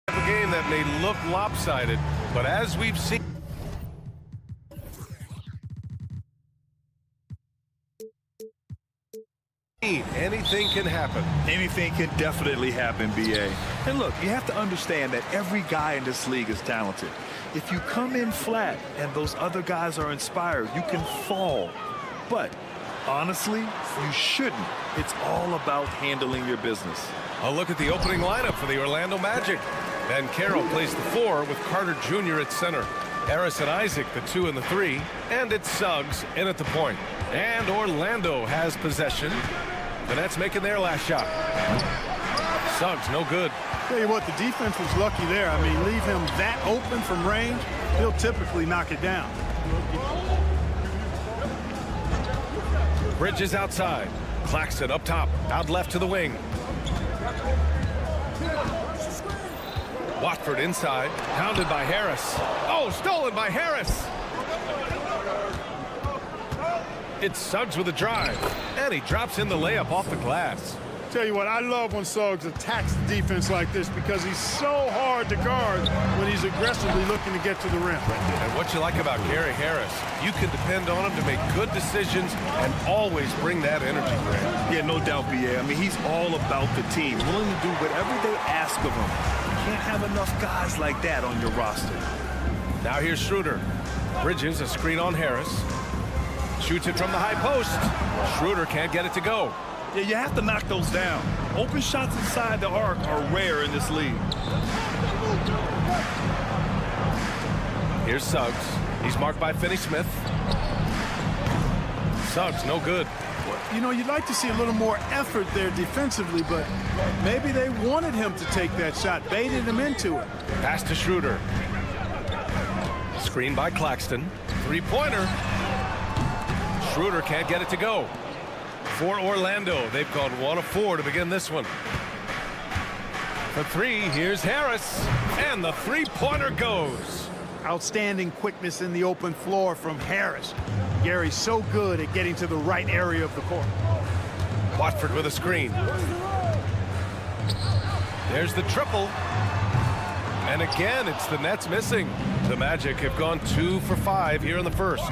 A game that may look lopsided, but as we've seen, anything can happen. Anything can definitely happen, BA. And look, you have to understand that every guy in this league is talented. If you come in flat and those other guys are inspired, you can fall. But honestly, you shouldn't. It's all about handling your business. A look at the opening lineup for the Orlando Magic. Banchero plays the 4 with Carter Jr. at center. Harris and Isaac, the 2 and the 3. And it's Suggs in at the point. And Orlando has possession. The Nets making their last shot. Suggs, no good. Tell you what, the defense was lucky there. I mean, leave him that open from range, he'll typically knock it down. Bridges outside. Claxton up top. Out left to the wing. Watford inside. Pounded by Harris. Oh, stolen by Harris. It's Suggs with a drive. And he drops in the layup off the glass. Tell you what, I love when Suggs attacks the defense like this because he's so hard to guard when he's aggressively looking to get to the rim. And what you like about Gary Harris, you can depend on him to make good decisions and always bring that energy, Grant. Yeah, no doubt, BA. I mean, he's all about the team, willing to do whatever they ask of him. You can't have enough guys like that on your roster. Now here's Schroeder. Bridges, a screen on Harris. Shoots it from the high post. Schroeder can't get it to go. Yeah, you have to knock those down. Open shots inside the arc are rare in this league. Here's Suggs. He's marked by Finney-Smith. Suggs, no good. You know, you'd like to see a little more effort there defensively, but maybe they wanted him to take that shot, baited him into it. Pass to Schroeder. Screen by Claxton. Three-pointer. Schroeder can't get it to go. For Orlando, they've gone 1 of 4 to begin this one. For 3, here's Harris. And the three-pointer goes. Outstanding quickness in the open floor from Harris. Gary's so good at getting to the right area of the court. Watford with a screen. There's the triple. And again, it's the Nets missing. The Magic have gone 2 for 5 here in the first.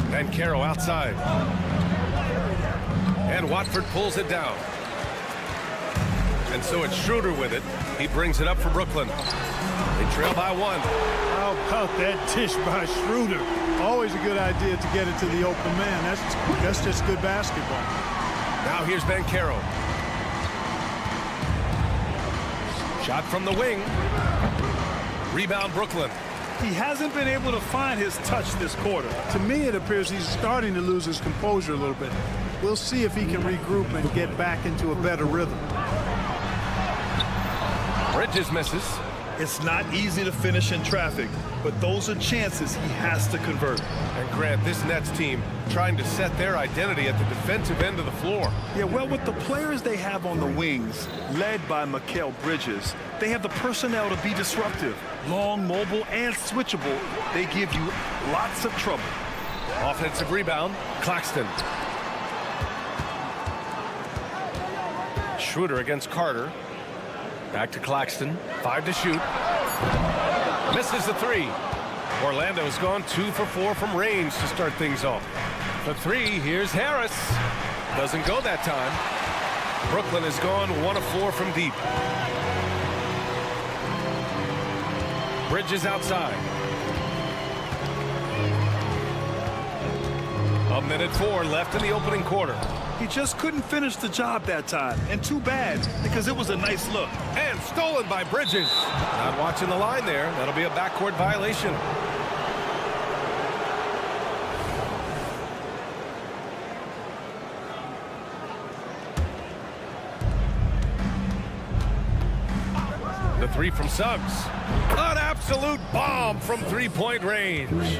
Banchero outside. And Watford pulls it down. And so it's Schroeder with it. He brings it up for Brooklyn. They trail by 1. How about that dish by Schroeder? Always a good idea to get it to the open man. That's just good basketball. Now here's Banchero. Shot from the wing. Rebound Brooklyn. He hasn't been able to find his touch this quarter. To me, it appears he's starting to lose his composure a little bit. We'll see if he can regroup and get back into a better rhythm. Bridges misses. It's not easy to finish in traffic, but those are chances he has to convert. And Grant, this Nets team trying to set their identity at the defensive end of the floor. Yeah, well, with the players they have on the wings, led by Mikal Bridges, they have the personnel to be disruptive. Long, mobile, and switchable, they give you lots of trouble. Offensive rebound, Claxton. Schroeder against Carter. Back to Claxton. 5 to shoot. Misses the 3. Orlando's gone 2 for 4 from range to start things off. The 3, here's Harris. Doesn't go that time. Brooklyn has gone 1 of 4 from deep. Bridges outside. A minute 4 left in the opening quarter. He just couldn't finish the job that time, and too bad, because it was a nice look. And stolen by Bridges. Not watching the line there. That'll be a backcourt violation. The 3 from Suggs. An absolute absolute bomb from three-point range.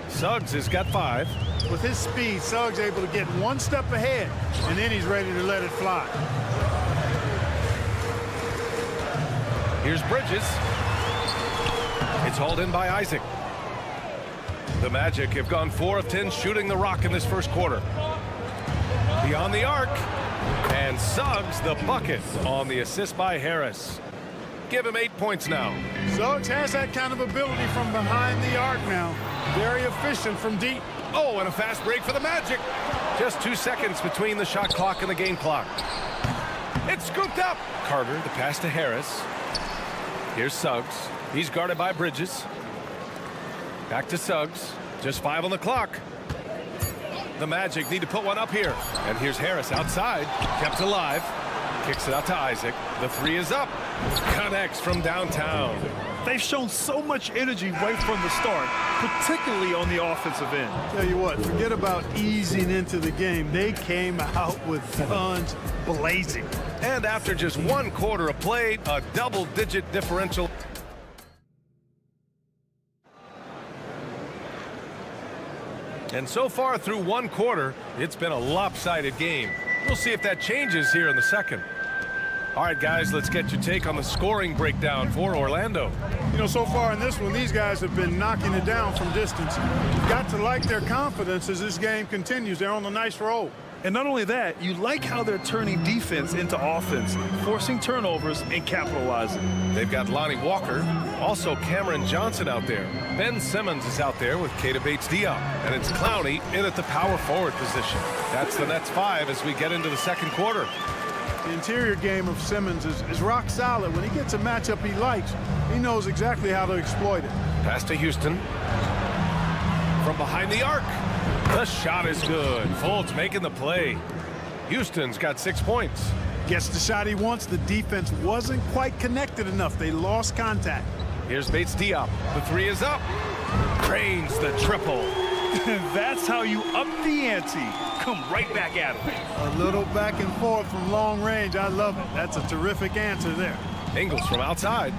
Suggs has got 5. With his speed, Suggs able to get one step ahead, and then he's ready to let it fly. Here's Bridges. It's hauled in by Isaac. The Magic have gone 4 of 10 shooting the rock in this first quarter. Beyond the arc. And Suggs the bucket on the assist by Harris. Give him 8 points now. Suggs has that kind of ability from behind the arc now. Very efficient from deep. Oh, and a fast break for the Magic. Just 2 seconds between the shot clock and the game clock. It's scooped up. Carter, the pass to Harris. Here's Suggs. He's guarded by Bridges. Back to Suggs. Just 5 on the clock. The Magic need to put one up here. And here's Harris outside. Kept alive. Kicks it out to Isaac. The 3 is up. Connects from downtown. They've shown so much energy right from the start, particularly on the offensive end. Tell you what, forget about easing into the game. They came out with guns blazing. And after just 1 quarter of play, a double-digit differential. And so far through 1 quarter, it's been a lopsided game. We'll see if that changes here in the second. All right, guys, let's get your take on the scoring breakdown for Orlando. You know, so far in this one, these guys have been knocking it down from distance. You've got to like their confidence as this game continues. They're on a nice roll. And not only that, you like how they're turning defense into offense, forcing turnovers and capitalizing. They've got Lonnie Walker, also Cameron Johnson out there. Ben Simmons is out there with Keita Bates-Diop. And it's Clowney in at the power forward position. That's the Nets 5 as we get into the second quarter. The interior game of Simmons is rock solid. When he gets a matchup he likes, he knows exactly how to exploit it. Pass to Houston. From behind the arc. The shot is good. Fultz making the play. Houston's got 6 points. Gets the shot he wants. The defense wasn't quite connected enough. They lost contact. Here's Bates-Diop. The 3 is up. Drains the triple. That's how you up the ante. Come right back at him. A little back and forth from long range. I love it. That's a terrific answer there. Ingles from outside.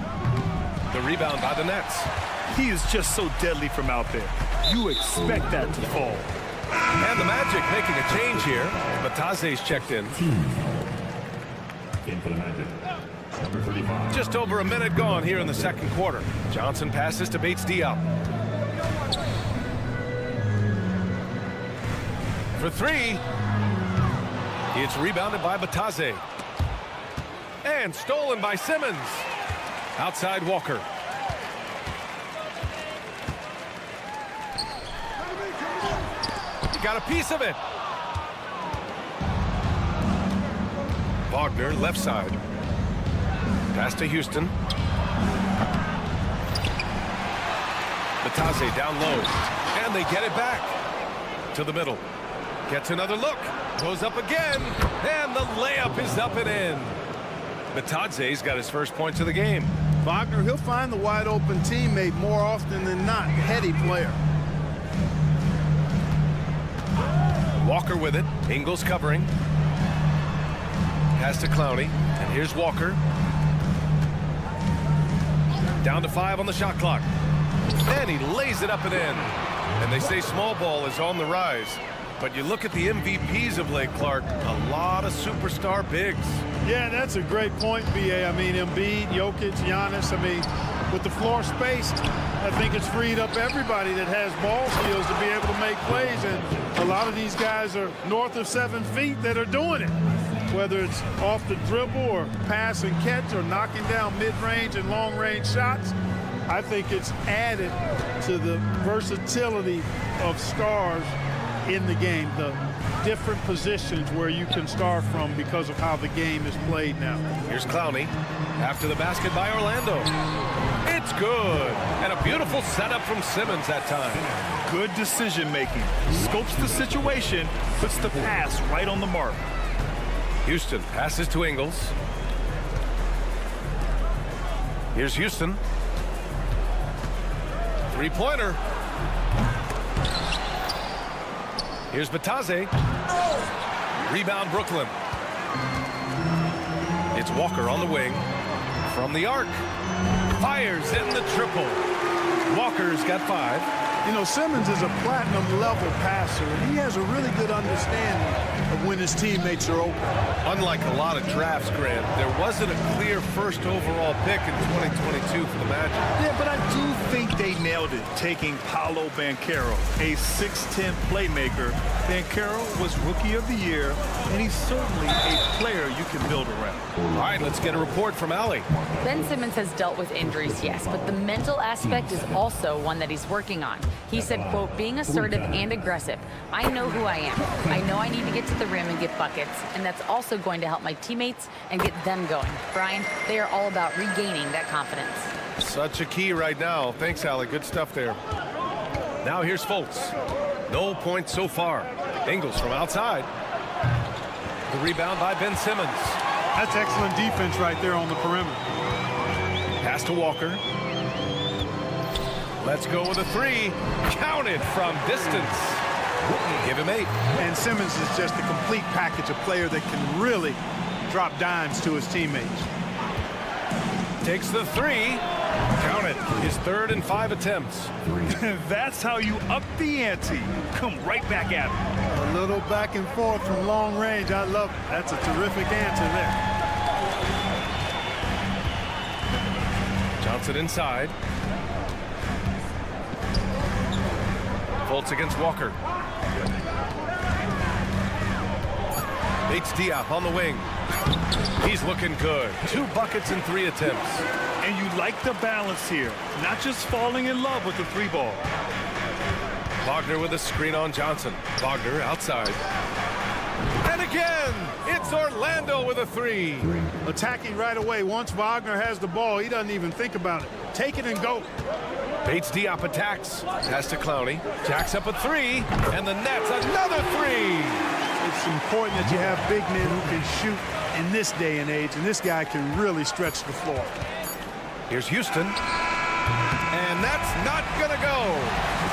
The rebound by the Nets. He is just so deadly from out there. You expect that to fall. And the Magic making a change here. Bataze's checked in. In for the Magic, number 35. Just over a minute gone here in the second quarter. Johnson passes to Bates-Diop. For 3. It's rebounded by Bataze. And stolen by Simmons. Outside Walker. Got a piece of it. Wagner left side. Pass to Houston. Bataze down low. And they get it back. To the middle. Gets another look. Goes up again. And the layup is up and in. Bataze's got his first points of the game. Wagner, he'll find the wide open teammate more often than not. Heady player. Walker with it. Ingles covering. Pass to Clowney. And here's Walker. Down to 5 on the shot clock. And he lays it up and in. And they say small ball is on the rise. But you look at the MVPs of late, Clark, a lot of superstar bigs. Yeah, that's a great point, B.A. I mean, Embiid, Jokic, Giannis. I mean, with the floor space, I think it's freed up everybody that has ball skills to be able to make plays. And a lot of these guys are north of 7 feet that are doing it. Whether it's off the dribble or pass and catch or knocking down mid-range and long-range shots, I think it's added to the versatility of stars in the game, the different positions where you can start from because of how the game is played now. Here's Clowney after the basket by Orlando. It's good. And a beautiful setup from Simmons that time. Good decision making. Scopes the situation, puts the pass right on the mark. Houston passes to Ingles. Here's Houston. Three-pointer. Here's Bataze. Rebound Brooklyn. It's Walker on the wing. From the arc. Fires in the triple. Walker's got 5. You know, Simmons is a platinum-level passer, and he has a really good understanding of when his teammates are open. Unlike a lot of drafts, Grant, there wasn't a clear first overall pick in 2022 for the Magic. Yeah, but I do think they nailed it, taking Paolo Banchero, a 6'10 playmaker. Banchero was Rookie of the Year, and he's certainly a player you can build around. All right, let's get a report from Allie. Ben Simmons has dealt with injuries, yes, but the mental aspect is also one that he's working on. He said, quote, being assertive and aggressive. I know who I am. I know I need to get to the rim and get buckets, and that's also going to help my teammates and get them going. Brian, they are all about regaining that confidence. Such a key right now. Thanks, Allie. Good stuff there. Now here's Fultz. No points so far. Ingles from outside. The rebound by Ben Simmons. That's excellent defense right there on the perimeter. Pass to Walker. Let's go with a 3. Counted from distance. Give him 8. And Simmons is just a complete package, a player that can really drop dimes to his teammates. Takes the 3. Count it. His 3rd and 5 attempts. That's how you up the ante. Come right back at him. A little back and forth from long range. I love it. That's a terrific answer there. Johnson inside. Fultz against Walker. Bates Diop on the wing. He's looking good. 2 buckets and 3 attempts. And you like the balance here, not just falling in love with the 3 ball. Wagner with a screen on Johnson. Wagner outside. And again, it's Orlando with a 3. Attacking right away. Once Wagner has the ball, he doesn't even think about it. Take it and go. Bates Diop attacks. Pass to Clowney. Jacks up a 3. And the Nets another 3. It's important that you have big men who can shoot in this day and age, and this guy can really stretch the floor. Here's Houston. And that's not going to go.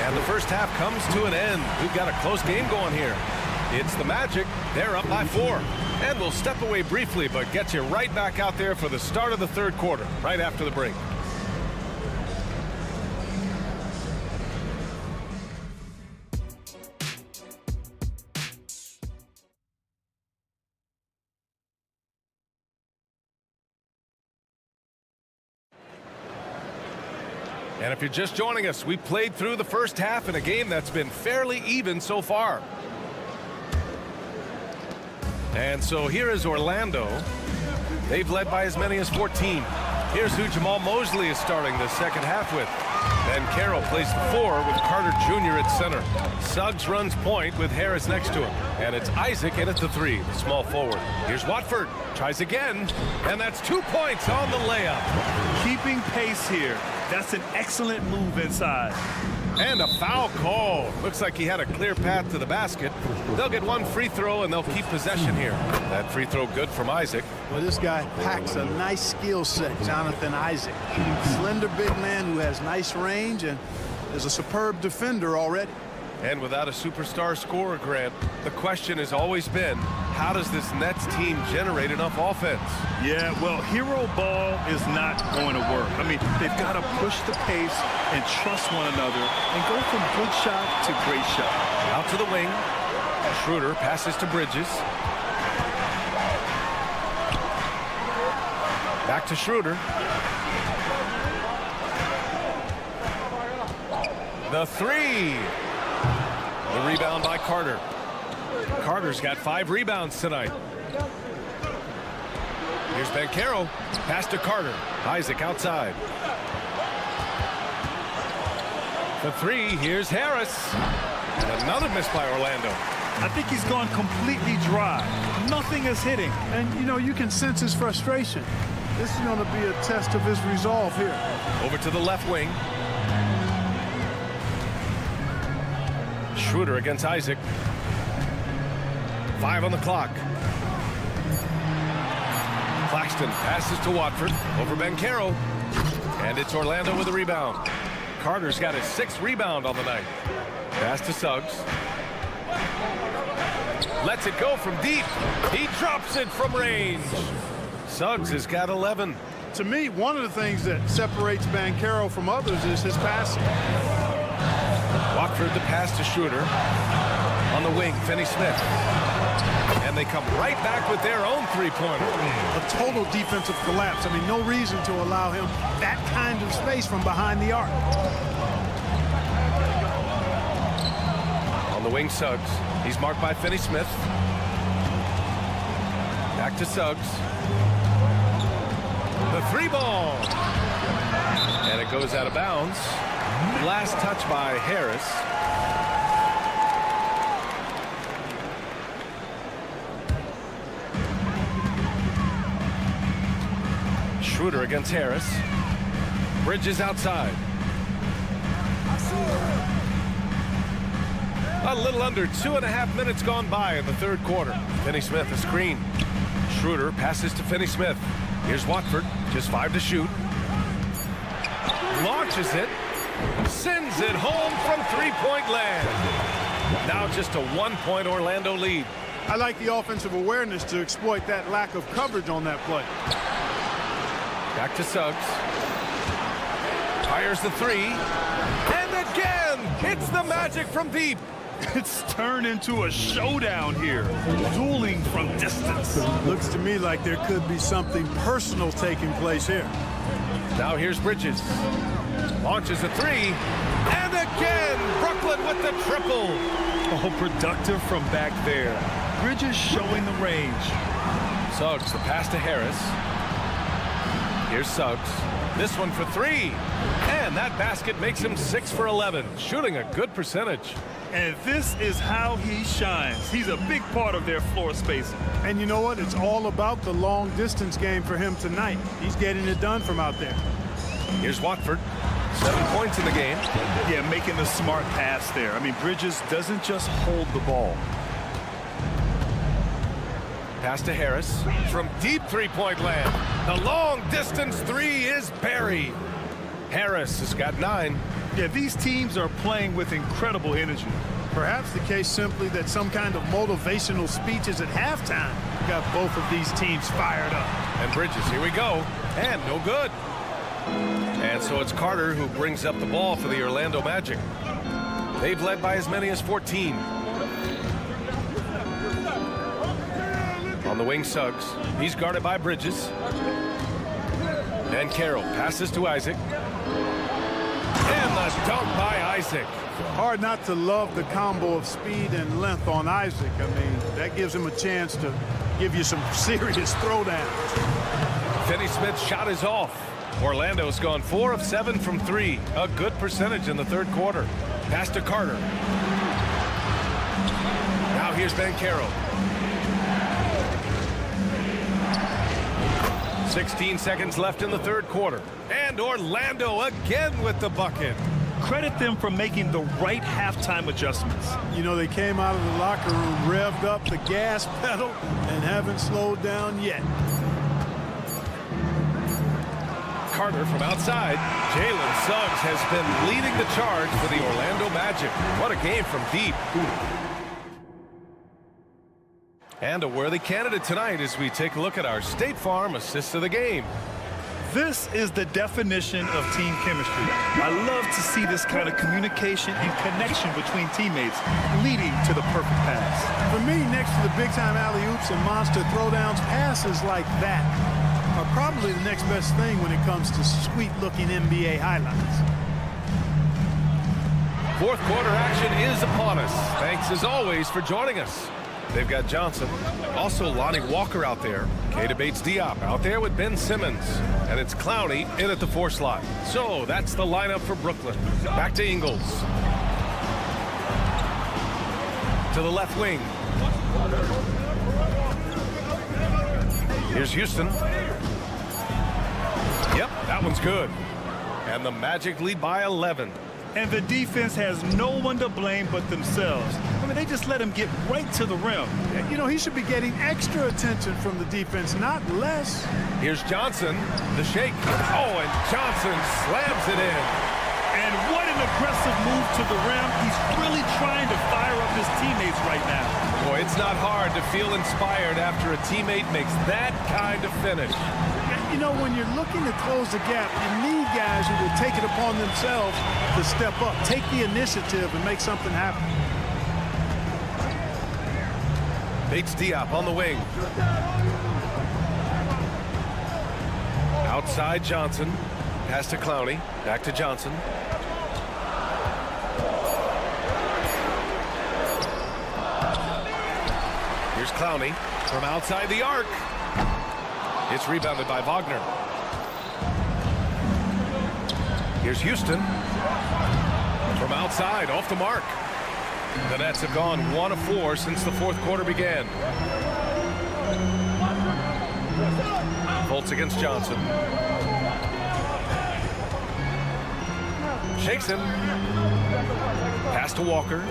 And the first half comes to an end. We've got a close game going here. It's the Magic. They're up by 4. And we'll step away briefly, but get you right back out there for the start of the 3rd quarter, right after the break. And if you're just joining us, we played through the first half in a game that's been fairly even so far. And so here is Orlando. They've led by as many as 14. Here's who Jamal Mosley is starting the second half with. Then Carroll plays the 4 with Carter Jr. at center. Suggs runs point with Harris next to him. And it's Isaac in at the 3, the small forward. Here's Watford. Tries again. And that's 2 points on the layup. Keeping pace here. That's an excellent move inside. And a foul call. Looks like he had a clear path to the basket. They'll get 1 free throw, and they'll keep possession here. That free throw good from Isaac. Well, this guy packs a nice skill set, Jonathan Isaac. Slender big man who has nice range and is a superb defender already. And without a superstar scorer, Grant, the question has always been, how does this Nets team generate enough offense? Yeah, well, hero ball is not going to work. I mean, they've got to push the pace and trust one another and go from good shot to great shot. Out to the wing. Schroeder passes to Bridges. Back to Schroeder. The 3. The rebound by Carter. Carter's got 5 rebounds tonight. Here's Banchero. Pass to Carter. Isaac outside. The 3. Here's Harris. And another miss by Orlando. I think he's gone completely dry. Nothing is hitting. And, you know, you can sense his frustration. This is going to be a test of his resolve here. Over to the left wing. Schroeder against Isaac. 5 on the clock. Claxton passes to Watford over Banchero. And it's Orlando with a rebound. Carter's got his 6th rebound on the night. Pass to Suggs. Lets it go from deep. He drops it from range. Suggs has got 11. to me, one of the things that separates Banchero from others is his passing. Watford the pass to Schroeder. On the wing, Finney-Smith. And they come right back with their own three-pointer. A total defensive collapse. I mean, no reason to allow him that kind of space from behind the arc. On the wing, Suggs. He's marked by Finney-Smith. Back to Suggs. The three ball. And it goes out of bounds. Last touch by Harris. Schroeder against Harris. Bridges outside. A little under 2.5 minutes gone by in the third quarter. Finney-Smith a screen. Schroeder passes to Finney-Smith. Here's Watford, just 5 to shoot. Launches it. Sends it home from three-point land. Now just a 1-point Orlando lead. I like the offensive awareness to exploit that lack of coverage on that play. Back to Suggs. Fires the three. And again, it's the Magic from deep. It's turned into a showdown here. Dueling from distance. Looks to me like there could be something personal taking place here. Now here's Bridges. Launches a three. And again, Brooklyn with the triple. Oh, productive from back there. Bridges showing the range. Suggs, the pass to Harris. Here's Suggs. This one for three. And that basket makes him 6 for 11. Shooting a good percentage. And this is how he shines. He's a big part of their floor spacing. And you know what? It's all about the long distance game for him tonight. He's getting it done from out there. Here's Watford. 7 points in the game. Yeah, making the smart pass there. I mean, Bridges doesn't just hold the ball. Pass to Harris from deep three-point land. The long distance three is buried. Harris has got 9. Yeah, these teams are playing with incredible energy. Perhaps the case simply that some kind of motivational speeches at halftime got both of these teams fired up. And Bridges, here we go. And no good. And so it's Carter who brings up the ball for the Orlando Magic. They've led by as many as 14. On the wing, Suggs. He's guarded by Bridges. And Carroll passes to Isaac. And the dunk by Isaac. Hard not to love the combo of speed and length on Isaac. I mean, that gives him a chance to give you some serious throwdowns. Finney-Smith's shot is off. Orlando's gone 4 of 7 from 3. A good percentage in the third quarter. Pass to Carter. Now here's Banchero. 16 seconds left in the third quarter. And Orlando again with the bucket. Credit them for making the right halftime adjustments. You know, they came out of the locker room, revved up the gas pedal, and haven't slowed down yet. Carter from outside. Jalen Suggs has been leading the charge for the Orlando Magic. What a game from deep. And a worthy candidate tonight as we take a look at our State Farm assist of the game. This is the definition of team chemistry. I love to see this kind of communication and connection between teammates leading to the perfect pass. For me, next to the big-time alley-oops and monster throwdowns, passes like that are probably the next best thing when it comes to sweet-looking NBA highlights. Fourth quarter action is upon us. Thanks as always for joining us. They've got Johnson, also Lonnie Walker out there. Keita Bates-Diop out there with Ben Simmons. And it's Clowney in at the 4 slot. So that's the lineup for Brooklyn. Back to Ingles. To the left wing. Here's Houston. Yep, that one's good. And the Magic lead by 11. And the defense has no one to blame but themselves. I mean, they just let him get right to the rim. You know, he should be getting extra attention from the defense, not less. Here's Johnson, the shake. Oh, and Johnson slams it in. And what an aggressive move to the rim. He's really trying to fire up his teammates right now. Boy, it's not hard to feel inspired after a teammate makes that kind of finish. you know, when you're looking to close the gap, you need guys who will take it upon themselves to step up, take the initiative, and make something happen. Bates Diop on the wing. Outside Johnson. Pass to Clowney. Back to Johnson. Here's Clowney from outside the arc. It's rebounded by Wagner. Here's Houston from outside, off the mark. The Nets have gone 1 of 4 since the fourth quarter began. Fultz against Johnson. Shakes him. Pass to Walker.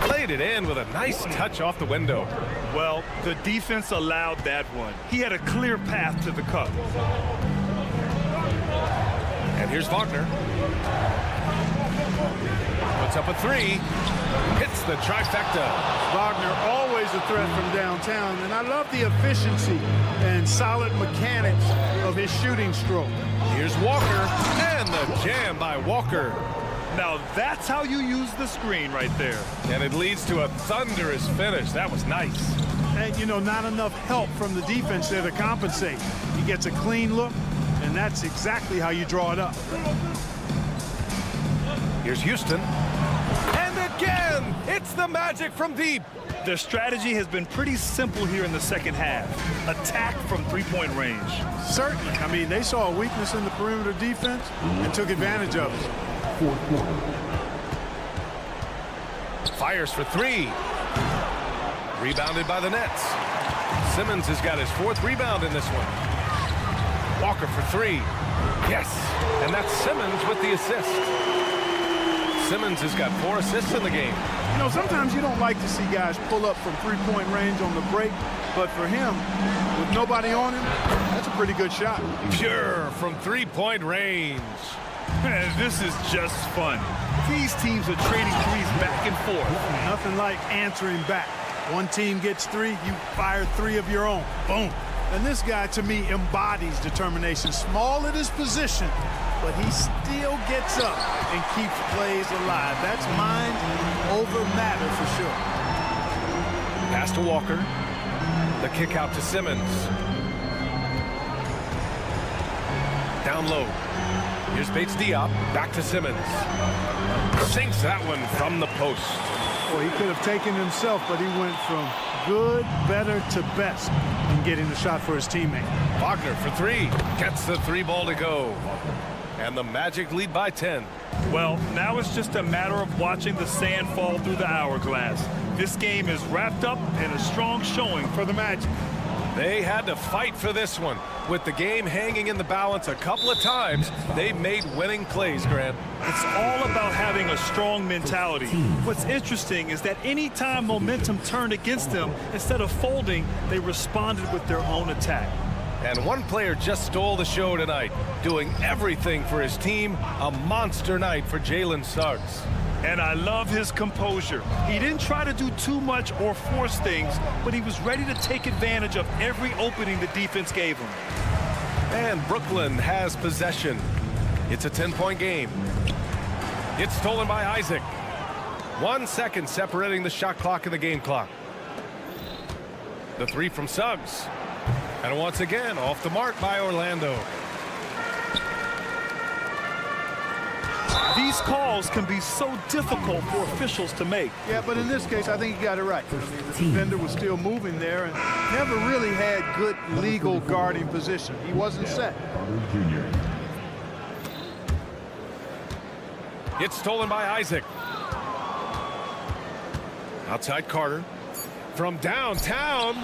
Played it in with a nice touch off the window. Well, the defense allowed that one. He had a clear path to the cup. And here's Wagner. Puts up a 3. Hits the trifecta. Wagner always a threat from downtown, and I love the efficiency and solid mechanics of his shooting stroke. Here's Walker, and the jam by Walker. Now that's how you use the screen right there. And it leads to a thunderous finish. That was nice. And, you know, not enough help from the defense there to compensate. He gets a clean look, and that's exactly how you draw it up. Here's Houston. And again, it's the Magic from deep. Their strategy has been pretty simple here in the second half. Attack from three-point range. Certainly. I mean, they saw a weakness in the perimeter defense and took advantage of it. Fires for 3. Rebounded by the Nets. Simmons has got his 4th rebound in this one. Walker for 3. Yes, and that's Simmons with the assist. Simmons has got 4 assists in the game. You know, sometimes you don't like to see guys pull up from three-point range on the break, but for him, with nobody on him, that's a pretty good shot. Pure from three-point range. Man, this is just fun. These teams are trading threes back and forth. Nothing like answering back. One team gets 3, you fire 3 of your own. Boom. And this guy, to me, embodies determination. Small at his position, but he still gets up and keeps plays alive. That's mind over matter for sure. Pass to Walker. The kick out to Simmons. Down low. Here's Bates Diop. Back to Simmons. Sinks that one from the post. Well, he could have taken himself, but he went from good, better to best in getting the shot for his teammate. Wagner for 3. Gets the 3 ball to go. And the Magic lead by 10. Well, now it's just a matter of watching the sand fall through the hourglass. This game is wrapped up in a strong showing for the Magic. They had to fight for this one. With the game hanging in the balance a couple of times, they've made winning plays, Grant. It's all about having a strong mentality. What's interesting is that any time momentum turned against them, instead of folding, they responded with their own attack. And one player just stole the show tonight, doing everything for his team. A monster night for Jalen Suggs. And I love his composure. He didn't try to do too much or force things, but he was ready to take advantage of every opening the defense gave him. And Brooklyn has possession. It's a 10-point game. It's stolen by Isaac. 1 second separating the shot clock and the game clock. The 3 from Suggs. And once again, off the mark by Orlando. These calls can be so difficult for officials to make. Yeah, but in this case, I think he got it right. The defender was still moving there and never really had good legal guarding position. He wasn't set. It's stolen by Isaac. Outside Carter. From downtown.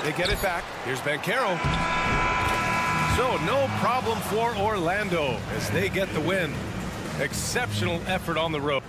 They get it back. Here's Banchero. So no problem for Orlando as they get the win. Exceptional effort on the road.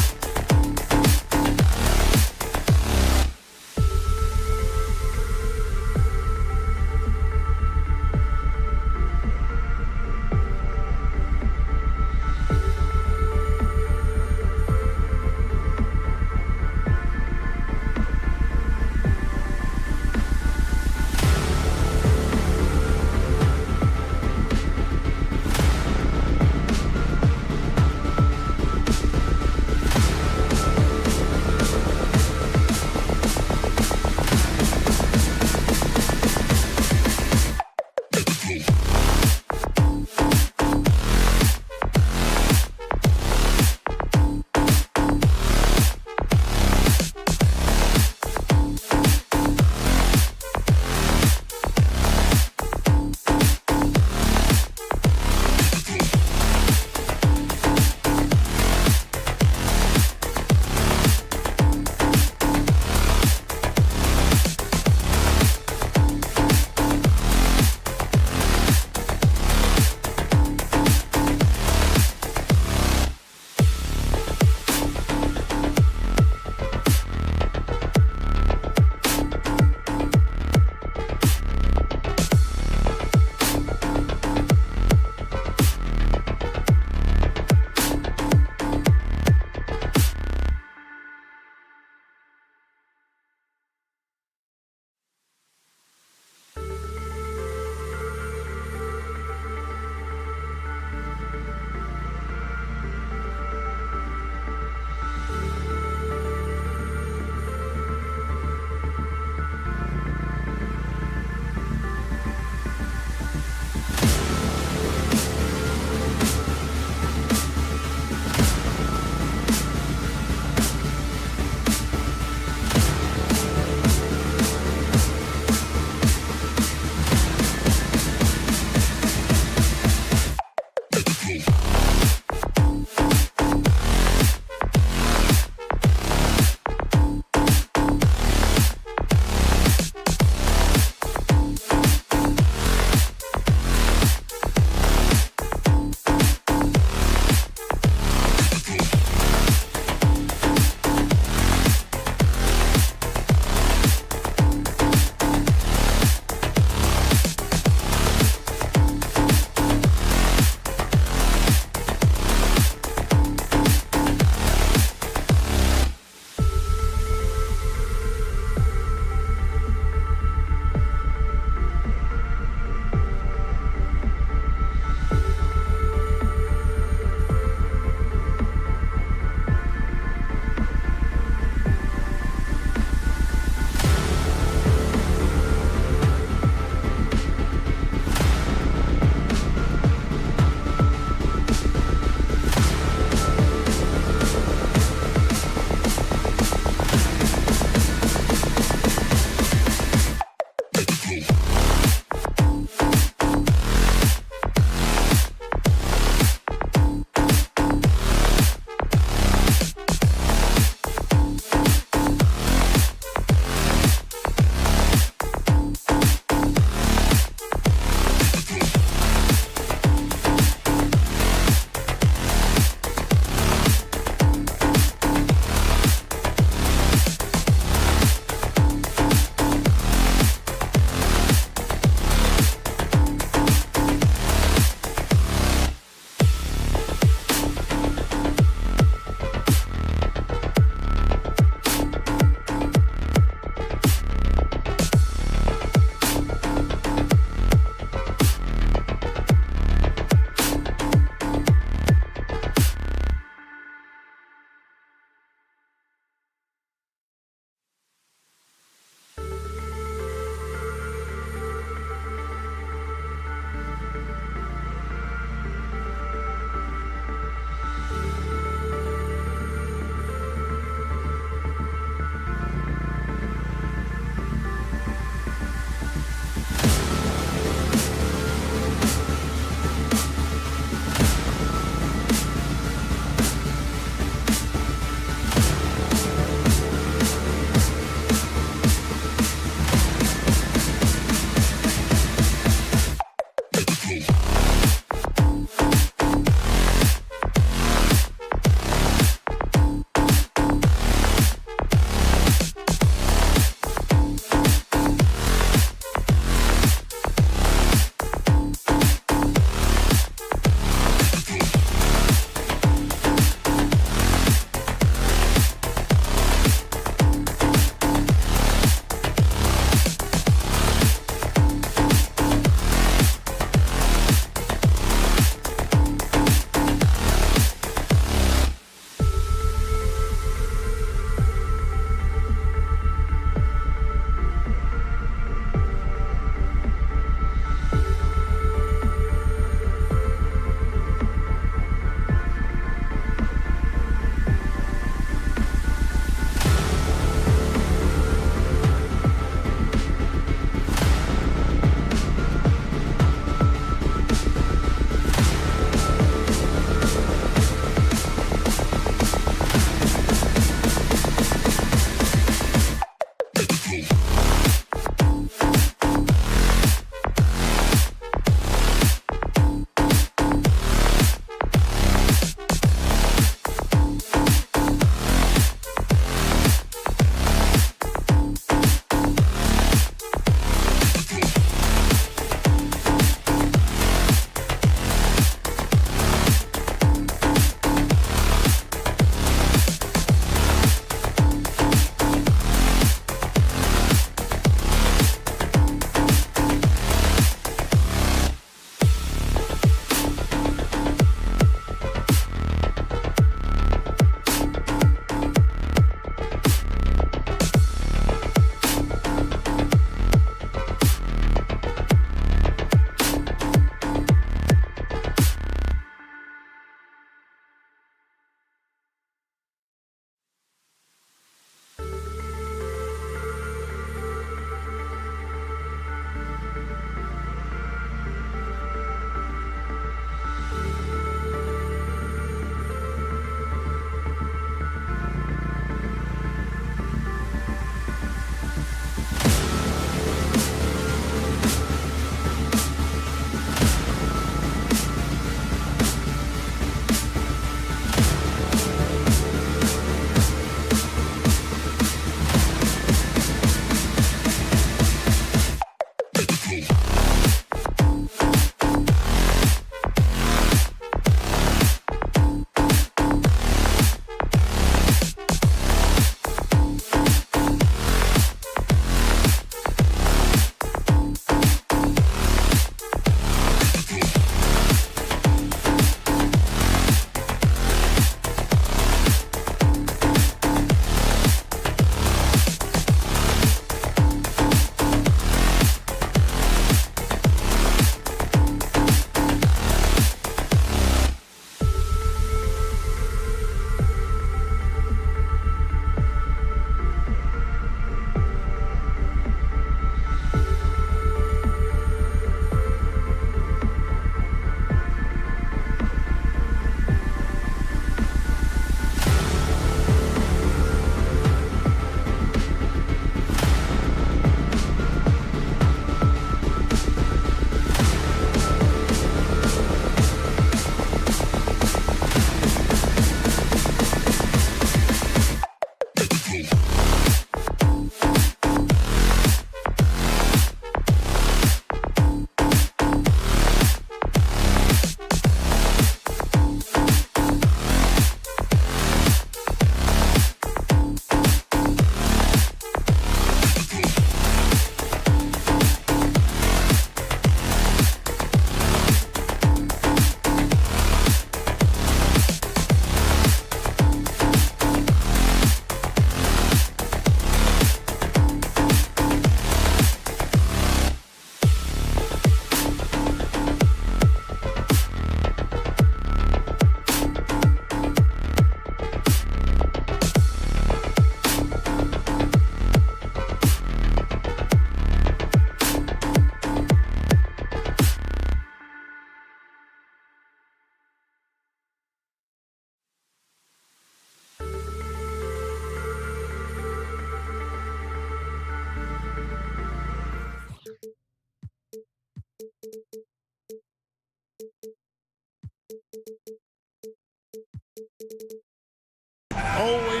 Oh,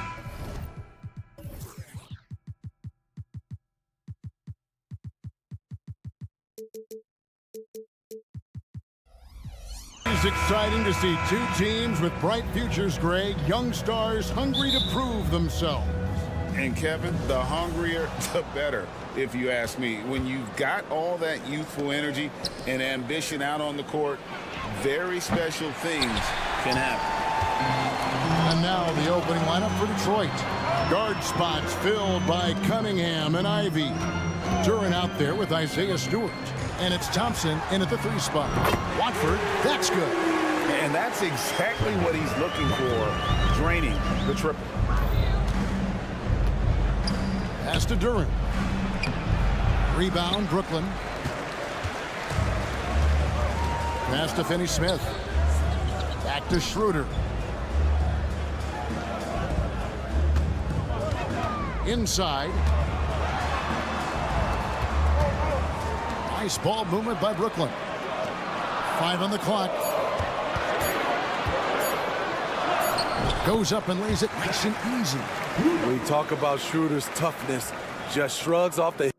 it's exciting to see two teams with bright futures, Greg. Young stars hungry to prove themselves. And Kevin, the hungrier, the better, if you ask me. When you've got all that youthful energy and ambition out on the court, very special things can happen. And now the opening lineup for Detroit. Guard spots filled by Cunningham and Ivy. Duran out there with Isaiah Stewart. And it's Thompson in at the 3 spot. Watford, that's good. And that's exactly what he's looking for, draining the triple. Pass to Duran. Rebound, Brooklyn. Pass to Finney-Smith. Back to Schroeder. Inside. Nice ball movement by Brooklyn. 5 on the clock. Goes up and lays it nice and easy. When you talk about Schroeder's toughness, just shrugs off the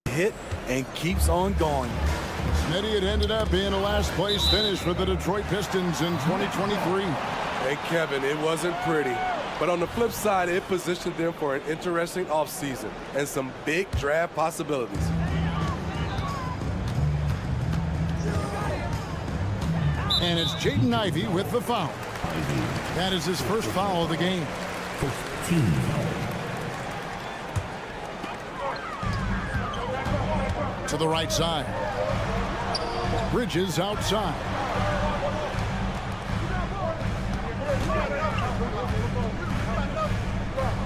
hit and keeps on going. Smitty had ended up in a last place finish for the Detroit Pistons in 2023. Hey, Kevin, it wasn't pretty. But on the flip side, it positioned them for an interesting offseason and some big draft possibilities. And it's Jaden Ivey with the foul. That is his first foul of the game. 15. To the right side. Bridges outside.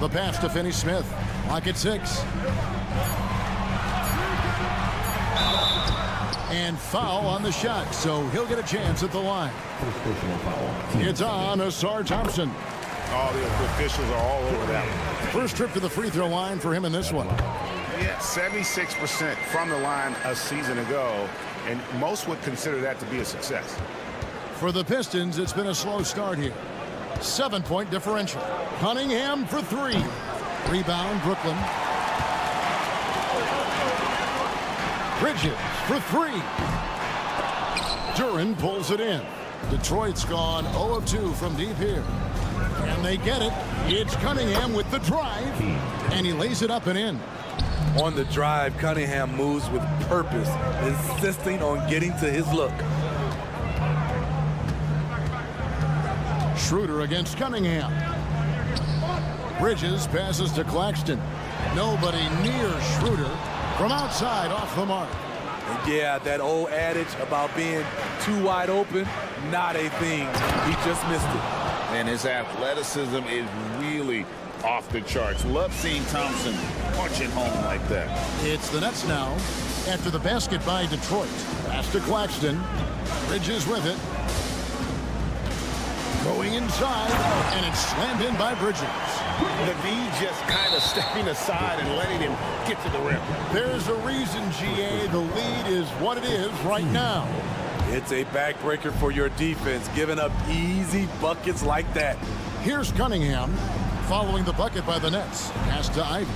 The pass to Finney-Smith. Lock at 6. And foul on the shot, so he'll get a chance at the line. It's on Asar Thompson. Oh, the officials are all over that one. First trip to the free throw line for him in this one. Yeah, 76% from the line a season ago, and most would consider that to be a success. For the Pistons, it's been a slow start here. 7-point differential. Cunningham for 3. Rebound, Brooklyn. Bridges for 3. Duran pulls it in. Detroit's gone 0 of 2 from deep here. And they get it. It's Cunningham with the drive. And he lays it up and in. On the drive, Cunningham moves with purpose, insisting on getting to his look. Schroeder against Cunningham. Bridges passes to Claxton. Nobody near Schroeder. From outside, off the mark. And yeah, that old adage about being too wide open, not a thing. He just missed it. And his athleticism is really off the charts. Love seeing Thompson punch it home like that. It's the Nets now. After the basket by Detroit. Pass to Claxton. Bridges with it. Going inside, and it's slammed in by Bridges. The V just kind of stepping aside and letting him get to the rim. There's a reason, GA, the lead is what it is right now. It's a backbreaker for your defense, giving up easy buckets like that. Here's Cunningham following the bucket by the Nets. Pass to Ivy.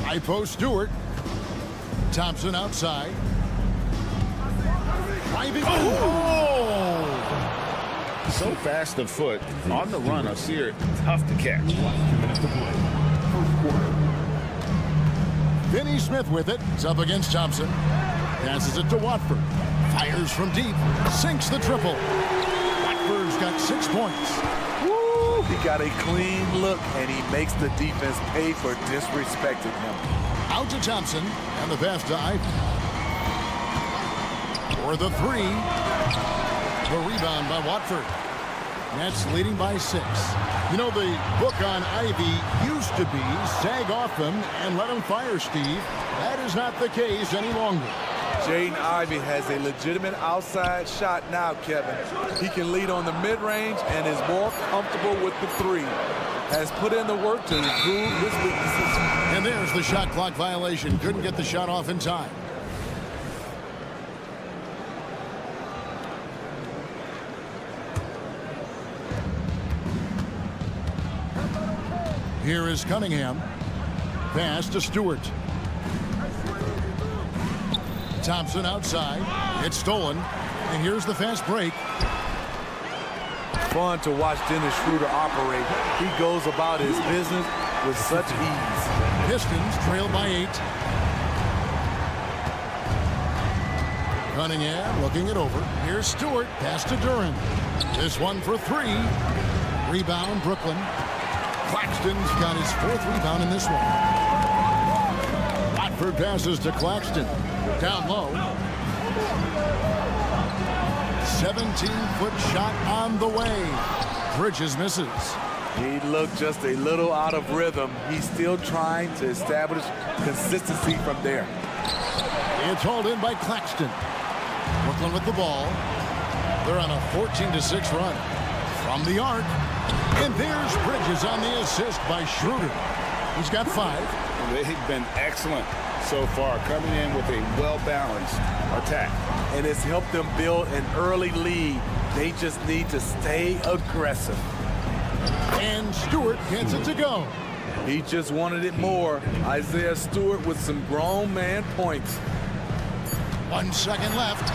High post Stewart. Thompson outside. Ivy. Oh! So fast of foot. On the run, I see her tough to catch. Finney-Smith with it. It's up against Thompson. Passes it to Watford. Fires from deep. Sinks the triple. Watford's got 6 points. Woo! He got a clean look, and he makes the defense pay for disrespecting him. Out to Thompson, and the pass to Ivy. For the 3. The rebound by Watford. Nets leading by 6. You know, the book on Ivy used to be sag off him and let him fire, Steve. That is not the case any longer. Jaden Ivey has a legitimate outside shot now, Kevin. He can lead on the mid-range and is more comfortable with the 3. Has put in the work to improve his weaknesses. And there's the shot clock violation. Couldn't get the shot off in time. Here is Cunningham. Pass to Stewart. Thompson outside. It's stolen. And here's the fast break. Fun to watch Dennis Schroeder operate. He goes about his business with such ease. Pistons trail by 8. Cunningham looking it over. Here's Stewart. Pass to Duran. This one for 3. Rebound, Brooklyn. Claxton's got his 4th rebound in this one. Watford passes to Claxton. Down low. 17-foot shot on the way. Bridges misses. He looked just a little out of rhythm. He's still trying to establish consistency from there. It's hauled in by Claxton. Brooklyn with the ball. They're on a 14-6 run. From the arc. And there's Bridges on the assist by Schroeder. He's got 5. They've been excellent so far, coming in with a well-balanced attack. And it's helped them build an early lead. They just need to stay aggressive. And Stewart gets it to go. He just wanted it more. Isaiah Stewart with some grown man points. 1 second left.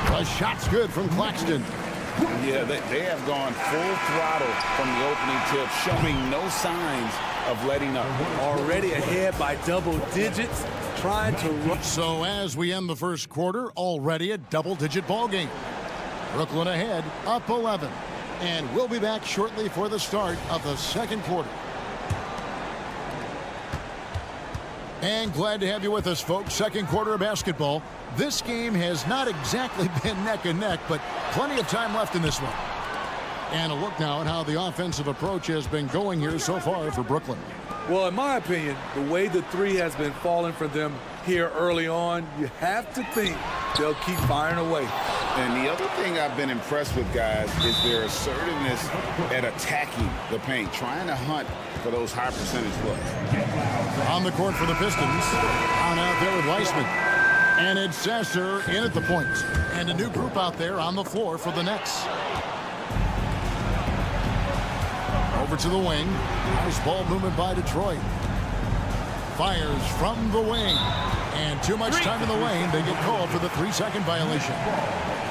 The shot's good from Claxton. Yeah, they have gone full throttle from the opening tip, showing no signs of letting up. Already ahead by double digits, trying to run. So as we end the first quarter, already a double-digit ball game. Brooklyn ahead, up 11. And we'll be back shortly for the start of the second quarter. And glad to have you with us, folks. Second quarter of basketball. This game has not exactly been neck and neck, but plenty of time left in this one. And a look now at how the offensive approach has been going here so far for Brooklyn. Well, in my opinion, the way the 3 has been falling for them here early on, you have to think they'll keep firing away. And the other thing I've been impressed with, guys, is their assertiveness at attacking the paint, trying to hunt for those high percentage looks. On the court for the Pistons, on out there with Weissman. And it's Sasser in at the point. And a new group out there on the floor for the Nets. Over to the wing. Nice ball movement by Detroit. Fires from the wing. And too much time in the lane. They get called for the 3-second violation.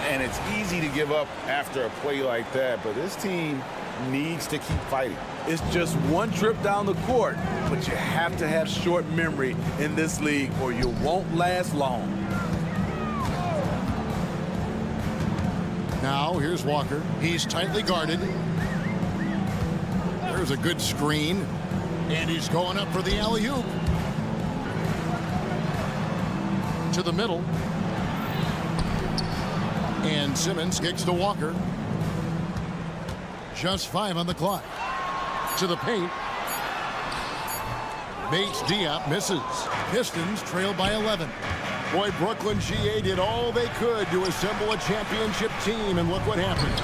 And it's easy to give up after a play like that, but this team needs to keep fighting. It's just one trip down the court, but you have to have short memory in this league or you won't last long. Now here's Walker. He's tightly guarded. There's a good screen. And he's going up for the alley-oop. To the middle. And Simmons kicks to Walker. Just 5 on the clock. To the paint. Bates Diop misses. Pistons trail by 11. Boy, Brooklyn GA did all they could to assemble a championship team, and look what happened.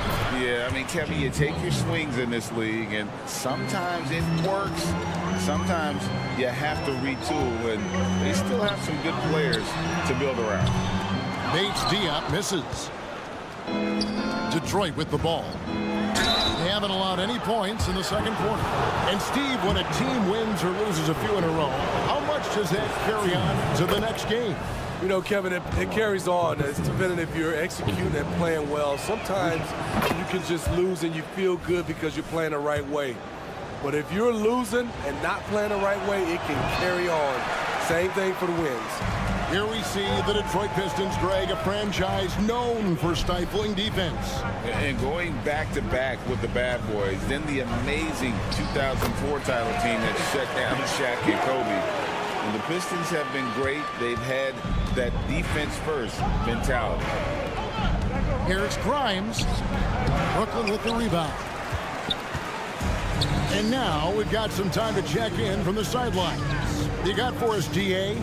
Yeah, I mean, Kevin, you take your swings in this league, and sometimes it works. Sometimes you have to retool, and they still have some good players to build around. Bates Diop misses. Detroit with the ball. They haven't allowed any points in the second quarter. And Steve, when a team wins or loses a few in a row, how much does that carry on to the next game? You know, Kevin, it carries on. It's depending if you're executing and playing well. Sometimes you can just lose and you feel good because you're playing the right way. But if you're losing and not playing the right way, it can carry on. Same thing for the wins. Here we see the Detroit Pistons, Greg, a franchise known for stifling defense. And going back-to-back with the bad boys, then the amazing 2004 title team that shut down Shaq and Kobe. And the Pistons have been great. They've had that defense-first mentality. Here it's Grimes. Brooklyn with the rebound. And now we've got some time to check in from the sidelines. You got for us, DA?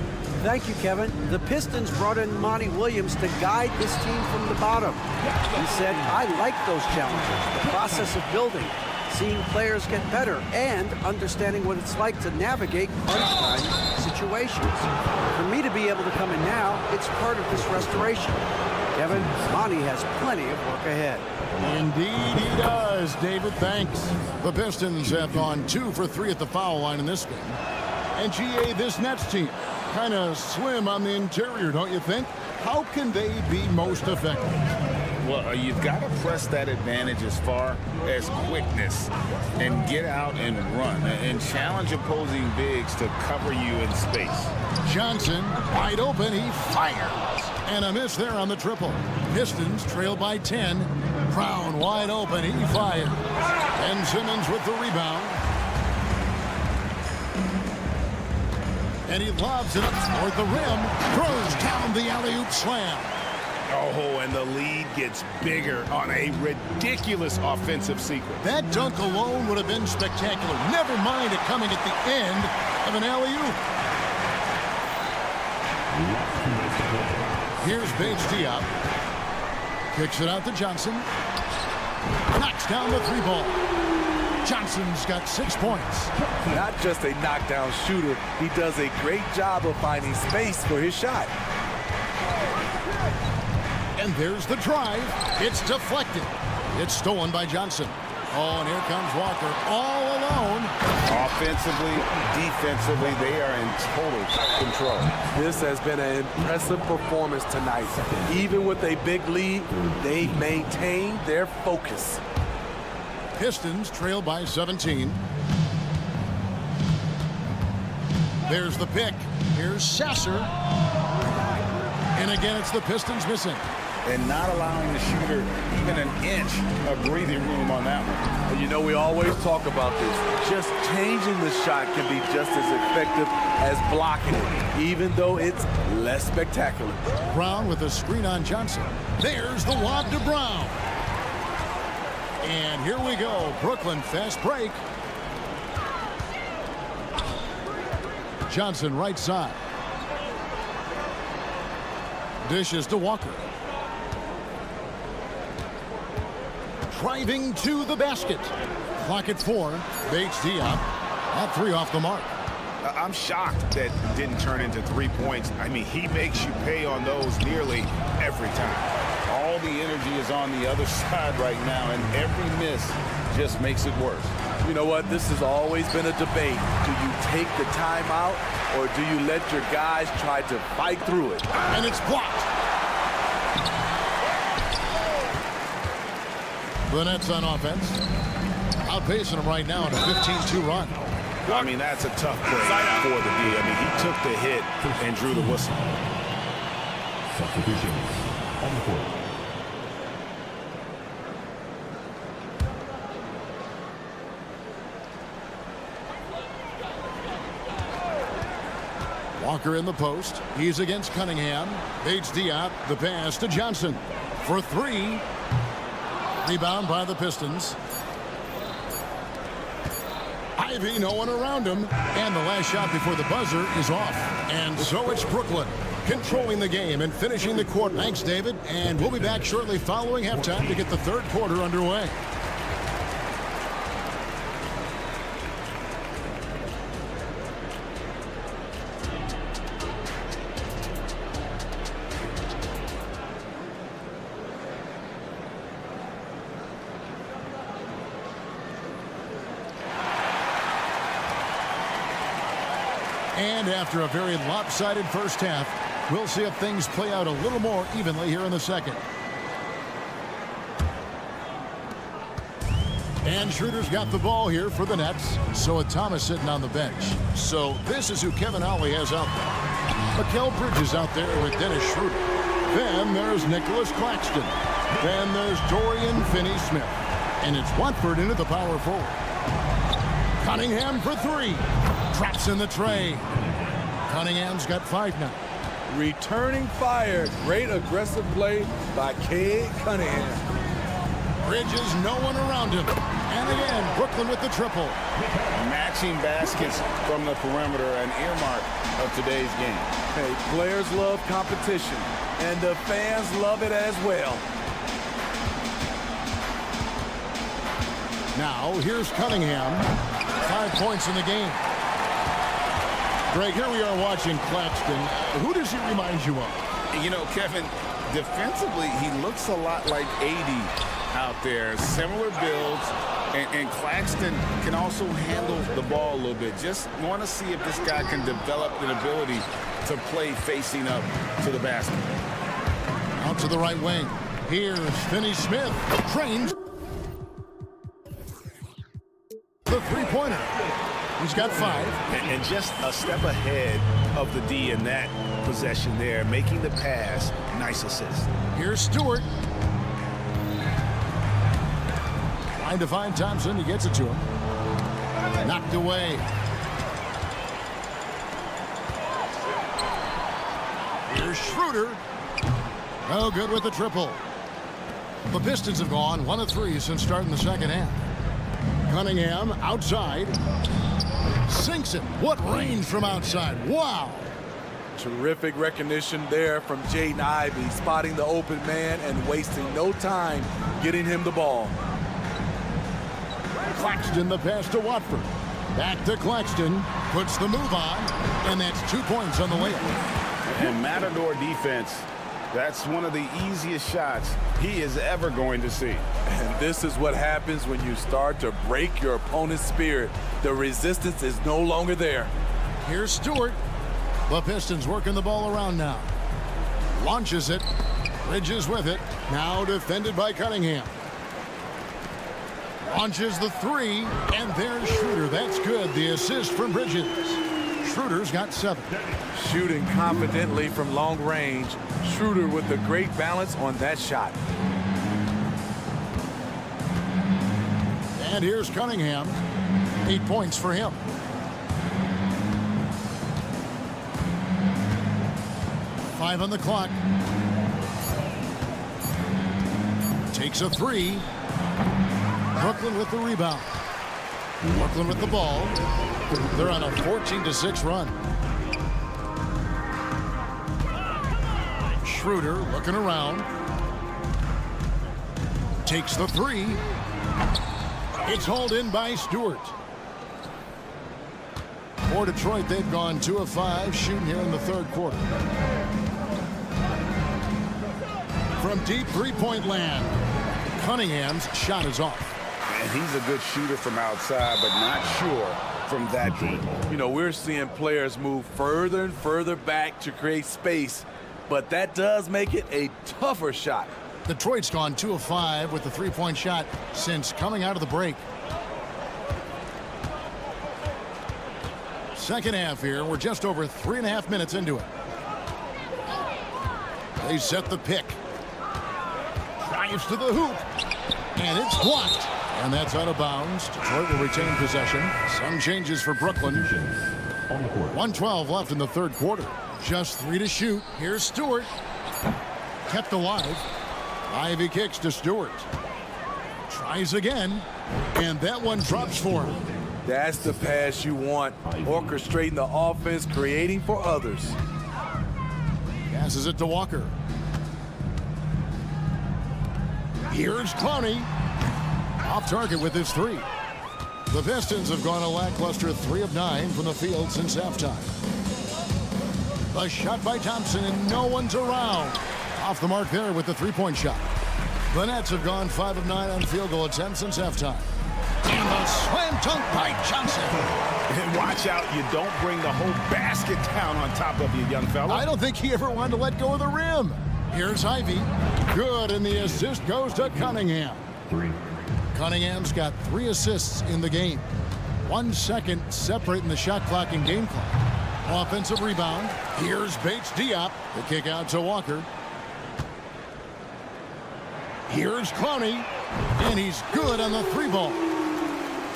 Thank you, Kevin. The Pistons brought in Monty Williams to guide this team from the bottom. He said, I like those challenges, the process of building, seeing players get better, and understanding what it's like to navigate crunch time situations. For me to be able to come in now, it's part of this restoration. Kevin, Monty has plenty of work ahead. Indeed he does, David. Thanks. The Pistons have gone 2 for 3 at the foul line in this game. And GA, this Nets team, kind of slim on the interior, don't you think? How can they be most effective? Well, you've got to press that advantage as far as quickness and get out and run and challenge opposing bigs to cover you in space. Johnson, wide open, he fires. And a miss there on the triple. Pistons trail by 10. Brown wide open, he fires. And Simmons with the rebound. And he lobs it up toward the rim. Throws down the alley-oop slam. Oh, and the lead gets bigger on a ridiculous offensive sequence. That dunk alone would have been spectacular. Never mind it coming at the end of an alley-oop. Here's Bates Diop. Kicks it out to Johnson. Knocks down the 3-ball. Johnson's got 6 points. Not just a knockdown shooter, he does a great job of finding space for his shot. And there's the drive. It's deflected. It's stolen by Johnson. Oh, and here comes Walker all alone. Offensively, defensively, they are in total control. This has been an impressive performance tonight. Even with a big lead, they maintain their focus. Pistons trail by 17. There's the pick. Here's Sasser. And again, it's the Pistons missing. And not allowing the shooter even an inch of breathing room on that one. And you know, we always talk about this. Just changing the shot can be just as effective as blocking it, even though it's less spectacular. Brown with a screen on Johnson. There's the lob to Brown. And here we go. Brooklyn fast break. Johnson right side. Dishes to Walker. Driving to the basket. Clock at 4. Bates Diop. That 3 off the mark. I'm shocked that didn't turn into 3 points. I mean, he makes you pay on those nearly every time. All the energy is on the other side right now, and every miss just makes it worse. You know what? This has always been a debate. Do you take the timeout, or do you let your guys try to fight through it? And it's blocked. The Nets on offense. Outpacing them right now in a 15-2 run. I mean, that's a tough play for the D. I mean, he took the hit and drew the whistle. Substitutions on the court. Walker in the post. He's against Cunningham. Bates Diop. The pass to Johnson. For 3. Rebound by the Pistons. Ivy, no one around him. And the last shot before the buzzer is off. And so it's Brooklyn controlling the game and finishing the quarter. Thanks, David. And we'll be back shortly following halftime to get the third quarter underway. And after a very lopsided first half, we'll see if things play out a little more evenly here in the second. And Schroeder's got the ball here for the Nets. So with Thomas sitting on the bench. So this is who Kevin Ollie has out there. Mikal Bridges out there with Dennis Schroeder. Then there's Nicholas Claxton. Then there's Dorian Finney-Smith. And it's Watford into the power forward. Cunningham for 3. Traps in the tray. Cunningham's got 5 now. Returning fire. Great aggressive play by Cade Cunningham. Bridges, no one around him. And again, Brooklyn with the triple. Matching baskets from the perimeter, an earmark of today's game. Hey, players love competition, and the fans love it as well. Now, here's Cunningham. 5 points in the game. Greg, here we are watching Claxton. Who does he remind you of? You know, Kevin, defensively, he looks a lot like AD out there. Similar builds, and Claxton can also handle the ball a little bit. Just want to see if this guy can develop an ability to play facing up to the basket. Out to the right wing. Here's Finney Smith. Trains the three-pointer. He's got 5. And just a step ahead of the D in that possession there, making the pass. Nice assist. Here's Stewart. Trying to find Thompson. He gets it to him. Knocked away. Here's Schroeder. No good with the triple. The Pistons have gone 1 of 3 since starting the second half. Cunningham outside. Sinks it. What range from outside. Wow. Terrific recognition there from Jaden Ivey, spotting the open man and wasting no time getting him the ball. Claxton the pass to Watford. Back to Claxton. Puts the move on. And that's 2 points on the layup. And Matador defense, that's one of the easiest shots he is ever going to see. And this is what happens when you start to break your opponent's spirit. The resistance is no longer there. Here's Stewart. The Pistons working the ball around now. Launches it. Bridges with it. Now defended by Cunningham. Launches the 3. And there's Schroeder. That's good. The assist from Bridges. Schroeder's got 7. Shooting confidently from long range. Schroeder with a great balance on that shot. And here's Cunningham. 8 points for him. Five on the clock. Takes a 3. Brooklyn with the rebound. Brooklyn with the ball. They're on a 14-6 run. Schroeder looking around. Takes the 3. It's hauled in by Stewart. For Detroit, they've gone 2 of 5 shooting here in the third quarter. From deep three-point land, Cunningham's shot is off. And he's a good shooter from outside, but not sure from that deep. You know, we're seeing players move further and further back to create space, but that does make it a tougher shot. Detroit's gone 2 of 5 with the three-point shot since coming out of the break. Second half here. We're just over 3.5 minutes into it. They set the pick. Drives to the hoop. And it's blocked. And that's out of bounds. Detroit will retain possession. Some changes for Brooklyn. 1:12 left in the third quarter. Just 3 to shoot. Here's Stewart. Kept alive. Ivy kicks to Stewart. Tries again. And that one drops for him. That's the pass you want. Orchestrating the offense, creating for others. Passes it to Walker. Here's Clowney. Off target with his 3. The Pistons have gone a lackluster 3 of 9 from the field since halftime. The shot by Thompson, and no one's around. Off the mark there with the three-point shot. The Nets have gone 5 of 9 on field goal attempts since halftime. And the slam dunk by Johnson. And watch out, you don't bring the whole basket down on top of you, young fella. I don't think he ever wanted to let go of the rim. Here's Ivy. Good, and the assist goes to Cunningham. 3. Cunningham's got 3 assists in the game. 1 second separating the shot clock and game clock. Offensive rebound. Here's Bates Diop. The kick out to Walker. Here's Clowney. And he's good on the 3-ball.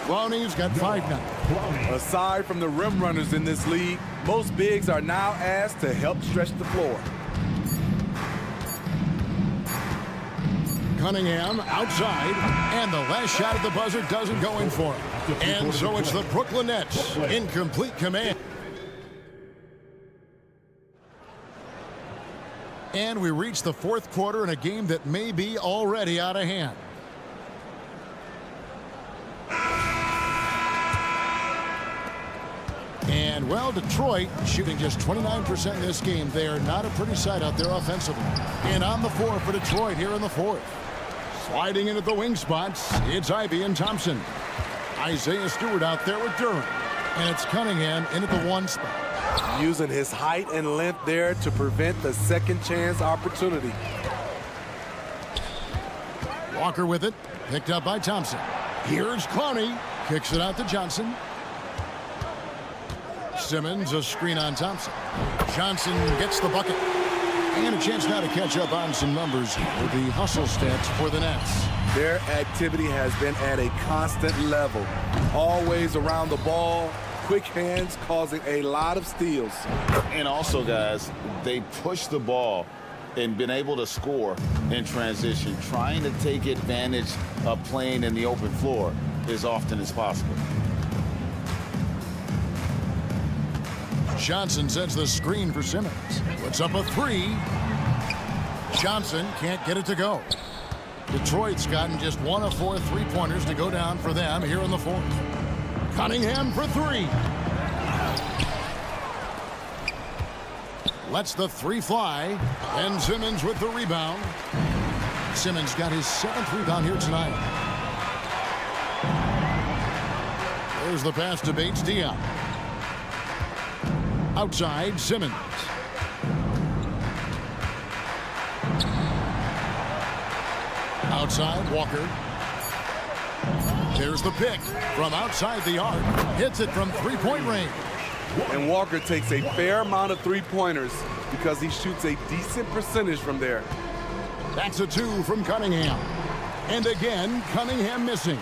Clowney's got 5 now. Aside from the rim runners in this league, most bigs are now asked to help stretch the floor. Cunningham outside, and the last shot at the buzzer doesn't go in for him. And so it's the Brooklyn Nets in complete command. And we reach the fourth quarter in a game that may be already out of hand. And Well, Detroit shooting just 29% in this game. They are not a pretty sight out there offensively. And on the floor for Detroit here in the fourth. Sliding into the wing spots, it's Ivy and Thompson. Isaiah Stewart out there with Durham. And it's Cunningham in at the 1 spot. Using his height and length there to prevent the second chance opportunity. Walker with it, picked up by Thompson. Here's Clowney, kicks it out to Johnson. Simmons, a screen on Thompson. Johnson gets the bucket. And a chance now to catch up on some numbers with the hustle stats for the Nets. Their activity has been at a constant level. Always around the ball, quick hands causing a lot of steals. And also, guys, they push the ball and been able to score in transition, trying to take advantage of playing in the open floor as often as possible. Johnson sends the screen for Simmons. Puts up a 3. Johnson can't get it to go. Detroit's gotten just 1 of 4 3-pointers to go down for them here in the fourth. Cunningham for 3. Lets the 3 fly. And Simmons with the rebound. Simmons got his 7th rebound here tonight. There's the pass to Bates Diop. Outside, Simmons. Outside, Walker. There's the pick from outside the arc. Hits it from 3-point range. And Walker takes a fair amount of 3-pointers because he shoots a decent percentage from there. That's a 2 from Cunningham. And again, Cunningham missing.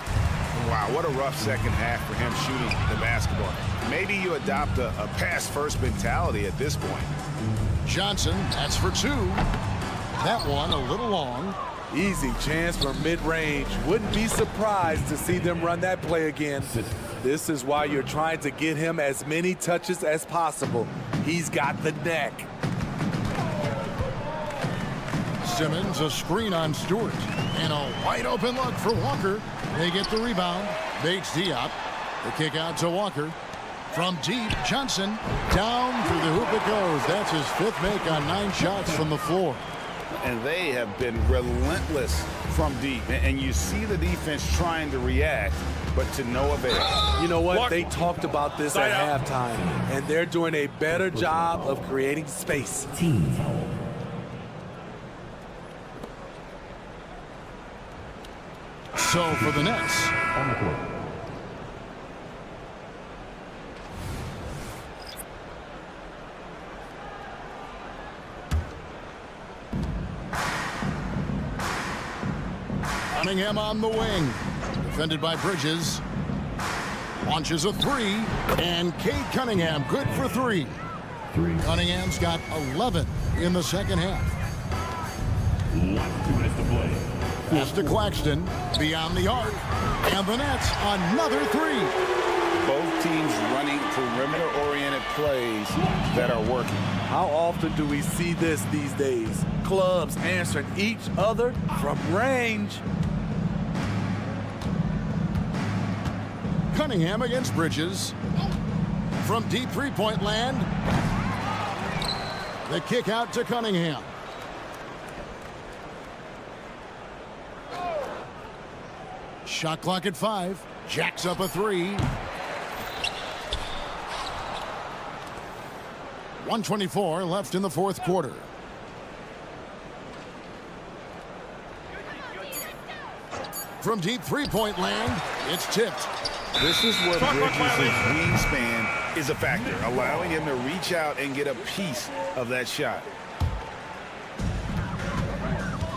Wow, what a rough second half for him shooting the basketball. Maybe you adopt a pass-first mentality at this point. Johnson, that's for 2. That one a little long. Easy chance for mid-range. Wouldn't be surprised to see them run that play again. This is why you're trying to get him as many touches as possible. He's got the neck. Simmons, a screen on Stewart. And a wide-open look for Walker. They get the rebound. Bates Diop. The kick out to Walker. From deep, Johnson. Down through the hoop it goes. That's his 5th make on 9 shots from the floor. And they have been relentless from deep. And you see the defense trying to react, but to no avail. You know what? They talked about this at halftime, and they're doing a better job of creating space. So for the Nets. On the court. Cunningham on the wing. Defended by Bridges. Launches a 3. And Cade Cunningham good for 3. Cunningham's got 11 in the second half. 2 minutes to play. Pass to Claxton. Beyond the arc. And the Nets another 3. Both teams running perimeter-oriented plays that are working. How often do we see this these days? Clubs answering each other from range. Cunningham against Bridges. From deep 3-point land. The kick out to Cunningham. Shot clock at 5. Jacks up a 3. 1:24 left in the fourth quarter. From deep 3-point land, it's tipped. This is where Bridges' wingspan is a factor, allowing him to reach out and get a piece of that shot.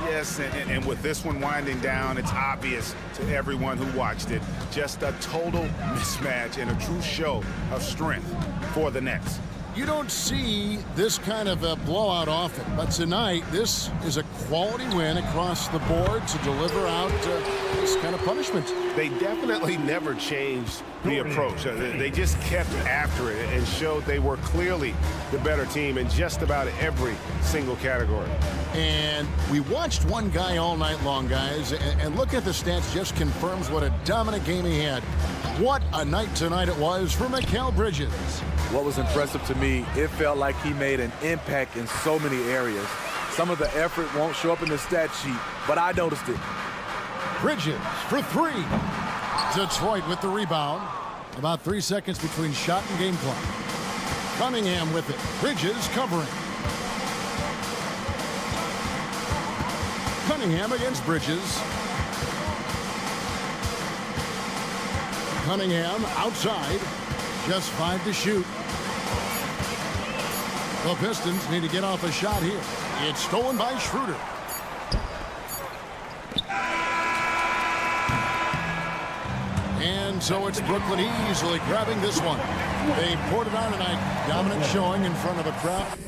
Yes, and with this one winding down, it's obvious to everyone who watched it. Just a total mismatch and a true show of strength for the Nets. You don't see this kind of a blowout often, but tonight this is a quality win across the board to deliver out this kind of punishment. They definitely never changed the approach. They just kept after it and showed they were clearly the better team in just about every single category. And we watched one guy all night long, guys, and look at the stats, just confirms what a dominant game he had. What a night tonight it was for Mikal Bridges. What was impressive to me, it felt like he made an impact in so many areas. Some of the effort won't show up in the stat sheet, but I noticed it. Bridges for three. Detroit with the rebound. About 3 seconds between shot and game clock. Cunningham with it. Bridges covering. Cunningham against Bridges. Cunningham outside. Just 5 to shoot. The Pistons need to get off a shot here. It's stolen by Schroeder. And so it's Brooklyn easily grabbing this one. They poured it on tonight. Dominant showing in front of the crowd.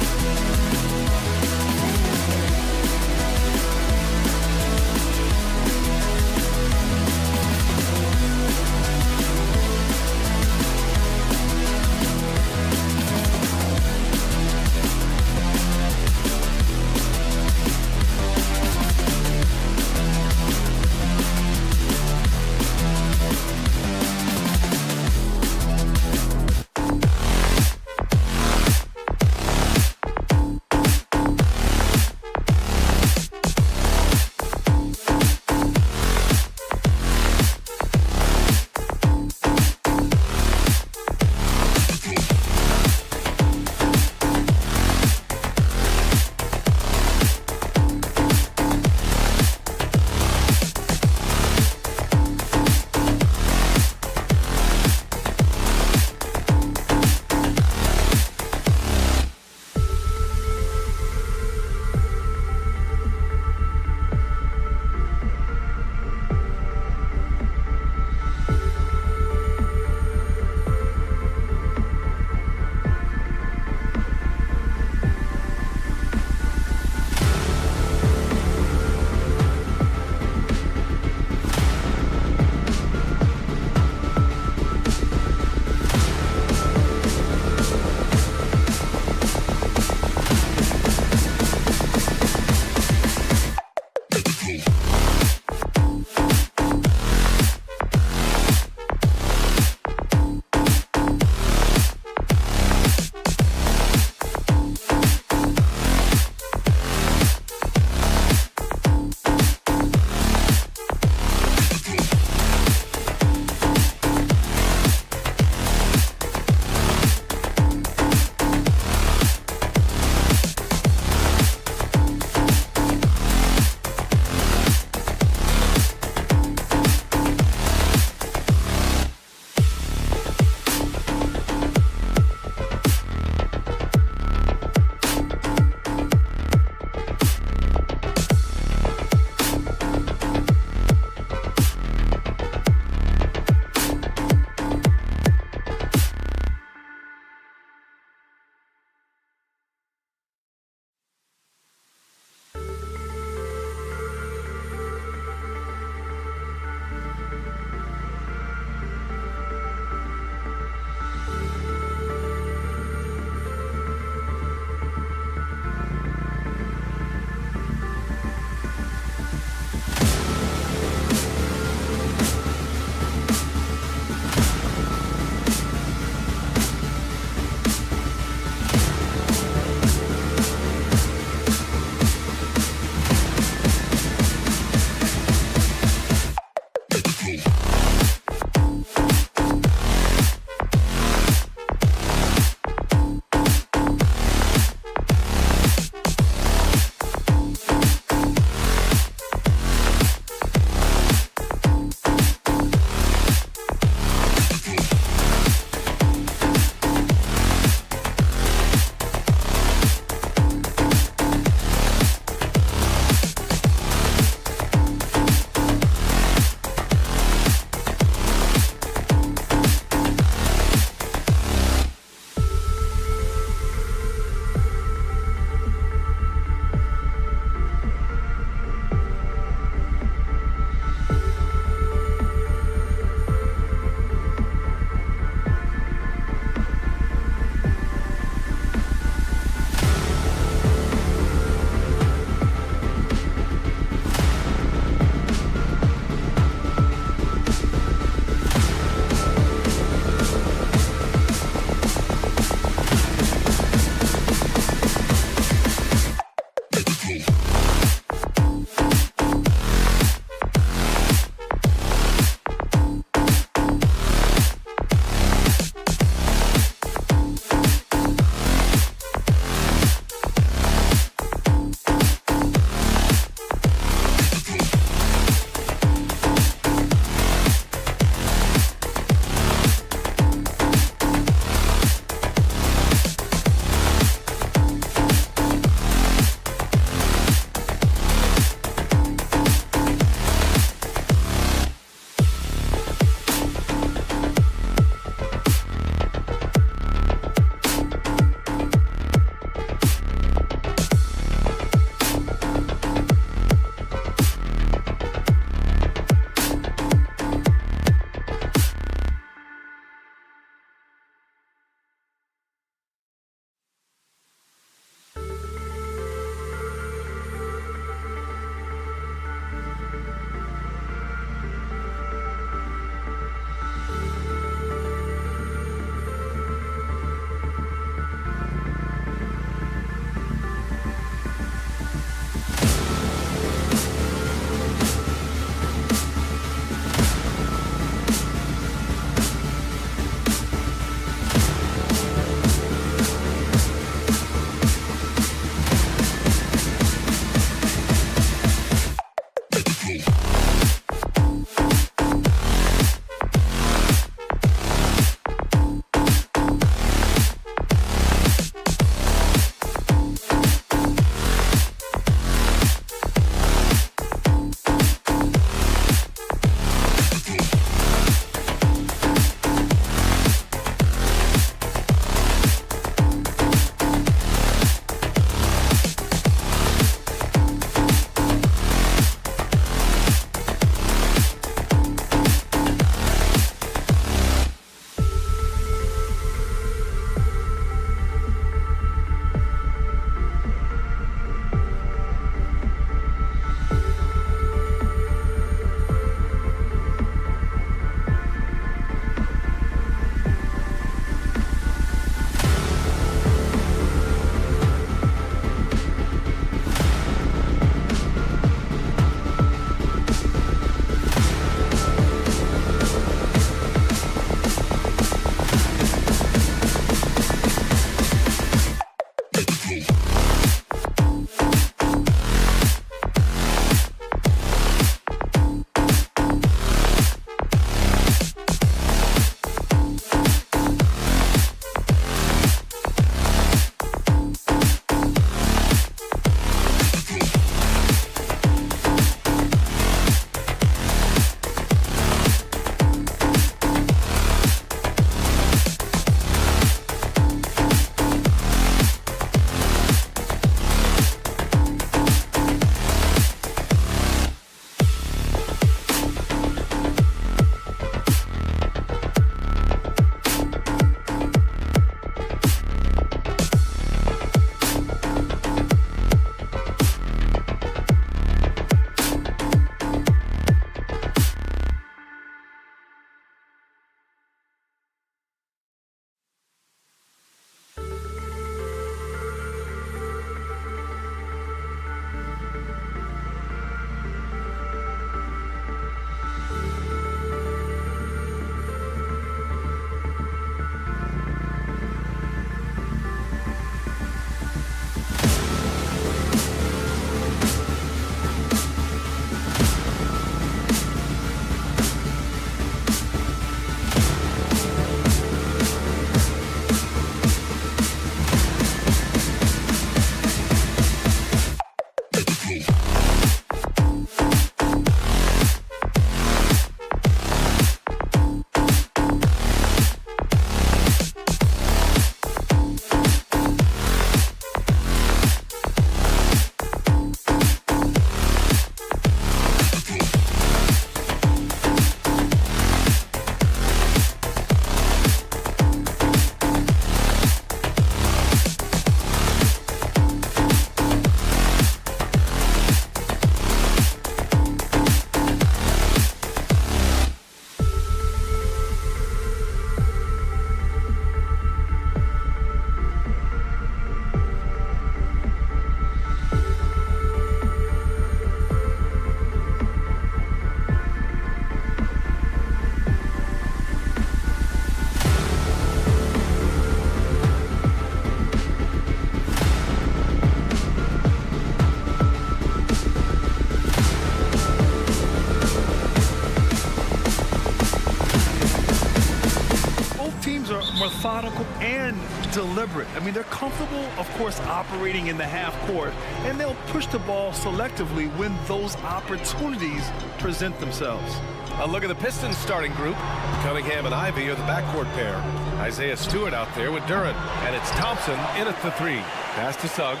methodical and deliberate. I mean, they're comfortable, of course, operating in the half court, and they'll push the ball selectively when those opportunities present themselves. A look at the Pistons starting group. Cunningham and Ivy are the backcourt pair. Isaiah Stewart out there with Duran. And it's Thompson in at the 3. Pass to Suggs.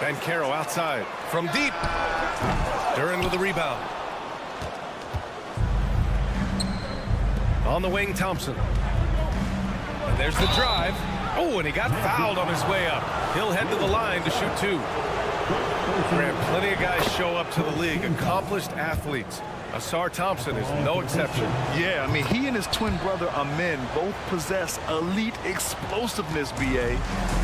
Banchero outside. From deep. Duran with the rebound. On the wing, Thompson. And there's the drive. Oh, and he got fouled on his way up. He'll head to the line to shoot 2. Graham, plenty of guys show up to the league, accomplished athletes. Asar Thompson is no exception. Yeah, I mean, he and his twin brother Amin both possess elite explosiveness, BA.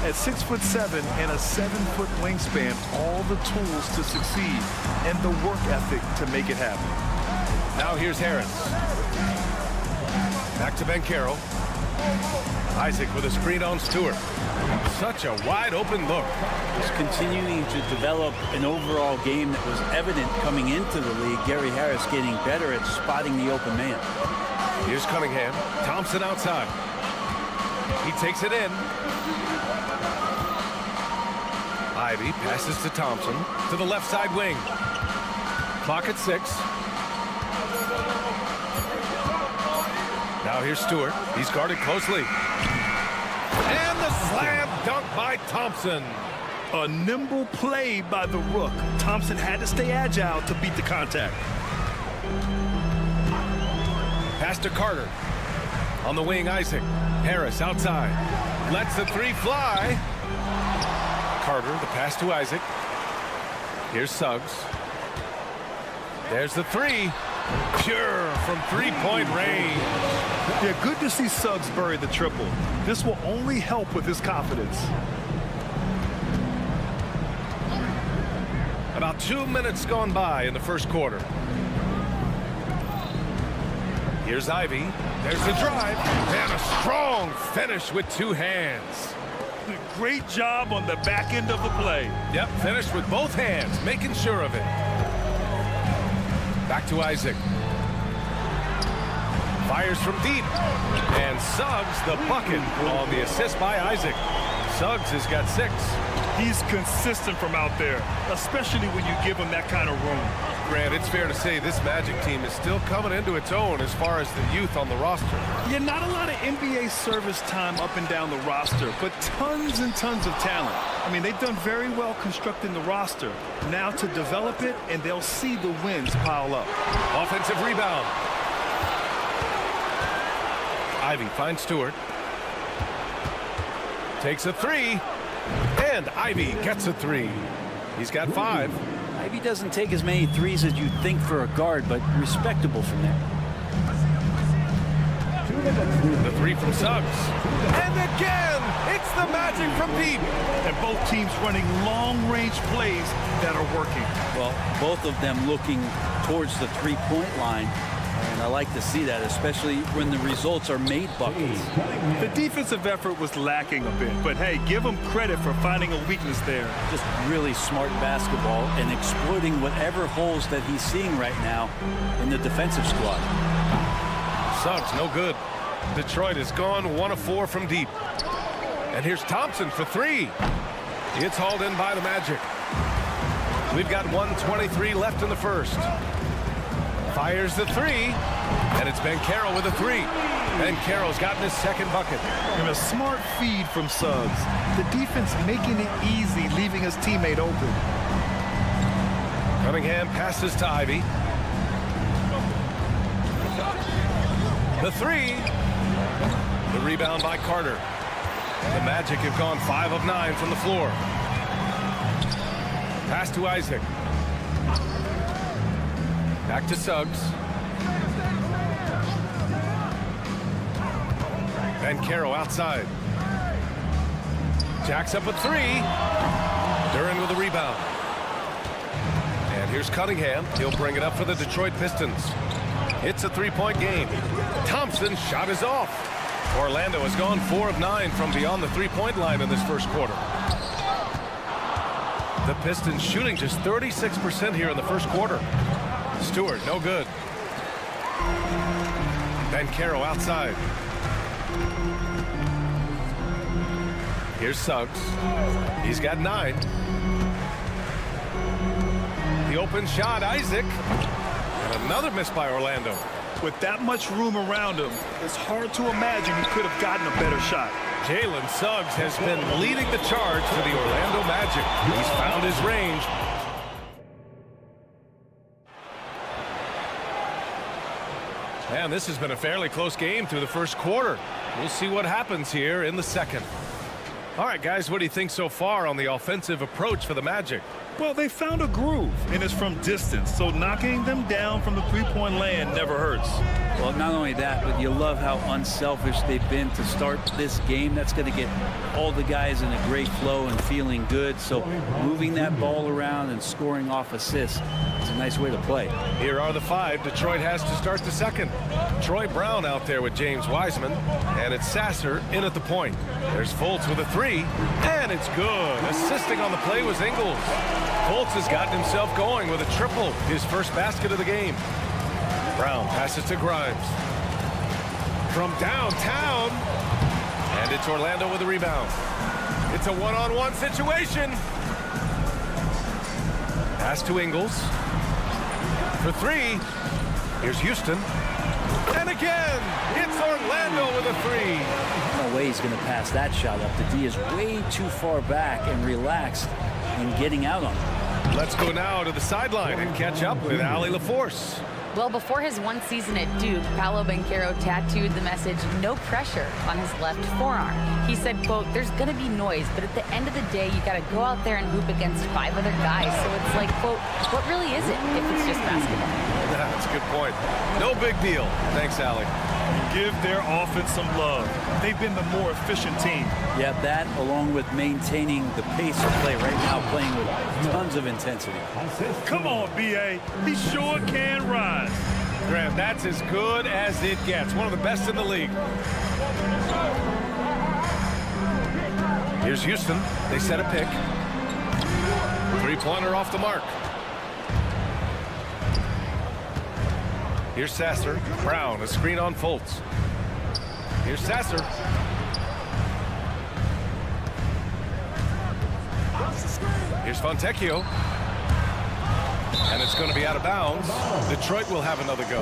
At 6'7" and a 7-foot wingspan, all the tools to succeed and the work ethic to make it happen. Now here's Harris. Back to Banchero. Isaac with a screen on Stewart. Such a wide open look. He's continuing to develop an overall game that was evident coming into the league. Gary Harris getting better at spotting the open man. Here's Cunningham. Thompson outside. He takes it in. Ivy passes to Thompson to the left side wing. Clock at 6. Now here's Stewart. He's guarded closely. And the slam dunk by Thompson. A nimble play by the Rook. Thompson had to stay agile to beat the contact. Pass to Carter. On the wing, Isaac. Harris outside. Lets the 3 fly. Carter, the pass to Isaac. Here's Suggs. There's the 3. Pure from 3-point range. Yeah, good to see Suggs bury the triple. This will only help with his confidence. About 2 minutes gone by in the first quarter. Here's Ivy. There's the drive. And a strong finish with 2 hands. Great job on the back end of the play. Yep, finished with both hands, making sure of it. Back to Isaac. Fires from deep. And Suggs the bucket on the assist by Isaac. Suggs has got 6. He's consistent from out there, especially when you give him that kind of room. Grant, it's fair to say this Magic team is still coming into its own as far as the youth on the roster. Yeah, not a lot of NBA service time up and down the roster, but tons and tons of talent. I mean, they've done very well constructing the roster. Now to develop it, and they'll see the wins pile up. Offensive rebound. Ivy finds Stewart. Takes a 3. And Ivy gets a 3. He's got 5. Ivy doesn't take as many threes as you'd think for a guard, but respectable from there. The 3 from Suggs. And again, it's the Magic from deep. And both teams running long-range plays that are working. Well, both of them looking towards the three-point line. And I like to see that, especially when the results are made buckets. The defensive effort was lacking a bit, but hey, give them credit for finding a weakness there. Just really smart basketball and exploiting whatever holes that he's seeing right now in the defensive squad. Suggs, no good. Detroit is gone 1 of 4 from deep. And here's Thompson for 3. It's hauled in by the Magic. We've got 1:23 left in the first. Fires the 3, and it's Banchero with a 3. Banchero's gotten his second bucket. And a smart feed from Suggs. The defense making it easy, leaving his teammate open. Cunningham passes to Ivy. The 3. The rebound by Carter. The Magic have gone 5 of 9 from the floor. Pass to Isaac. Back to Suggs. Banchero outside. Jacks up a 3. Duran with the rebound. And here's Cunningham. He'll bring it up for the Detroit Pistons. It's a 3-point game. Thompson's shot is off. Orlando has gone 4 of 9 from beyond the 3-point line in this first quarter. The Pistons shooting just 36% here in the first quarter. Stewart, no good. Banchero outside. Here's Suggs. He's got 9. The open shot, Isaac. And another miss by Orlando. With that much room around him, it's hard to imagine he could have gotten a better shot. Jalen Suggs has been leading the charge for the Orlando Magic. He's found his range. And this has been a fairly close game through the first quarter. We'll see what happens here in the second. All right, guys, what do you think so far on the offensive approach for the Magic? Well, they found a groove, and it's from distance, so knocking them down from the three-point land never hurts. Well, not only that, but you love how unselfish they've been to start this game. That's going to get all the guys in a great flow and feeling good. So moving that ball around and scoring off assists is a nice way to play. Here are the 5 Detroit has to start the second. Troy Brown out there with James Wiseman, and it's Sasser in at the point. There's Fultz with a 3, and it's good. Assisting on the play was Ingles. Fultz has gotten himself going with a triple, his first basket of the game. Brown passes to Grimes. From downtown, and it's Orlando with a rebound. It's a one-on-one situation. Pass to Ingles. For 3, here's Houston. And again, it's Orlando with a 3. No way he's going to pass that shot up. The D is way too far back and relaxed in getting out on him. Let's go now to the sideline and catch up with Allie LaForce. Well, before his one season at Duke, Paolo Banchero tattooed the message, "No pressure," on his left forearm. He said, quote, "There's going to be noise, but at the end of the day, you got to go out there and hoop against 5 other guys." So it's like, quote, what really is it if it's just basketball? That's a good point. No big deal. Thanks, Allie. Give their offense some love. They've been the more efficient team. Yeah, that along with maintaining the pace of play right now, playing with tons of intensity. Come on, B.A. He sure can rise. Graham, that's as good as it gets. One of the best in the league. Here's Houston. They set a pick. 3-pointer off the mark. Here's Sasser. Brown, a screen on Fultz. Here's Sasser. Here's Fontecchio. And it's going to be out of bounds. Detroit will have another go.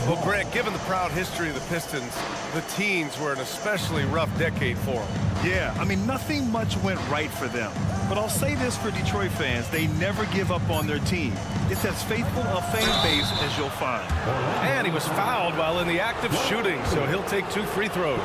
Well, Grant, given the proud history of the Pistons, the teens were an especially rough decade for them. Yeah, I mean, nothing much went right for them. But I'll say this for Detroit fans, they never give up on their team. It's as faithful a fan base as you'll find. And he was fouled while in the act of shooting, so he'll take 2 free throws.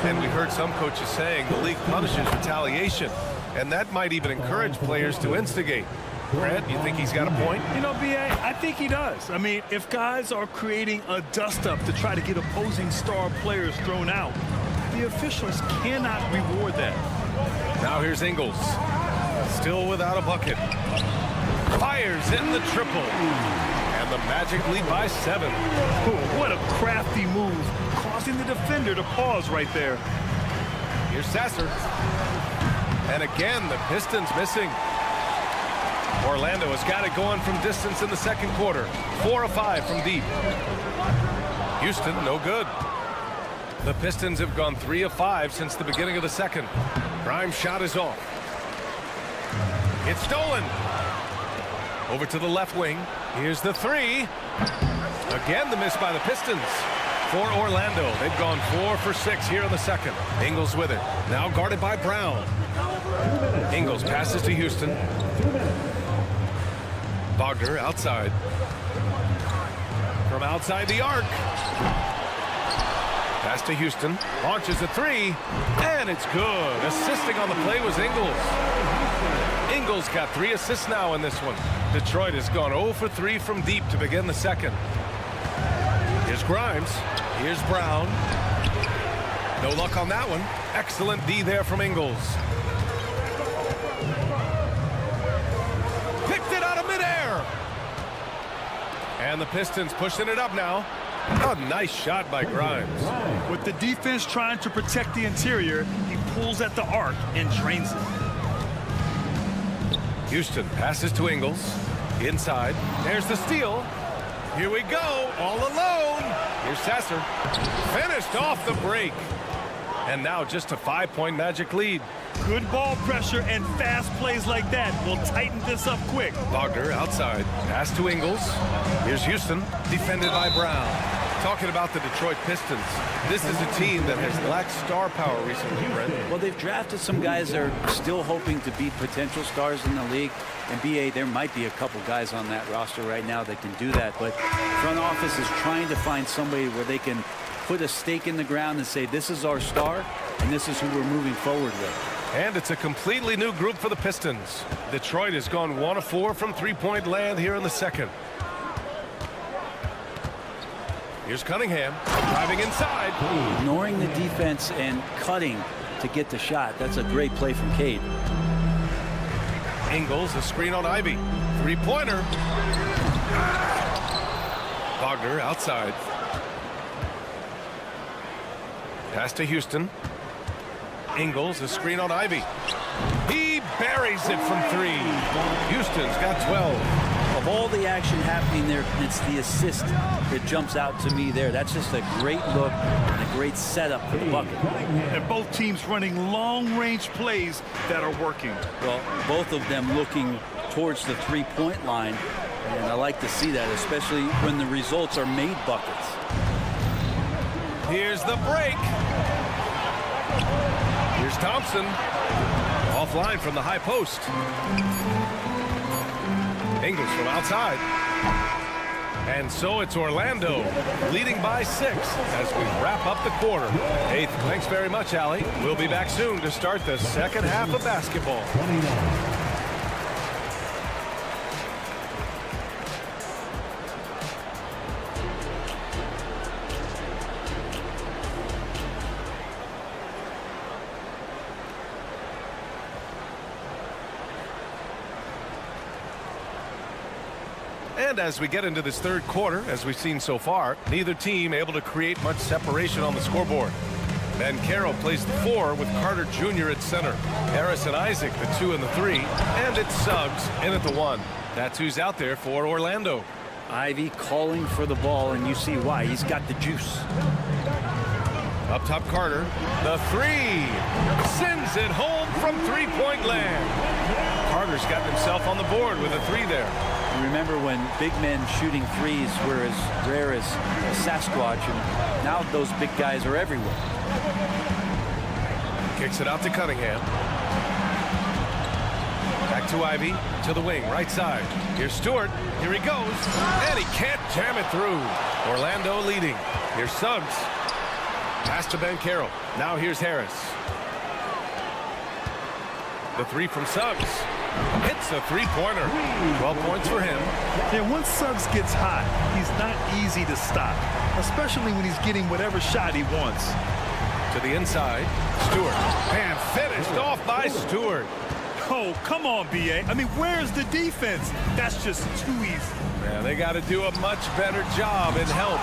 And we heard some coaches saying the league punishes retaliation, and that might even encourage players to instigate. Grant, you think he's got a point? You know, B.A., I think he does. I mean, if guys are creating a dust-up to try to get opposing star players thrown out, the officials cannot reward that. Now here's Ingles. Still without a bucket. Fires in the triple. And the Magic lead by 7. Ooh, what a crafty move, causing the defender to pause right there. Here's Sasser. And again, the Pistons missing. Orlando has got it going from distance in the second quarter. 4 of 5 from deep. Houston, no good. The Pistons have gone 3 of 5 since the beginning of the second. Grimes' shot is off. It's stolen. Over to the left wing. Here's the 3. Again, the miss by the Pistons. For Orlando, they've gone 4 for 6 here in the second. Ingles with it. Now guarded by Brown. Ingles passes to Houston. Wagner outside. From outside the arc. Pass to Houston. Launches a 3. And it's good. Assisting on the play was Ingles. Ingles got 3 assists now in this one. Detroit has gone 0 for 3 from deep to begin the second. Here's Grimes. Here's Brown. No luck on that one. Excellent D there from Ingles. Picked it out of midair. And the Pistons pushing it up now. A nice shot by Grimes. With the defense trying to protect the interior, he pulls at the arc and drains it. Houston passes to Ingles. Inside. There's the steal. Here we go. All alone. Here's Sasser. Finished off the break. And now just a 5-point Magic lead. Good ball pressure and fast plays like that will tighten this up quick. Wagner outside. Pass to Ingles. Here's Houston. Defended by Brown. Talking about the Detroit Pistons. This is a team that has lacked star power recently, Brent. Well, they've drafted some guys that are still hoping to be potential stars in the league. And BA, there might be a couple guys on that roster right now that can do that. But front office is trying to find somebody where they can put a stake in the ground and say, this is our star, and this is who we're moving forward with. And it's a completely new group for the Pistons. Detroit has gone 1 of 4 from three-point land here in the second. Here's Cunningham driving inside. Ignoring the defense and cutting to get the shot. That's a great play from Cade. Ingles, a screen on Ivy. Three-pointer. Wagner outside. Pass to Houston. Ingles, a screen on Ivy. He buries it from 3. Houston's got 12. Of all the action happening there, it's the assist that jumps out to me there. That's just a great look and a great setup for the bucket. And both teams running long-range plays that are working. Well, both of them looking towards the three-point line, and I like to see that, especially when the results are made buckets. Here's the break. Here's Thompson. Offline from the high post. Ingles from outside. And so it's Orlando leading by 6 as we wrap up the quarter. Hey, thanks very much, Allie. We'll be back soon to start the second half of basketball. And as we get into this third quarter, as we've seen so far, neither team able to create much separation on the scoreboard. Ben Carroll plays the 4 with Carter Jr. at center. Harris and Isaac, the 2 and the 3. And it's Suggs in at the 1. That's who's out there for Orlando. Ivy calling for the ball, and you see why. He's got the juice. Up top, Carter. The 3. Sends it home from three-point land. Carter's gotten himself on the board with a 3 there. Remember when big men shooting threes were as rare as Sasquatch, and now those big guys are everywhere. Kicks it out to Cunningham. Back to Ivy, to the wing, right side. Here's Stewart. Here he goes. And he can't jam it through. Orlando leading. Here's Suggs. Pass to Ben Carroll. Now here's Harris. The 3 from Suggs. Hits a three-pointer. 12 points for him. Yeah, once Suggs gets hot, he's not easy to stop, especially when he's getting whatever shot he wants. To the inside, Stewart. And finished off by Stewart. Oh, come on, B.A. I mean, where's the defense? That's just too easy. Man, they got to do a much better job and help.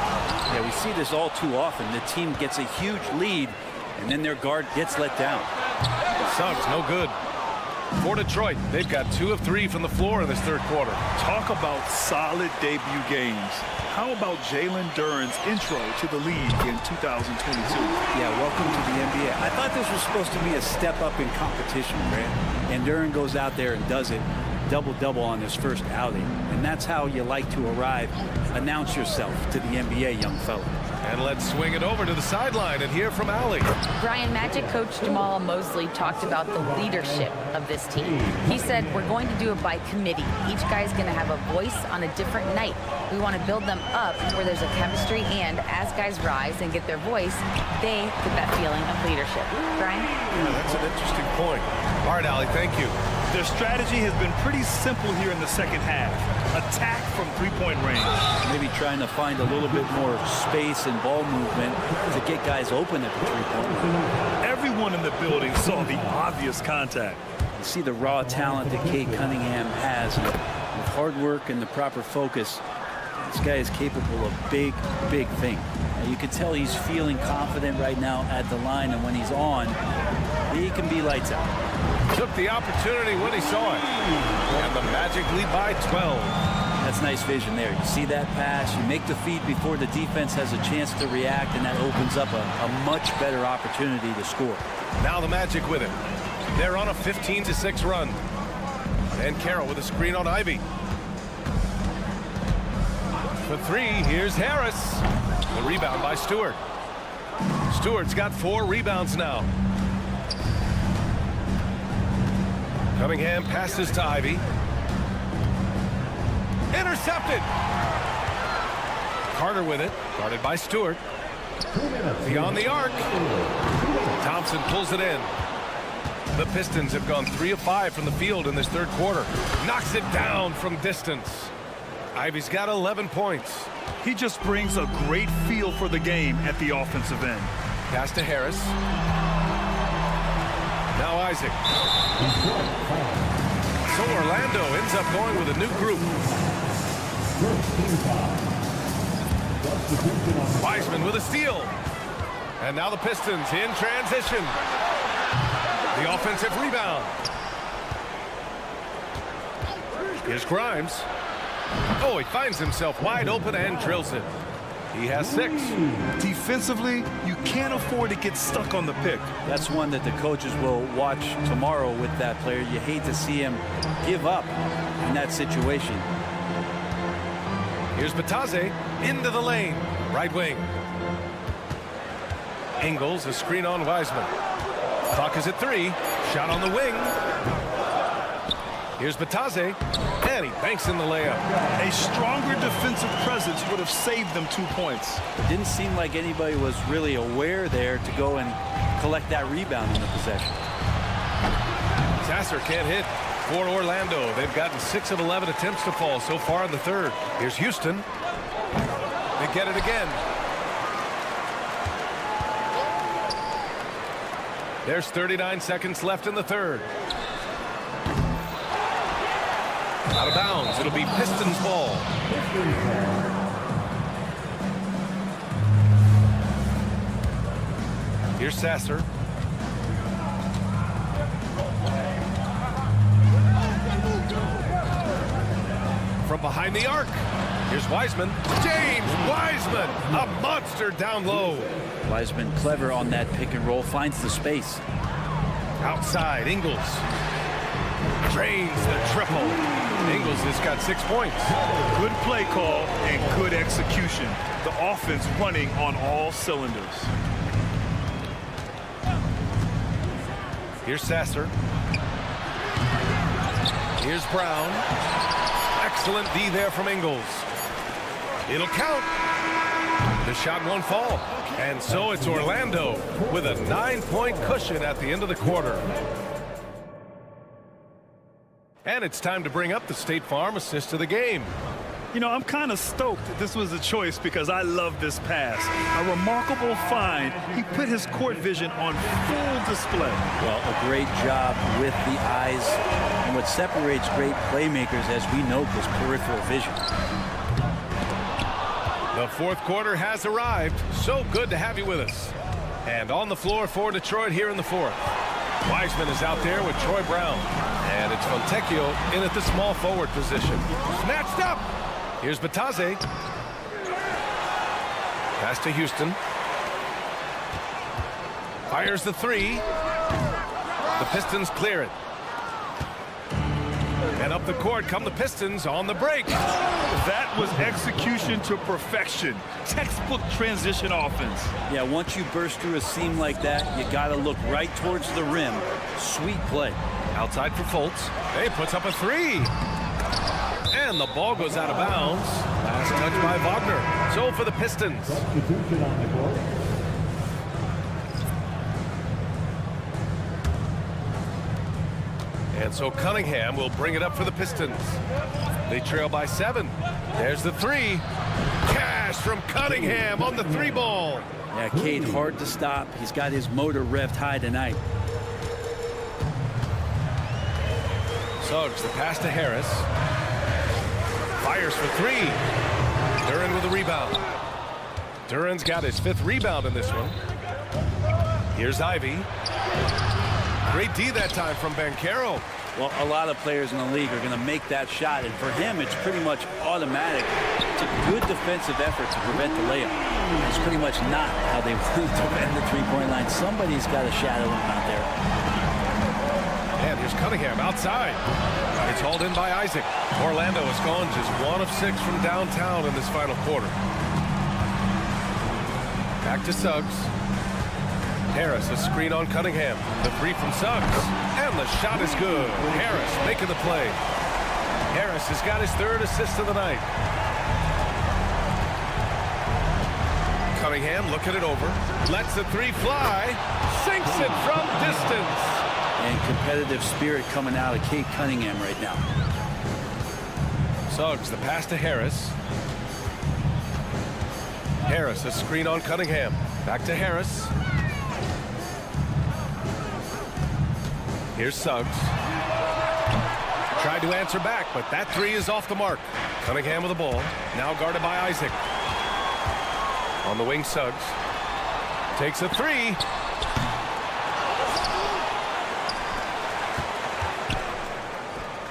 Yeah, we see this all too often. The team gets a huge lead, and then their guard gets let down. Suggs, no good. For Detroit, they've got 2 of 3 from the floor in this third quarter. Talk about solid debut games. How about Jalen Duren's intro to the league in 2022? Yeah, welcome to the NBA. I thought this was supposed to be a step up in competition, Grant. And Duren goes out there and does it. Double-double on his first outing. And that's how you like to arrive. Announce yourself to the NBA, young fella. And let's swing it over to the sideline and hear from Allie. Brian, Magic coach Jamal Mosley talked about the leadership of this team. He said, we're going to do it by committee. Each guy's going to have a voice on a different night. We want to build them up where there's a chemistry, and as guys rise and get their voice, they get that feeling of leadership. Brian? Yeah, that's an interesting point. All right, Allie, thank you. Their strategy has been pretty simple here in the second half. Attack from three-point range. Maybe trying to find a little bit more space and ball movement to get guys open at the three-point line. Everyone in the building saw the obvious contact. You see the raw talent that Cade Cunningham has. And with hard work and the proper focus, this guy is capable of big, big things. And you can tell he's feeling confident right now at the line, and when he's on, he can be lights out. Took the opportunity when he saw it. And the Magic lead by 12. That's nice vision there. You see that pass, you make the feed before the defense has a chance to react, and that opens up a much better opportunity to score. Now the Magic with it. They're on a 15-6 run. And Carroll with a screen on Ivy. For three, here's Harris. The rebound by Stewart. Stewart's got 4 rebounds now. Cunningham passes to Ivy. Intercepted. Carter with it, guarded by Stewart. Beyond the arc. Thompson pulls it in. The Pistons have gone 3 of 5 from the field in this third quarter. Knocks it down from distance. Ivy's got 11 points. He just brings a great feel for the game at the offensive end. Pass to Harris. Now Isaac. So Orlando ends up going with a new group. Wiseman with a steal. And now the Pistons in transition. The offensive rebound. Here's Grimes. Oh, he finds himself wide open and drills it. He has 6. Defensively, you can't afford to get stuck on the pick. That's one that the coaches will watch tomorrow with that player. You hate to see him give up in that situation. Here's Batase into the lane. Right wing. Ingles, a screen on Wiseman. Clock is at 3. Shot on the wing. Here's Batase. And he banks in the layup. A stronger defensive presence would have saved them 2 points. It didn't seem like anybody was really aware there to go and collect that rebound in the possession. Sasser can't hit for Orlando. They've gotten 6 of 11 attempts to fall so far in the third. Here's Houston. They get it again. There's 39 seconds left in the third. Out of bounds. It'll be Pistons ball. Here's Sasser. From behind the arc. Here's Wiseman. James Wiseman, a monster down low. Wiseman clever on that pick and roll, finds the space. Outside, Ingles. Drains the triple. Ingles has got 6 points. Good play call and good execution. The offense running on all cylinders. Here's Sasser. Here's Brown. Excellent D there from Ingles. It'll count. The shot won't fall. And so it's Orlando with a 9-point cushion at the end of the quarter. And it's time to bring up the State Farm assist of the game. You know, I'm kind of stoked that this was a choice because I love this pass. A remarkable find. He put his court vision on full display. Well, a great job with the eyes. And what separates great playmakers, as we know, is peripheral vision. The fourth quarter has arrived. So good to have you with us. And on the floor for Detroit here in the fourth. Wiseman is out there with Troy Brown. And it's Fontecchio in at the small forward position. Snatched up. Here's Batase. Pass to Houston. Fires the 3. The Pistons clear it. And up the court come the Pistons on the break. That was execution to perfection. Textbook transition offense. Yeah, once you burst through a seam like that, you got to look right towards the rim. Sweet play. Outside for Fultz. He puts up a 3. And the ball goes out of bounds. Last touch by Wagner. So for the Pistons. And so Cunningham will bring it up for the Pistons. They trail by 7. There's the 3. Cash from Cunningham on the 3 ball. Yeah, Cade hard to stop. He's got his motor revved high tonight. Suggs the pass to Harris. Fires for 3. Duran with a rebound. Duran's got his 5th rebound in this one. Here's Ivy. Great D that time from Banchero. Well, a lot of players in the league are going to make that shot, and for him, it's pretty much automatic. It's a good defensive effort to prevent the layup. It's pretty much not how they want to defend the three-point line. Somebody's got to shadow him out there. And here's Cunningham outside. It's hauled in by Isaac. Orlando has gone just 1 of 6 from downtown in this final quarter. Back to Suggs. Harris, a screen on Cunningham. The three from Suggs. And the shot is good. Harris making the play. Harris has got his 3rd assist of the night. Cunningham looking it over. Lets the three fly. Sinks it from distance. And competitive spirit coming out of Cade Cunningham right now. Suggs, the pass to Harris. Harris, a screen on Cunningham. Back to Harris. Here's Suggs. Tried to answer back, but that three is off the mark. Cunningham with the ball. Now guarded by Isaac. On the wing, Suggs. Takes a three.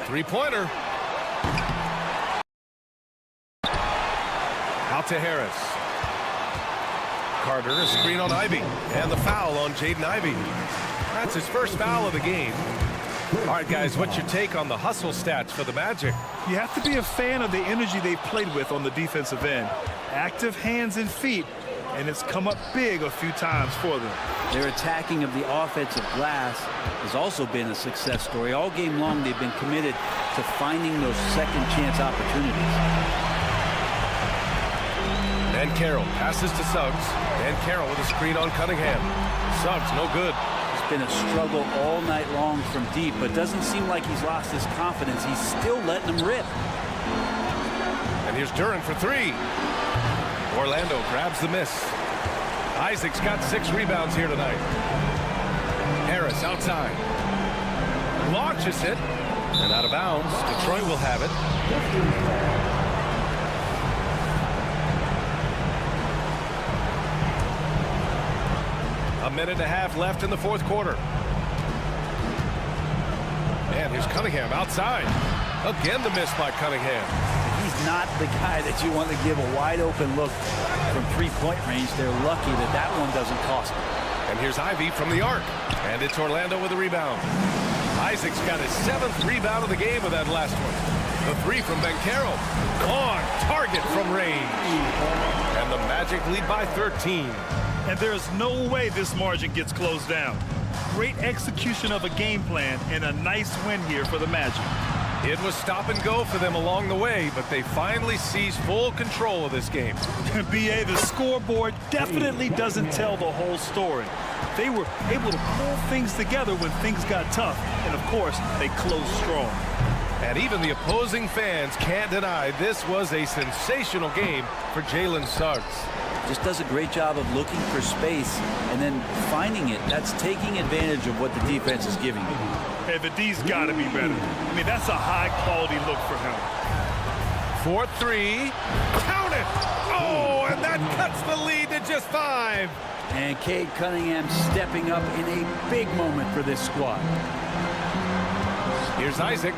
Three-pointer. Out to Harris. Carter, a screen on Ivy. And the foul on Jaden Ivey. That's his first foul of the game. All right, guys, what's your take on the hustle stats for the Magic? You have to be a fan of the energy they've played with on the defensive end. Active hands and feet, and it's come up big a few times for them. Their attacking of the offensive glass has also been a success story. All game long, they've been committed to finding those second chance opportunities. And Carroll passes to Suggs. And Carroll with a screen on Cunningham. Suggs, no good. It's been a struggle all night long from deep, but doesn't seem like he's lost his confidence. He's still letting them rip. And here's Duren for three. Orlando grabs the miss. Isaac's got 6 rebounds here tonight. Harris outside. Launches it. And out of bounds. Detroit will have it. A minute and a half left in the 4th quarter. And here's Cunningham outside. Again the miss by Cunningham. He's not the guy that you want to give a wide open look from three-point range. They're lucky that that one doesn't cost them. And here's Ivy from the arc. And it's Orlando with a rebound. Isaac's got his 7th rebound of the game with that last one. The three from Carroll. On target from range. And the Magic lead by 13. And there's no way this margin gets closed down. Great execution of a game plan and a nice win here for the Magic. It was stop and go for them along the way, but they finally seized full control of this game. BA, the scoreboard definitely doesn't tell the whole story. They were able to pull things together when things got tough, and of course, they closed strong. And even the opposing fans can't deny this was a sensational game for Jalen Suggs. Just does a great job of looking for space and then finding it. That's taking advantage of what the defense is giving you. Hey, the D's got to be better. I mean, that's a high-quality look for him. 4-3. Count it! Oh, and that cuts the lead to just 5. And Cade Cunningham stepping up in a big moment for this squad. Here's Isaac.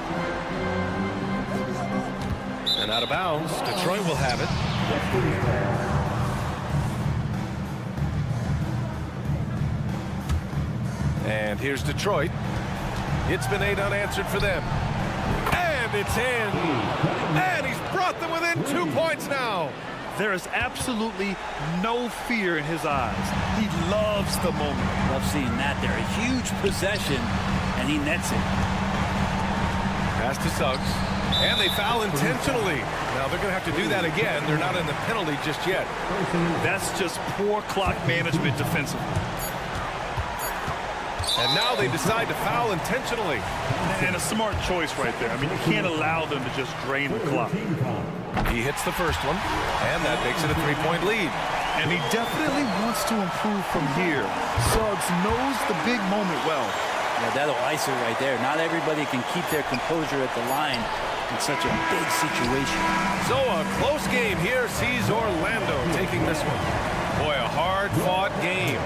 And out of bounds. Detroit will have it. And here's Detroit. It's been 8 unanswered for them. And it's in. And he's brought them within 2 points now. There is absolutely no fear in his eyes. He loves the moment. Love seeing that there. A huge possession, and he nets it. Pass to Suggs. And they foul intentionally. Now they're going to have to do that again. They're not in the penalty just yet. That's just poor clock management defensively. And now they decide to foul intentionally. And a smart choice right there. I mean, you can't allow them to just drain the clock. He hits the first one, and that makes it a 3-point lead. And he definitely wants to improve from here. Suggs knows the big moment well. Yeah, that'll ice it right there. Not everybody can keep their composure at the line in such a big situation. So a close game here sees Orlando taking this one. Boy, a hard-fought game.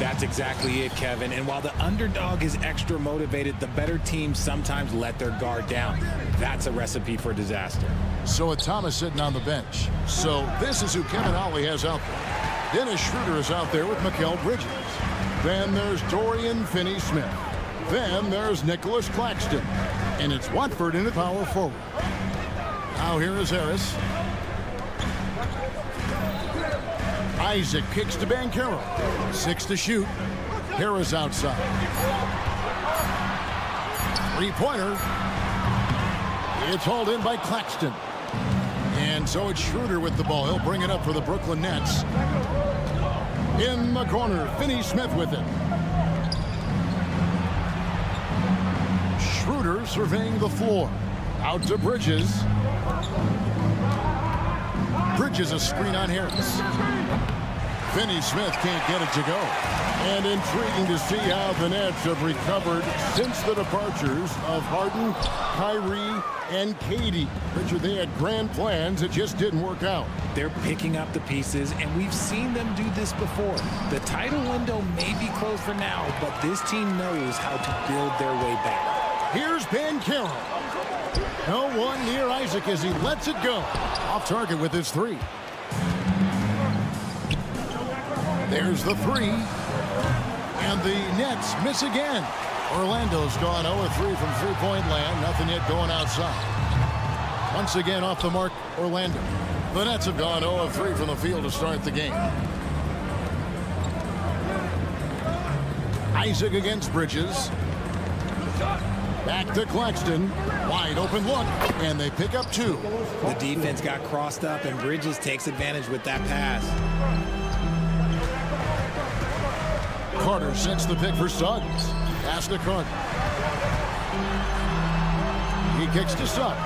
That's exactly it, Kevin. And while the underdog is extra motivated, the better teams sometimes let their guard down. That's a recipe for disaster. So with Thomas sitting on the bench. So this is who Kevin Ollie has out there. Dennis Schroeder is out there with Mikal Bridges. Then there's Dorian Finney-Smith. Then there's Nicholas Claxton. And it's Watford in the power forward. Now here is Harris. Isaac kicks to Banchero. 6 to shoot. Harris outside. Three-pointer. It's hauled in by Claxton. And so it's Schroeder with the ball. He'll bring it up for the Brooklyn Nets. In the corner, Finney-Smith with it. Schroeder surveying the floor. Out to Bridges. Bridges a screen on Harris. Finney-Smith can't get it to go. And intriguing to see how the Nets have recovered since the departures of Harden, Kyrie, and Katie. Richard, they had grand plans. It just didn't work out. They're picking up the pieces, and we've seen them do this before. The title window may be closed for now, but this team knows how to build their way back. Here's Banchero. No one near Isaac as he lets it go. Off target with his three. There's the three. And the Nets miss again. Orlando's gone 0-3 from three-point land. Nothing yet going outside. Once again off the mark, Orlando. The Nets have gone 0-3 from the field to start the game. Isaac against Bridges. Back to Claxton. Wide open look. And they pick up 2. The defense got crossed up, and Bridges takes advantage with that pass. Carter sets the pick for Suggs. Pass to Carter. He kicks to Suggs.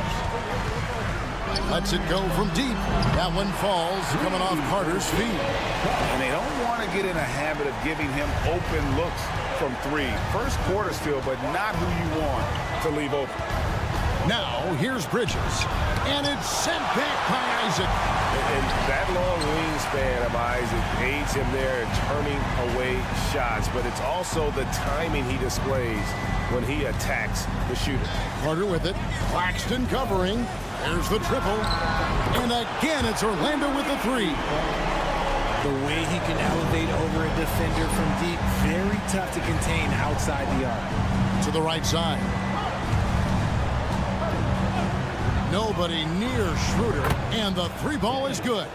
Lets it go from deep. That one falls, coming off Carter's feet. And they don't want to get in a habit of giving him open looks from 3. First quarter still, but not who you want to leave open. Now, here's Bridges. And it's sent back by Isaac. And that long wingspan of Isaac aids him there in turning away shots, but it's also the timing he displays when he attacks the shooter. Carter with it. Claxton covering. There's the triple. And again, it's Orlando with the 3. The way he can elevate over a defender from deep, very tough to contain outside the arc. To the right side. Nobody near Schroeder, and the 3 ball is good.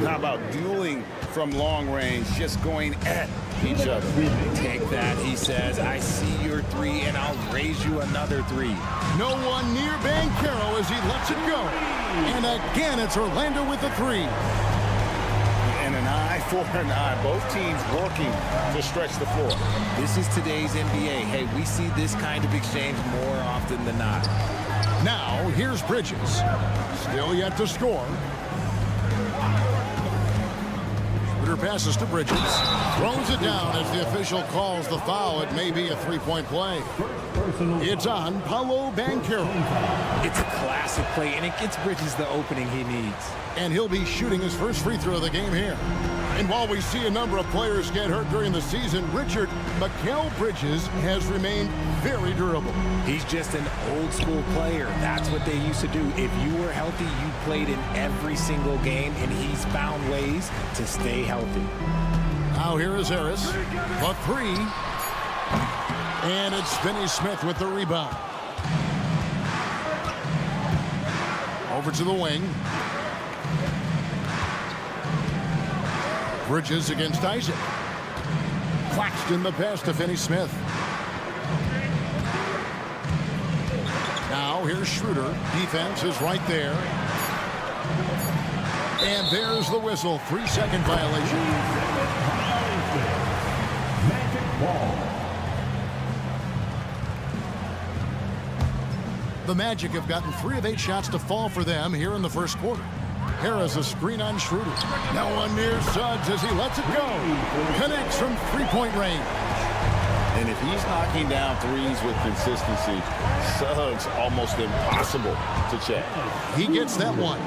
How about dueling from long range, just going at each other? Take that, he says. I see your 3, and I'll raise you another 3. No one near Banchero as he lets it go. And again, it's Orlando with the 3. And an eye for an eye. Both teams working to stretch the floor. This is today's NBA. Hey, we see this kind of exchange more often than not. Now, here's Bridges. Still yet to score. Schroeder passes to Bridges. Throws it down as the official calls the foul. It may be a 3-point play. It's on Paolo Banchero. It's a classic play, and it gets Bridges the opening he needs. And he'll be shooting his first free throw of the game here. And while we see a number of players get hurt during the season, Richard, Mikal Bridges has remained very durable. He's just an old school player. That's what they used to do. If you were healthy, you played in every single game, and he's found ways to stay healthy. Now here is Harris. The 3. And it's Finney-Smith with the rebound. Over to the wing. Bridges against Isaac. Claxton the pass to Finney-Smith. Now here's Schroeder. Defense is right there. And there's the whistle. 3-second violation. Magic ball. The Magic have gotten 3 of 8 shots to fall for them here in the first quarter. Harris a screen on Schroeder. No one near Suggs as he lets it go. Connects from 3-point range. And if he's knocking down 3s with consistency, Suggs almost impossible to check. He gets that one.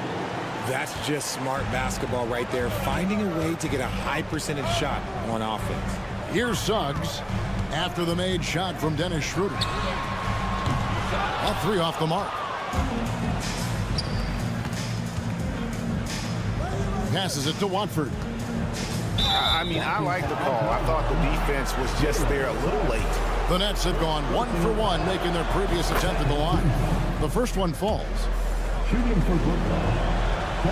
That's just smart basketball right there, finding a way to get a high percentage shot on offense. Here's Suggs after the made shot from Dennis Schroeder. All three off the mark. Passes it to Watford. I mean, I like the call. I thought the defense was just there a little late. The Nets have gone 1 for 1, making their previous attempt at the line. The first one falls.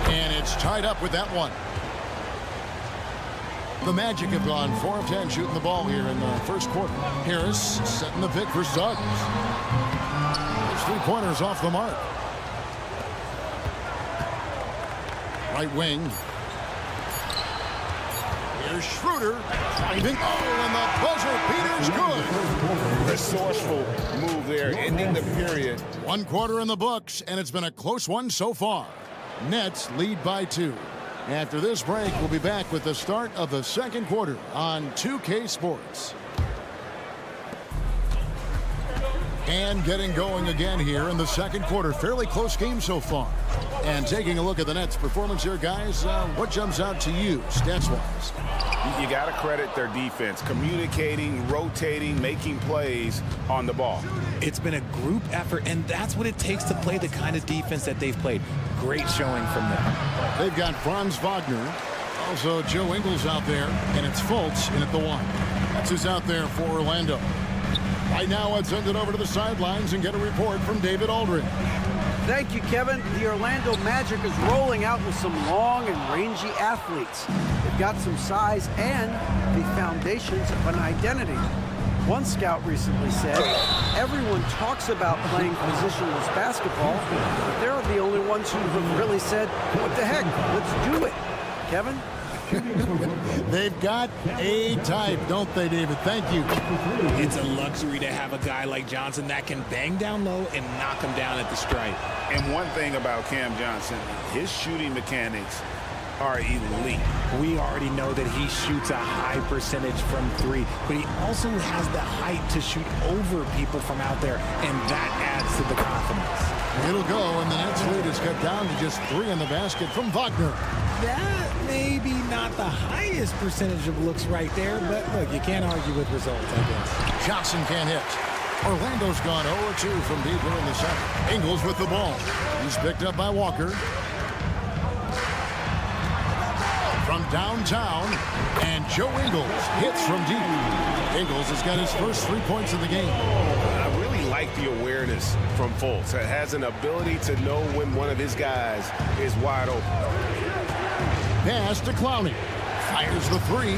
And it's tied up with that one. The Magic have gone 4 of 10 shooting the ball here in the first quarter. Harris setting the pick for Suggs. There's 3 pointers off the mark. Right wing. Here's Schroeder driving. Oh, and the buzzer beater's good. Resourceful move there, ending the period. 1 quarter in the books, and it's been a close one so far. Nets lead by 2. After this break, we'll be back with the start of the second quarter on 2K Sports. And getting going again here in the second quarter. Fairly close game so far. And taking a look at the Nets' performance here, guys, what jumps out to you, stats-wise? You got to credit their defense. Communicating, rotating, making plays on the ball. It's been a group effort, and that's what it takes to play the kind of defense that they've played. Great showing from them. They've got Franz Wagner. Also, Joe Ingles out there, and it's Fultz in at the 1. That's who's out there for Orlando. Right now, let's send it over to the sidelines and get a report from David Aldridge. Thank you, Kevin. The Orlando Magic is rolling out with some long and rangy athletes. They've got some size and the foundations of an identity. One scout recently said, everyone talks about playing positionless basketball, but they're the only ones who have really said, what the heck, let's do it. Kevin? They've got a type, don't they, David? Thank you. It's a luxury to have a guy like Johnson that can bang down low and knock him down at the stripe. And one thing about Cam Johnson, his shooting mechanics are elite. We already know that he shoots a high percentage from 3, but he also has the height to shoot over people from out there, and that adds to the confidence. It'll go, and the Nets lead is cut down to just 3 in the basket from Wagner. That may be not the highest percentage of looks right there, but look, you can't argue with results, I guess. Johnson can't hit. Orlando's gone 0-2 from deep here in the second. Ingles with the ball. He's picked up by Walker. From downtown, and Joe Ingles hits from deep. Ingles has got his first 3 points of the game. I really like the awareness from Fultz. It has an ability to know when one of his guys is wide open. Pass to Clowney. Fires the 3.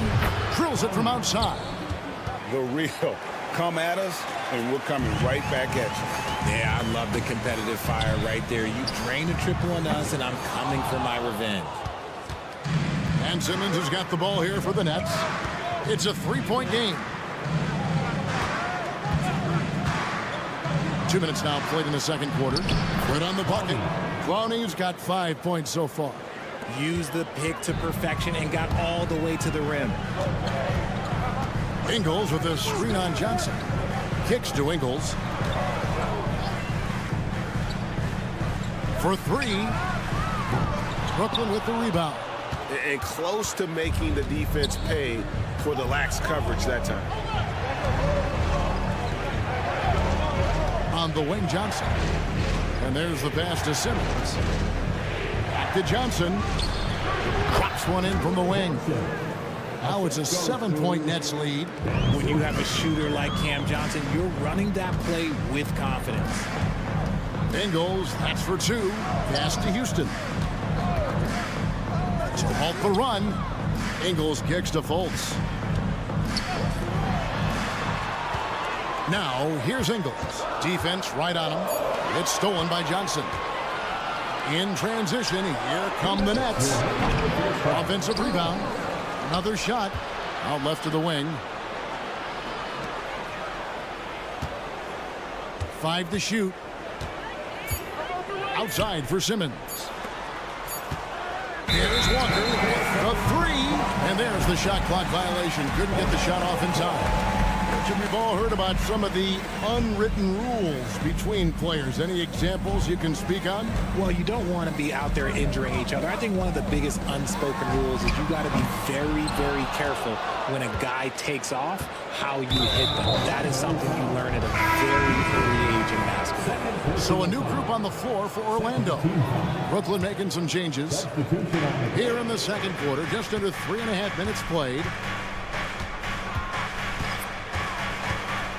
Drills it from outside. The real come at us, and we're coming right back at you. Yeah, I love the competitive fire right there. You drain a triple on us, and I'm coming for my revenge. And Simmons has got the ball here for the Nets. It's a 3-point game. 2 minutes now played in the second quarter. Right on the bucket. Clowney's got 5 points so far. Used the pick to perfection and got all the way to the rim. Ingles with a screen on Johnson. Kicks to Ingles. For 3. Brooklyn with the rebound. And close to making the defense pay for the lax coverage that time. On the wing, Johnson. And there's the pass to Simmons. Back to Johnson. Drops one in from the wing. Now it's a 7-point Nets lead. When you have a shooter like Cam Johnson, you're running that play with confidence. Ingles, that's for 2. Pass to Houston. To halt the run. Ingles kicks to Fultz. Now, here's Ingles. Defense right on him. It's stolen by Johnson. In transition, here come the Nets. Offensive rebound. Another shot. Out left to the wing. 5 to shoot. Outside for Simmons. Here's Walker. The 3. And there's the shot clock violation. Couldn't get the shot off in time. Coach, we've all heard about some of the unwritten rules between players. Any examples you can speak on? Well, you don't want to be out there injuring each other. I think one of the biggest unspoken rules is you got to be very, very careful when a guy takes off, how you hit them. That is something you learn at a very early age in basketball. So a new group on the floor for Orlando. Brooklyn making some changes. Here in the second quarter, just under 3.5 minutes played.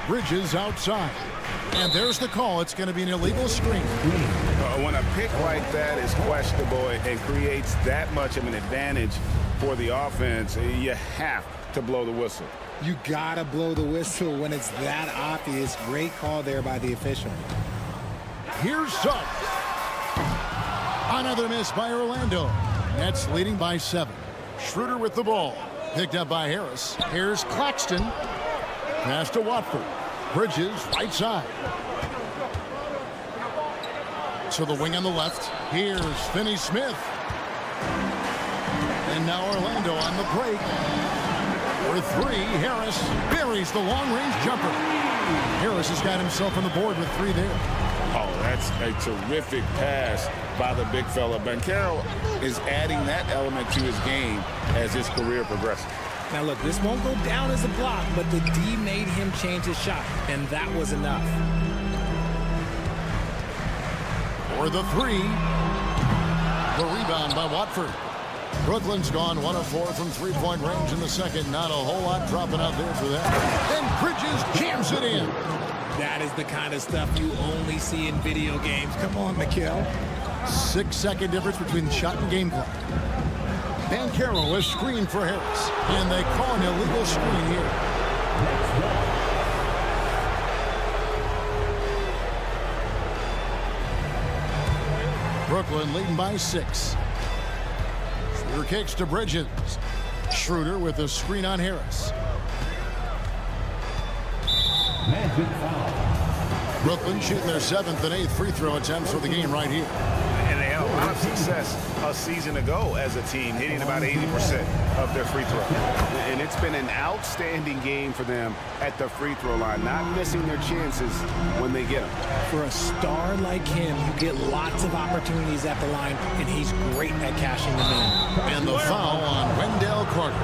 Bridges outside. And there's the call. It's going to be an illegal screen. When a pick like that is questionable and creates that much of an advantage for the offense, you have to blow the whistle. You got to blow the whistle when it's that obvious. Great call there by the official. Here's Suggs. Another miss by Orlando. Nets leading by 7. Schroeder with the ball. Picked up by Harris. Here's Claxton. Pass to Watford. Bridges, right side. So the wing on the left. Here's Finney-Smith. And now Orlando on the break. For 3, Harris buries the long-range jumper. Harris has got himself on the board with 3 there. Oh, that's a terrific pass by the big fella. Banchero is adding that element to his game as his career progresses. Now, look, this won't go down as a block, but the D made him change his shot, and that was enough. For the 3. The rebound by Watford. Brooklyn's gone 1 of 4 from three-point range in the second. Not a whole lot dropping out there for that. And Bridges jams it in. That is the kind of stuff you only see in video games. Come on, Mikhail. 6-second difference between shot and game clock. Banchero is screened for Harris. And they call an illegal screen here. Brooklyn leading by 6. Schroeder kicks to Bridges. Schroeder with a screen on Harris. Magic foul. Brooklyn shooting their 7th and 8th free throw attempts for the game right here. And they had a lot of success a season ago as a team, hitting about 80% of their free throw. And it's been an outstanding game for them at the free throw line, not missing their chances when they get them. For a star like him, you get lots of opportunities at the line, and he's great at cashing them in. And the foul on Wendell Carter.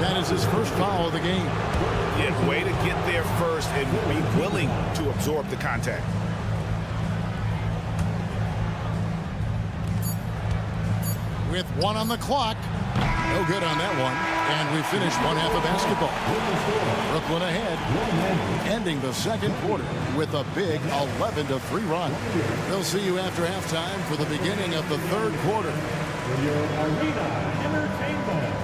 That is his first foul of the game. Yeah, way to get there first and be willing to absorb the contact. With 1 on the clock. No good on that one. And we finished 1 half of basketball. Brooklyn ahead, ending the second quarter with a big 11-3 run. They'll see you after halftime for the beginning of the third quarter. Your arena entertainment.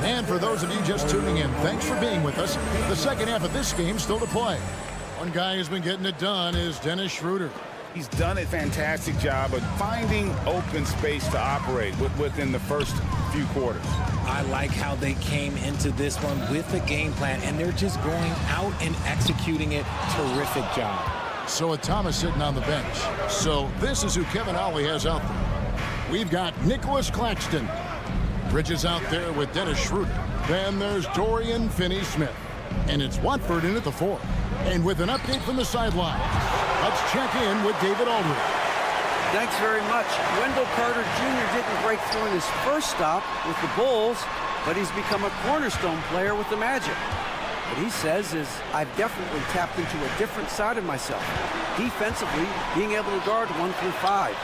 And for those of you just tuning in, thanks for being with us. The second half of this game still to play. One guy who's been getting it done is Dennis Schroeder. He's done a fantastic job of finding open space to operate within the first few quarters. I like how they came into this one with a game plan, and they're just going out and executing it. Terrific job. So with Thomas sitting on the bench. So this is who Kevin Ollie has out there. We've got Nicholas Claxton. Bridges out there with Dennis Schroeder. Then there's Dorian Finney-Smith. And it's Watford in at the 4. And with an update from the sideline, let's check in with David Aldridge. Thanks very much. Wendell Carter Jr. didn't break through in his first stop with the Bulls, but he's become a cornerstone player with the Magic. What he says is, I've definitely tapped into a different side of myself. Defensively, being able to guard 1 through 5.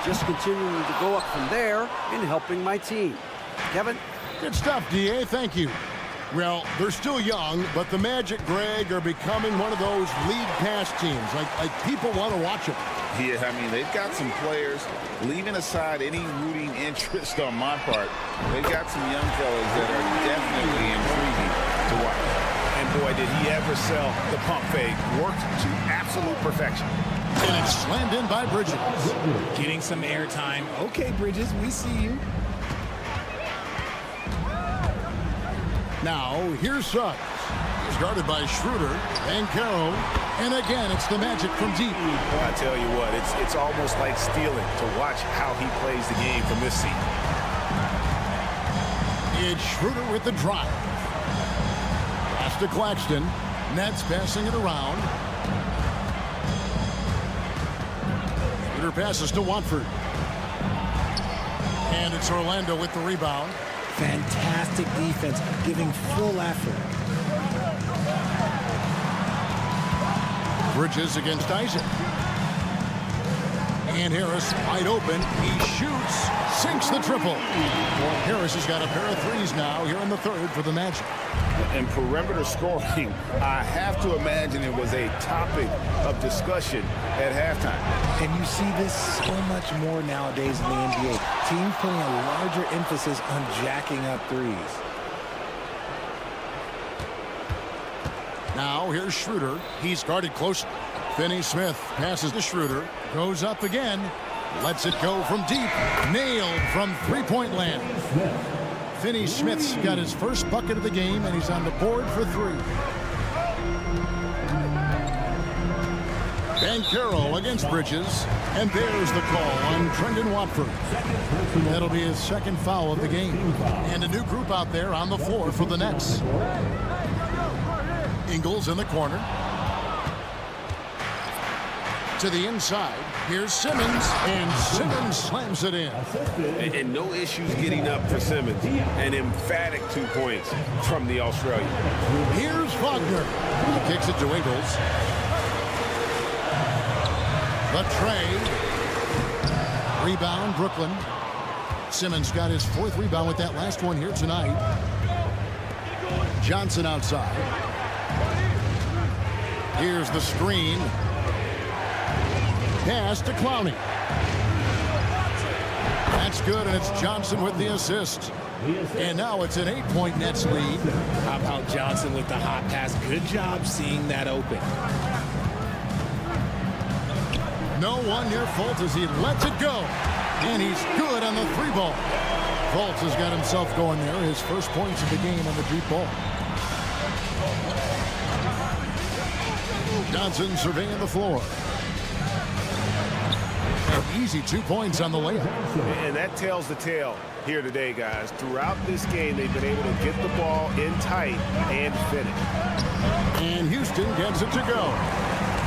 Just continuing to go up from there and helping my team. Kevin? Good stuff, D.A. Thank you. Well, they're still young, but the Magic, Greg, are becoming one of those league pass teams. Like people want to watch them. Yeah, I mean, they've got some players, leaving aside any rooting interest on my part, they've got some young fellas that are definitely intriguing to watch. And boy, did he ever sell the pump fake. Worked to absolute perfection. And it's slammed in by Bridges. Getting some airtime. Okay, Bridges, we see you. Now, here's Suggs. He's guarded by Schroeder and Caro. And again, it's the Magic from deep. Well, I tell you what, it's almost like stealing to watch how he plays the game from this seat. It's Schroeder with the drive. Pass to Claxton. Nets passing it around. Schroeder passes to Watford. And it's Orlando with the rebound. Fantastic defense, giving full effort. Bridges against Isaac. And Harris wide open. He shoots, sinks the triple. Harris has got a pair of threes now here in the third for the Magic. And perimeter scoring, I have to imagine it was a topic of discussion at halftime. And you see this so much more nowadays in the NBA. Teams putting a larger emphasis on jacking up threes. Now here's Schroeder. He's guarded close. Finney-Smith passes to Schroeder. Goes up again. Lets it go from deep. Nailed from three-point land. Finney-Smith's got his first bucket of the game, and he's on the board for three. Banchero against Bridges. And there's the call on Trendon Watford. That'll be his second foul of the game. And a new group out there on the floor for the Nets. Ingles in the corner. To the inside. Here's Simmons. And Simmons slams it in. And no issues getting up for Simmons. An emphatic 2 points from the Australian. Here's Wagner. He kicks it to Ingles. The tray. Rebound, Brooklyn. Simmons got his fourth rebound with that last one here tonight. Johnson outside. Here's the screen. Pass to Clowney. That's good, and it's Johnson with the assist. And now it's an 8-point Nets lead. How about Johnson with the hot pass? Good job seeing that open. No one near Fultz as he lets it go. And he's good on the three ball. Fultz has got himself going there. His first points of the game on the deep ball. Johnson surveying the floor. An easy 2 points on the layup. And that tells the tale here today, guys. Throughout this game, they've been able to get the ball in tight and finish. And Houston gets it to go.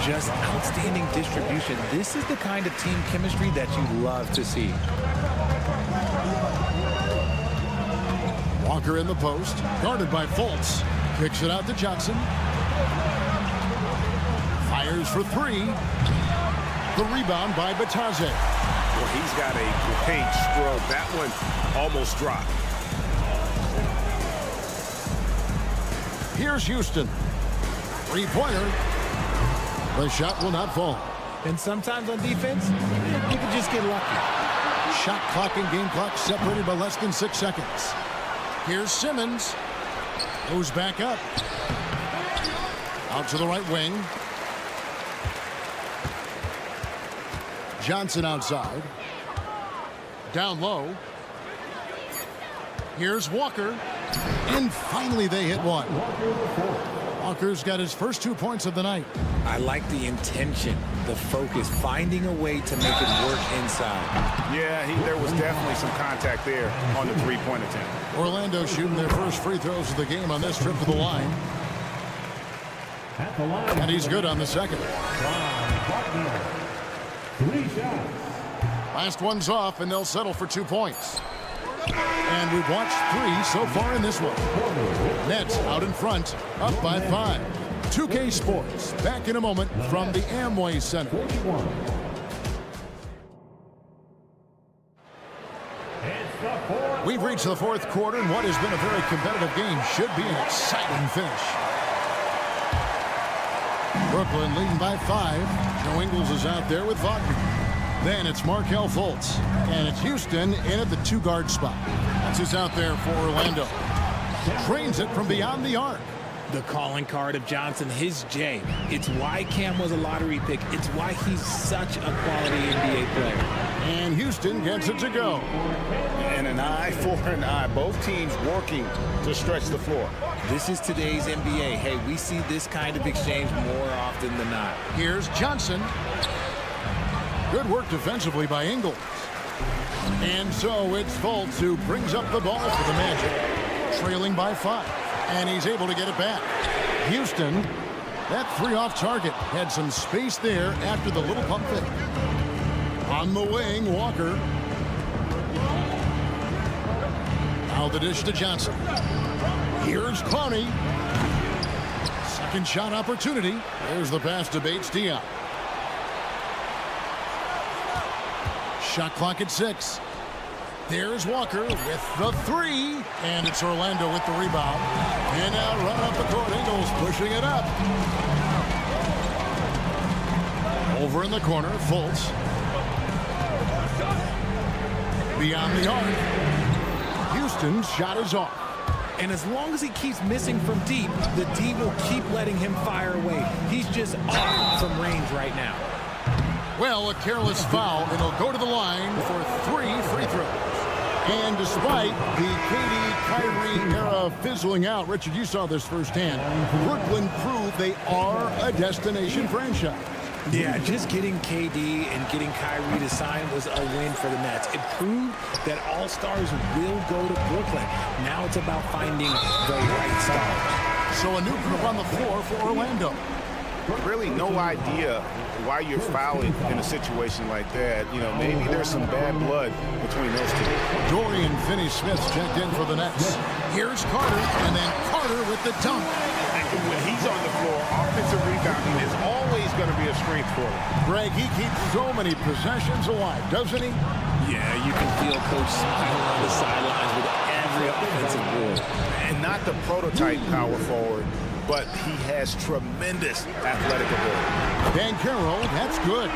Just outstanding distribution. This is the kind of team chemistry that you love to see. Walker in the post, guarded by Fultz. Kicks it out to Johnson. Fires for three. The rebound by Batadze. Well, he's got a great stroke. That one almost dropped. Here's Houston. Three-pointer. The shot will not fall. And sometimes on defense, you can just get lucky. Shot clock and game clock separated by less than 6 seconds. Here's Simmons. Goes back up. Out to the right wing. Johnson outside. Down low. Here's Walker. And finally they hit one. Walker's got his first 2 points of the night. I like the intention, the focus, finding a way to make it work inside. Yeah, there was definitely some contact there on the three-point attempt. Orlando shooting their first free throws of the game on this trip to the line. And he's good on the second. 3 shots. Last one's off, and they'll settle for 2 points. And we've watched 3 so far in this one. Nets out in front, up by 5. 2K Sports, back in a moment from the Amway Center. We've reached the fourth quarter, and what has been a very competitive game should be an exciting finish. Brooklyn leading by 5. Joe Ingles is out there with Wagner. Then it's Markelle Fultz. And it's Houston in at the 2-guard spot. That's who's out there for Orlando. Trains it from beyond the arc. The calling card of Johnson, his J. It's why Cam was a lottery pick. It's why he's such a quality NBA player. And Houston gets it to go. And an eye for an eye. Both teams working to stretch the floor. This is today's NBA. Hey, we see this kind of exchange more often than not. Here's Johnson. Good work defensively by Ingles. And so it's Fultz who brings up the ball for the Magic, trailing by 5. And he's able to get it back. Houston, that 3 off target, had some space there after the little pump fake. On the wing, Walker. Now the dish to Johnson. Here's Clowney. Second shot opportunity. There's the pass to Bates-Diop. Shot clock at 6. There's Walker with the 3. And it's Orlando with the rebound. And now run up the court. Ingles pushing it up. Over in the corner, Fultz. Beyond the arc. Houston's shot is off. And as long as he keeps missing from deep, the D will keep letting him fire away. He's just off from range right now. Well, a careless foul, and he'll go to the line for 3 free throws. And despite the KD-Kyrie era fizzling out, Richard, you saw this firsthand, Brooklyn proved they are a destination franchise. Yeah, just getting KD and getting Kyrie to sign was a win for the Nets. It proved that all-stars will go to Brooklyn. Now it's about finding the right stars. So a new group on the floor for Orlando. Really no idea why you're fouling in a situation like that. You know, maybe there's some bad blood between those two. Dorian Finney-Smith checked in for the Nets. Here's Carter, and then Carter with the dunk. When he's on the floor, offensive rebounding is always going to be a strength for him. Greg, he keeps so many possessions alive, doesn't he? Yeah, you can feel Coach smiling on the sidelines with every offensive board. And not the prototype power forward, but he has tremendous athletic ability. Banchero, that's good.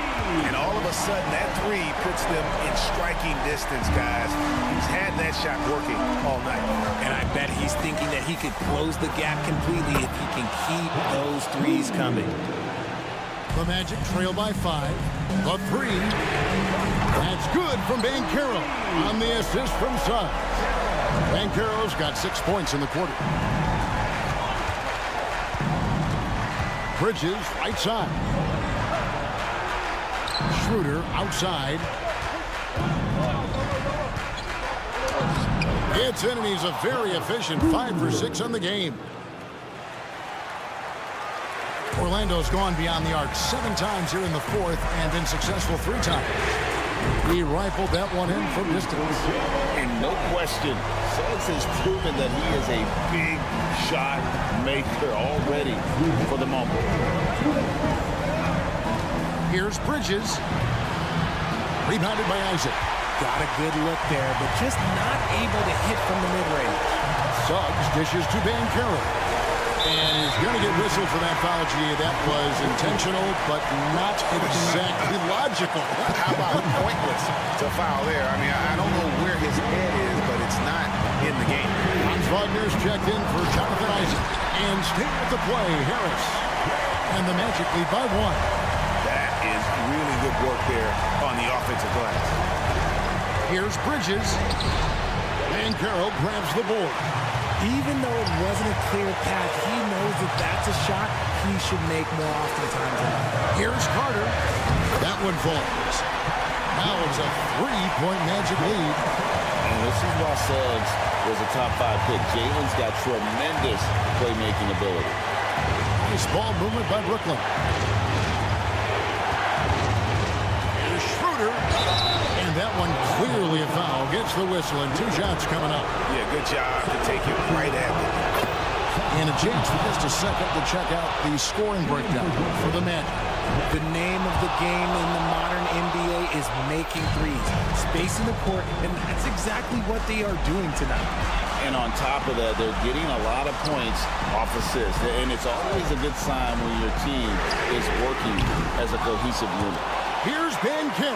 And all of a sudden, that 3 puts them in striking distance, guys. He's had that shot working all night. And I bet he's thinking that he could close the gap completely if he can keep those 3s coming. The Magic trail by 5. The 3. That's good from Banchero on the assist from Suggs. Banchero's got 6 points in the quarter. Bridges, right side. Schroeder, outside. Gets in, and he's a very efficient 5 for 6 on the game. Orlando's gone beyond the arc 7 times here in the 4th and been successful 3 times. He rifled that one in from distance. And no question, Suggs has proven that he is a big shot maker already for the moment. Here's Bridges. Rebounded by Isaac. Got a good look there, but just not able to hit from the mid-range. Suggs dishes to Banchero. And he's going to get whistled for that foul, G. That was intentional, but not exactly logical. How about pointless to foul there? I mean, I don't know where his head is, but it's not in the game. Hans Wagner's checked in for Jonathan Isaac. And staying with the play, Harris. And the Magic lead by 1. That is really good work there on the offensive glass. Here's Bridges. Banchero grabs the board. Even though it wasn't a clear path, he knows that that's a shot he should make more oftentimes. Here's Carter. That one falls. Now it's a 3-point Magic lead. And this is why Suggs was a top 5 pick. Jalen's got tremendous playmaking ability. Nice ball movement by Brooklyn. Here's Schroeder. And that one clearly a foul. Gets the whistle, and 2 shots coming up. Yeah, good job to take it right at them. And a chance for just a second to check out the scoring breakdown for the Magic. The name of the game in the modern NBA is making 3s. Spacing the court, and that's exactly what they are doing tonight. And on top of that, they're getting a lot of points off assists. And it's always a good sign when your team is working as a cohesive unit. Here's Banchero.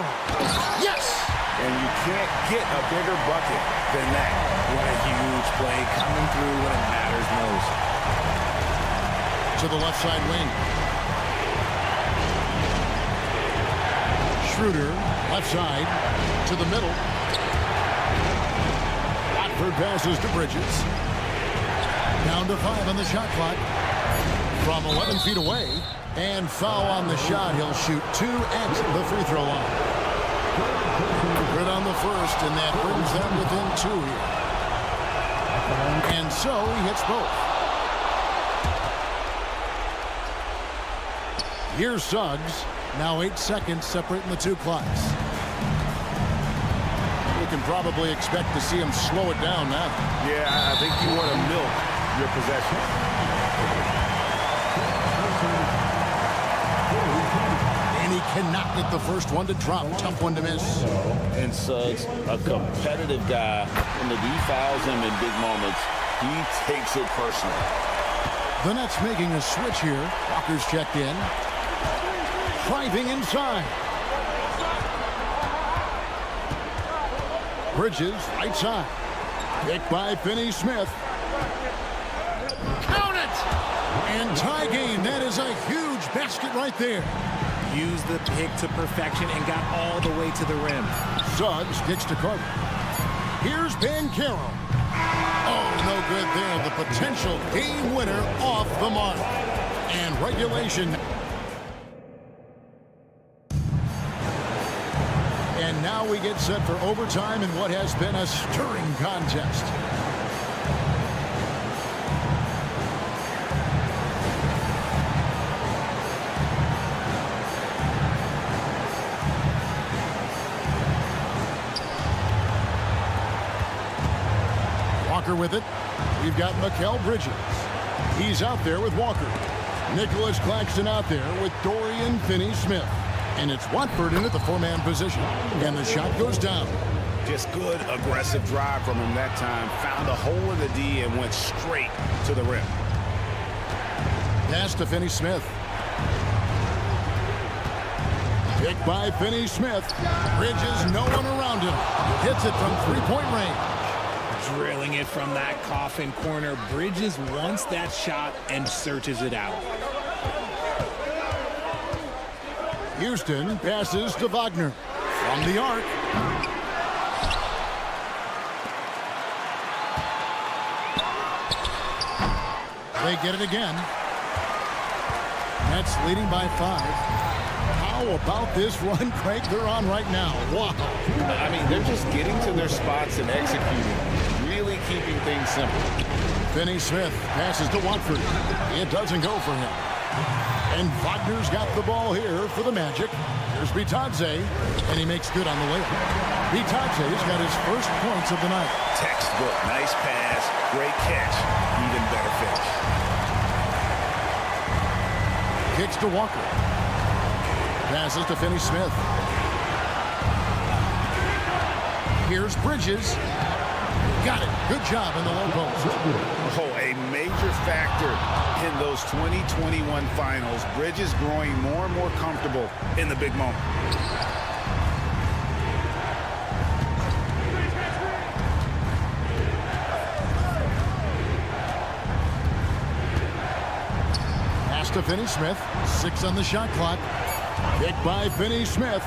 Yes! And you can't get a bigger bucket than that. What a huge play coming through when it matters most. To the left side wing. Schroeder, left side, to the middle. Watford passes to Bridges. Down to 5 on the shot clock. From 11 feet away. And foul on the shot. He'll shoot 2 at the free throw line. Good on the first, and that brings them within 2 here. And so he hits both. Here's Suggs. Now 8 seconds separating the 2 clocks. We can probably expect to see him slow it down now. Yeah, I think you want to milk your possession. And he cannot get the first one to drop. Tough one to miss. And Suggs, a competitive guy, and if he fouls him in big moments, he takes it personally. The Nets making a switch here. Walker's checked in. Driving inside. Bridges, right side. Picked by Finney-Smith. Count it! And tie game. That is a huge basket right there. Used the pick to perfection and got all the way to the rim. Suggs gets to Carter. Here's Banchero. Oh, no good there. The potential game winner off the mark. And regulation. And now we get set for overtime in what has been a stirring contest. Walker with it. We've got Mikal Bridges. He's out there with Walker. Nicholas Claxton out there with Dorian Finney-Smith. And it's Watford in at the 4-man position. And the shot goes down. Just good, aggressive drive from him that time. Found a hole in the D and went straight to the rim. Pass to Finney-Smith. Picked by Finney-Smith. Bridges, no one around him. Hits it from 3-point range. Drilling it from that coffin corner. Bridges wants that shot and searches it out. Houston passes to Wagner from the arc. They get it again. Nets leading by 5. How about this run, Craig, they're on right now? Wow. I mean, they're just getting to their spots and executing. Really keeping things simple. Finney-Smith passes to Watford. It doesn't go for him. And Wagner's got the ball here for the Magic. Here's Bitadze, and he makes good on the layup. Bitadze's got his first points of the night. Textbook. Nice pass. Great catch. Even better finish. Kicks to Walker. Passes to Finney-Smith. Here's Bridges. Got it. Good job in the low post. Oh, a major factor in those 2021 finals. Bridges growing more and more comfortable in the big moment. Pass to Finney-Smith. 6 on the shot clock. Kicked by Finney-Smith.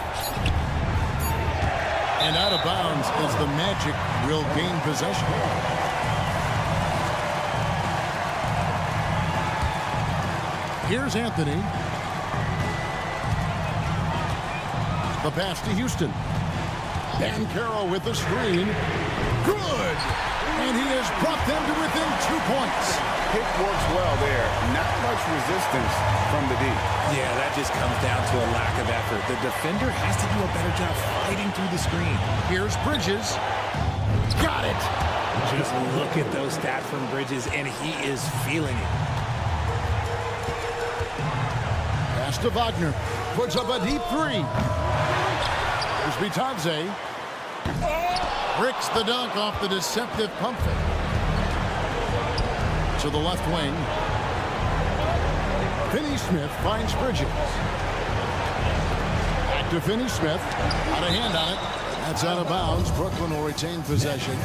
And out of bounds as the Magic will gain possession. Here's Anthony. The pass to Houston. Banchero with the screen. Good! And he has brought them to within 2 points. Pick works well there. Not much resistance from the D. Yeah, that just comes down to a lack of effort. The defender has to do a better job fighting through the screen. Here's Bridges. Got it. Just look at those stats from Bridges, and he is feeling it. Pass to Wagner. Puts up a deep 3. Here's Bitadze. Bricks the dunk off the deceptive pump fake. To the left wing. Finney-Smith finds Bridges. Back to Finney-Smith. Out of hand on it. That's out of bounds. Brooklyn will retain possession.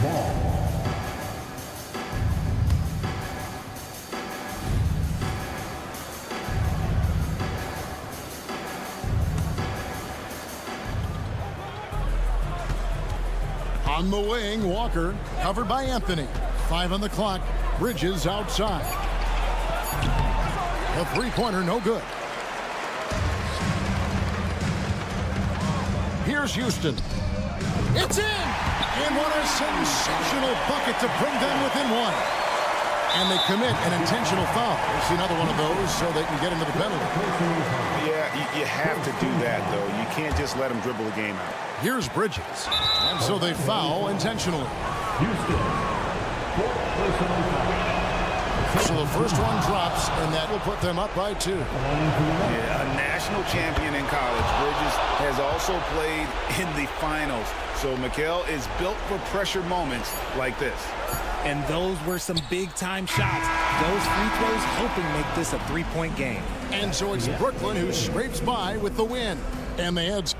On the wing, Walker, covered by Anthony. 5 on the clock. Bridges outside. The three-pointer, no good. Here's Houston. It's in! And what a sensational bucket to bring them within one. And they commit an intentional foul. We'll see another one of those so they can get into the penalty. Yeah, you have to do that, though. You can't just let them dribble the game out. Here's Bridges. And so they foul intentionally. So the first one drops, and that will put them up by 2. Yeah, a national champion in college. Bridges has also played in the finals. So Mikal is built for pressure moments like this. And those were some big-time shots. Those free throws helping make this a three-point game. And so it's Brooklyn who scrapes by with the win. And they had...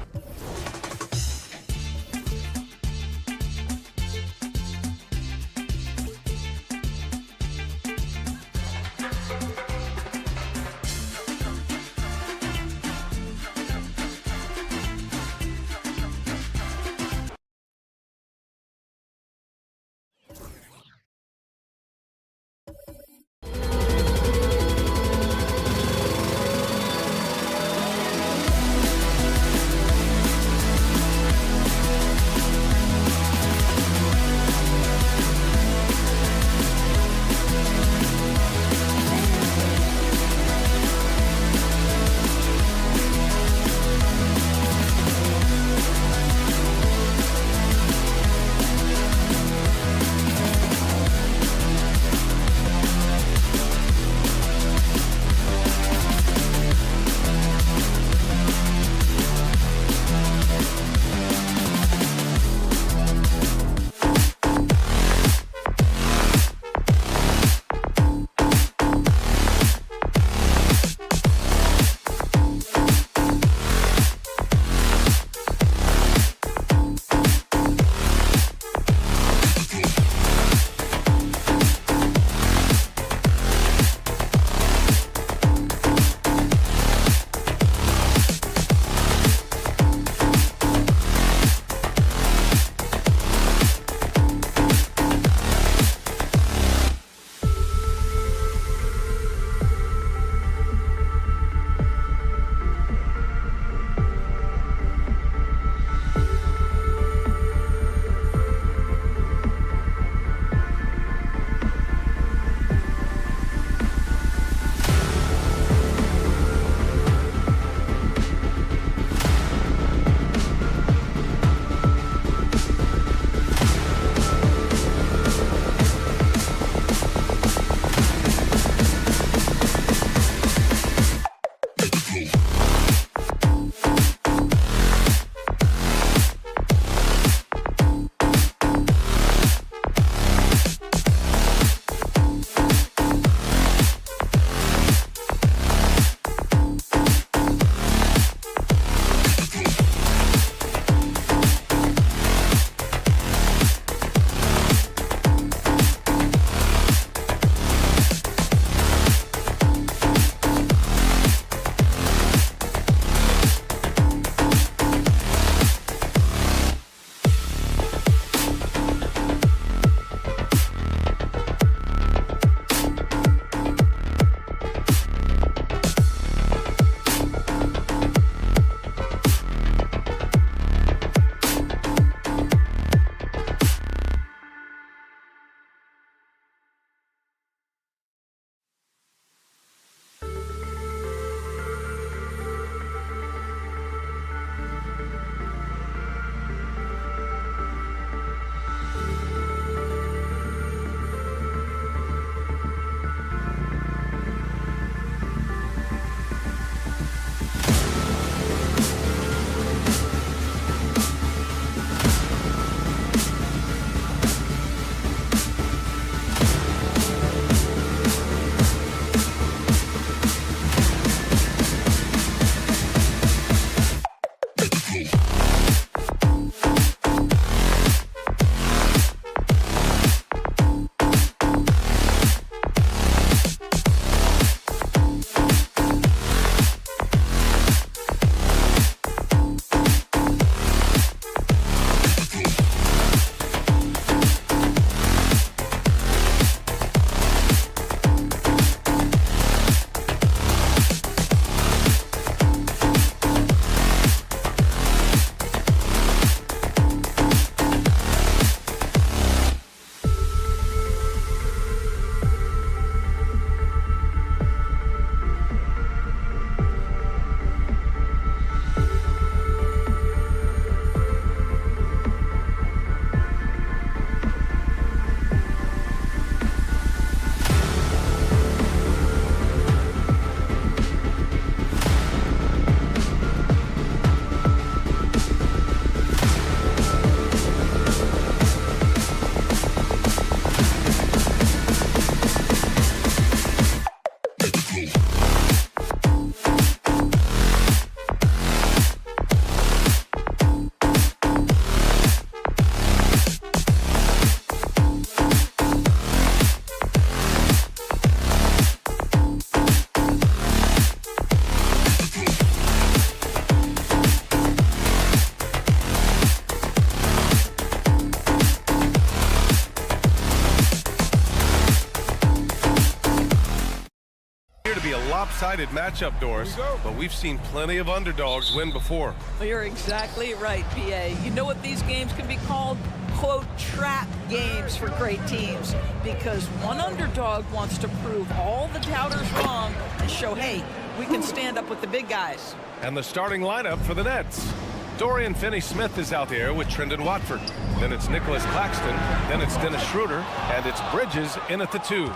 one-sided matchup, Doris, but we've seen plenty of underdogs win before. Well, you're exactly right, BA. You know what these games can be called? Quote, trap games for great teams, because one underdog wants to prove all the doubters wrong and show, hey, we can stand up with the big guys. And the starting lineup for the Nets. Dorian Finney-Smith is out there with Trendon Watford. Then it's Nicholas Claxton. Then it's Dennis Schroeder. And it's Bridges in at the 2.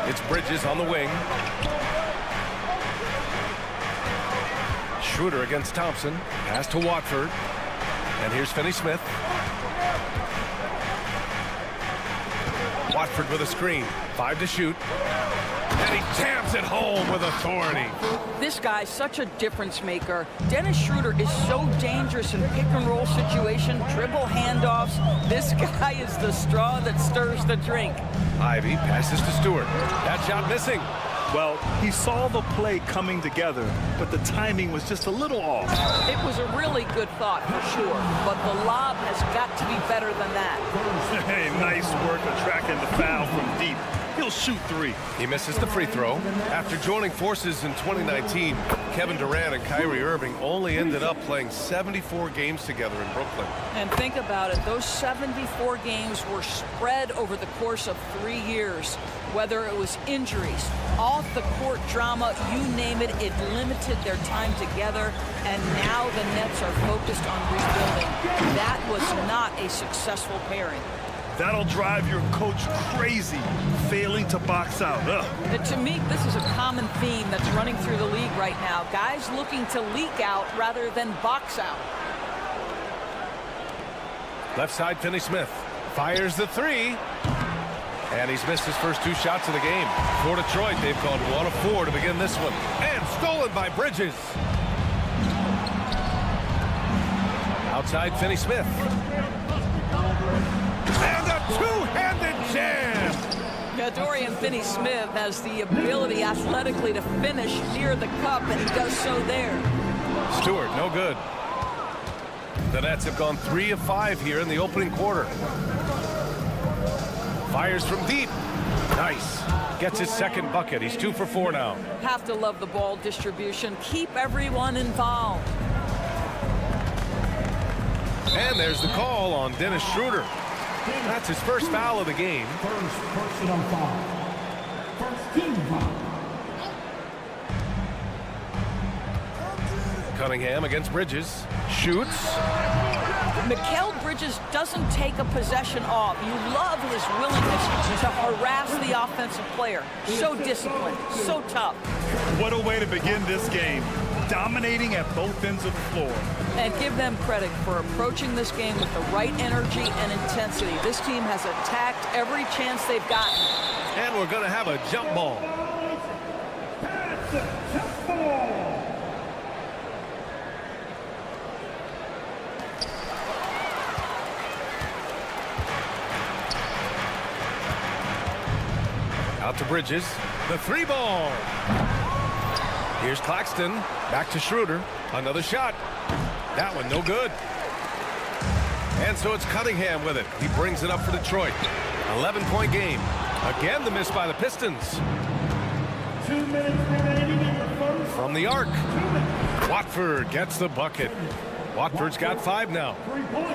It's Bridges on the wing. Schroeder against Thompson. Pass to Watford. And here's Finney-Smith. Watford with a screen. 5 to shoot. And he jams it home with authority. This guy's such a difference maker. Dennis Schroeder is so dangerous in pick-and-roll situation, dribble handoffs. This guy is the straw that stirs the drink. Ivy passes to Stewart. That shot missing. Well, he saw the play coming together, but the timing was just a little off. It was a really good thought, for sure, but the lob has got to be better than that. Hey, nice work attracting the foul from deep. He'll shoot 3. He misses the free throw. After joining forces in 2019, Kevin Durant and Kyrie Irving only ended up playing 74 games together in Brooklyn. And think about it, those 74 games were spread over the course of 3 years. Whether it was injuries, off-the-court drama, you name it, it limited their time together, and now the Nets are focused on rebuilding. That was not a successful pairing. That'll drive your coach crazy, failing to box out. And to me, this is a common theme that's running through the league right now. Guys looking to leak out rather than box out. Left side, Finney-Smith fires the 3. And he's missed his first 2 shots of the game. For Detroit, they've gone 1 of 4 to begin this one. And stolen by Bridges. Outside, Finney-Smith. And a two-handed jam. Yeah, Dorian Finney-Smith has the ability athletically to finish near the cup, and he does so there. Stewart, no good. The Nets have gone 3 of 5 here in the opening quarter. Fires from deep. Nice. Gets his second bucket. He's 2 for 4 now. Have to love the ball distribution. Keep everyone involved. And there's the call on Dennis Schroeder. That's his first foul of the game. First personal foul. First team foul. Cunningham against Bridges. Shoots. Mikal Bridges doesn't take a possession off. You love his willingness to harass the offensive player. So disciplined, so tough. What a way to begin this game. Dominating at both ends of the floor. And give them credit for approaching this game with the right energy and intensity. This team has attacked every chance they've gotten. And we're going to have a jump ball. Out to Bridges. The 3 ball. Here's Claxton. Back to Schroeder. Another shot. That one no good. And so it's Cunningham with it. He brings it up for Detroit. 11-point game. Again, the miss by the Pistons. 2 minutes remaining in the first. From the arc. Watford gets the bucket. Watford's got 5 now.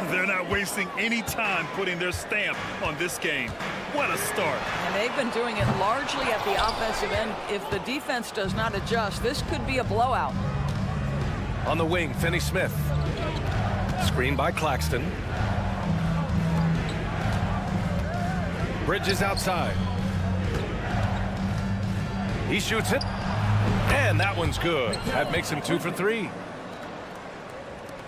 They're not wasting any time putting their stamp on this game. What a start. And they've been doing it largely at the offensive end. If the defense does not adjust, this could be a blowout. On the wing, Finney-Smith. Screen by Claxton. Bridges outside. He shoots it. And that one's good. That makes him 2 for 3.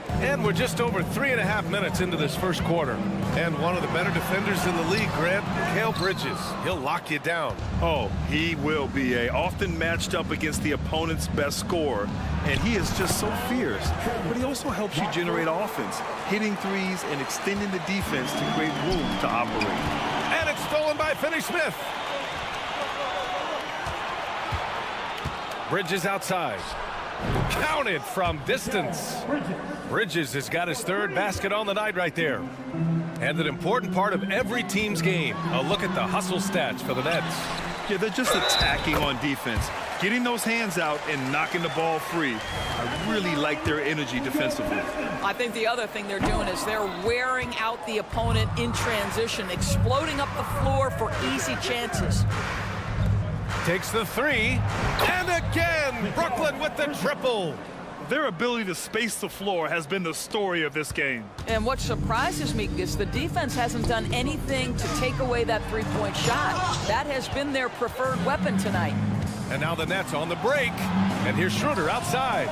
And we're just over 3.5 minutes into this first quarter. And one of the better defenders in the league, Grant, Mikal Bridges. He'll lock you down. Oh, he will be often matched up against the opponent's best scorer. And he is just so fierce. But he also helps you generate offense, hitting threes and extending the defense to create room to operate. And it's stolen by Finney-Smith. Bridges outside. Counted from distance. Bridges has got his 3rd basket on the night right there. And an important part of every team's game. A look at the hustle stats for the Nets. Yeah, they're just attacking on defense. Getting those hands out and knocking the ball free. I really like their energy defensively. I think the other thing they're doing is they're wearing out the opponent in transition, exploding up the floor for easy chances. Takes the three, and again, Brooklyn with the triple. Their ability to space the floor has been the story of this game. And what surprises me is the defense hasn't done anything to take away that three-point shot. That has been their preferred weapon tonight. And now the Nets on the break. And here's Schroeder outside.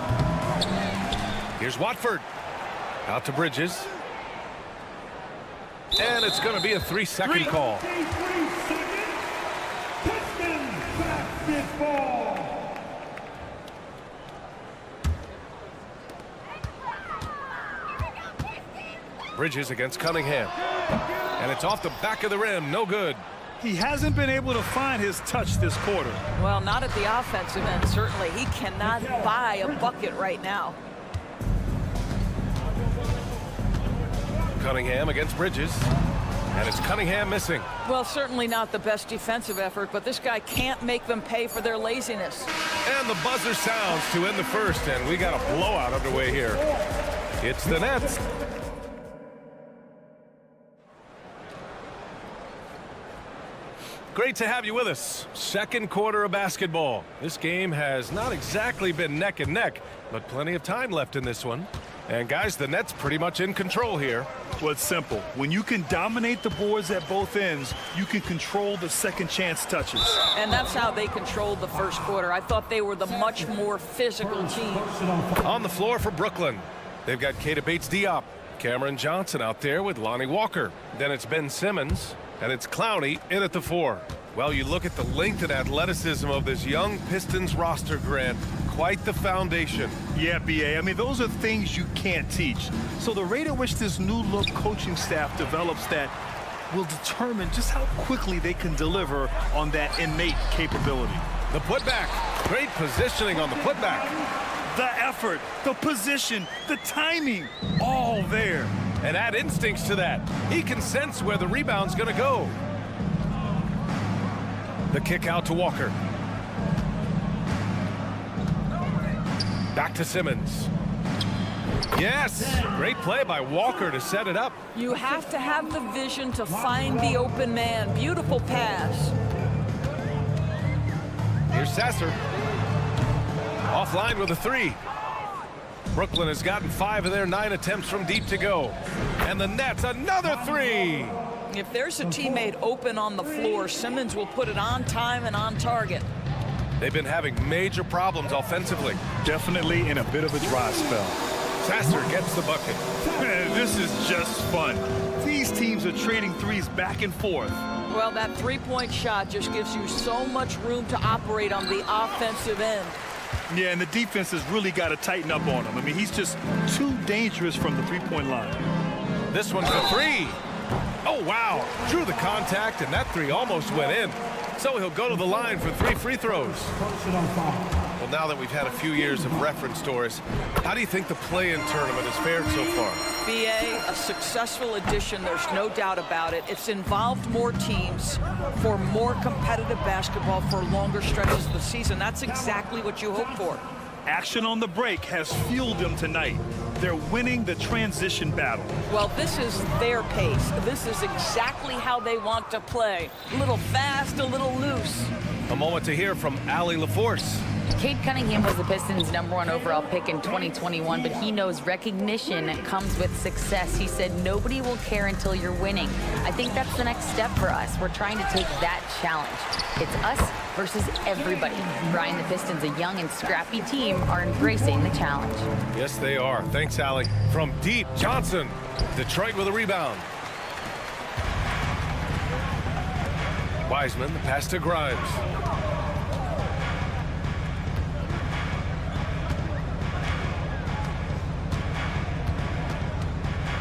Here's Watford. Out to Bridges. And it's going to be a 3-second call. 3 seconds. Pistons basketball. Bridges against Cunningham. And it's off the back of the rim. No good. He hasn't been able to find his touch this quarter. Well, not at the offensive end, certainly. He cannot buy a bucket right now. Cunningham against Bridges. And it's Cunningham missing. Well, certainly not the best defensive effort, but this guy can't make them pay for their laziness. And the buzzer sounds to end the first, and we got a blowout underway here. It's the Nets. Great to have you with us. Second quarter of basketball. This game has not exactly been neck and neck, but plenty of time left in this one. And guys, the Nets pretty much in control here. Well, it's simple. When you can dominate the boards at both ends, you can control the second chance touches. And that's how they controlled the first quarter. I thought they were the much more physical team. On the floor for Brooklyn, they've got Keita Bates-Diop, Cameron Johnson out there with Lonnie Walker. Then it's Ben Simmons. And it's Clowney in at the 4. Well, you look at the length and athleticism of this young Pistons roster, Grant. Quite the foundation. Yeah, B.A. I mean, those are things you can't teach. So the rate at which this new look coaching staff develops that will determine just how quickly they can deliver on that innate capability. The putback. Great positioning on the putback. The effort, the position, the timing, all there. And add instincts to that. He can sense where the rebound's going to go. The kick out to Walker. Back to Simmons. Yes! Great play by Walker to set it up. You have to have the vision to find the open man. Beautiful pass. Here's Sasser. Offline with a 3. Brooklyn has gotten 5 of their 9 attempts from deep to go. And the Nets, another 3. If there's a teammate open on the floor, Simmons will put it on time and on target. They've been having major problems offensively. Definitely in a bit of a dry spell. Sasser gets the bucket. This is just fun. These teams are trading threes back and forth. Well, that three-point shot just gives you so much room to operate on the offensive end. Yeah, and the defense has really got to tighten up on him. I mean, he's just too dangerous from the three-point line. This one's a 3. Oh, wow. Drew the contact, and that 3 almost went in. So he'll go to the line for 3 free throws. Well, now that we've had a few years of reference, Doris, how do you think the play-in tournament has fared so far? BA, a successful addition, there's no doubt about it. It's involved more teams for more competitive basketball for longer stretches of the season. That's exactly what you hope for. Action on the break has fueled them tonight. They're winning the transition battle. Well, this is their pace. This is exactly how they want to play. A little fast, a little loose. A moment to hear from Allie LaForce. Cade Cunningham was the Pistons' #1 overall pick in 2021, but he knows recognition comes with success. He said, nobody will care until you're winning. I think that's the next step for us. We're trying to take that challenge. It's us versus everybody. Brian, the Pistons, a young and scrappy team, are embracing the challenge. Yes, they are. Thanks, Allie. From deep, Johnson. Detroit with a rebound. Wiseman, the pass to Grimes.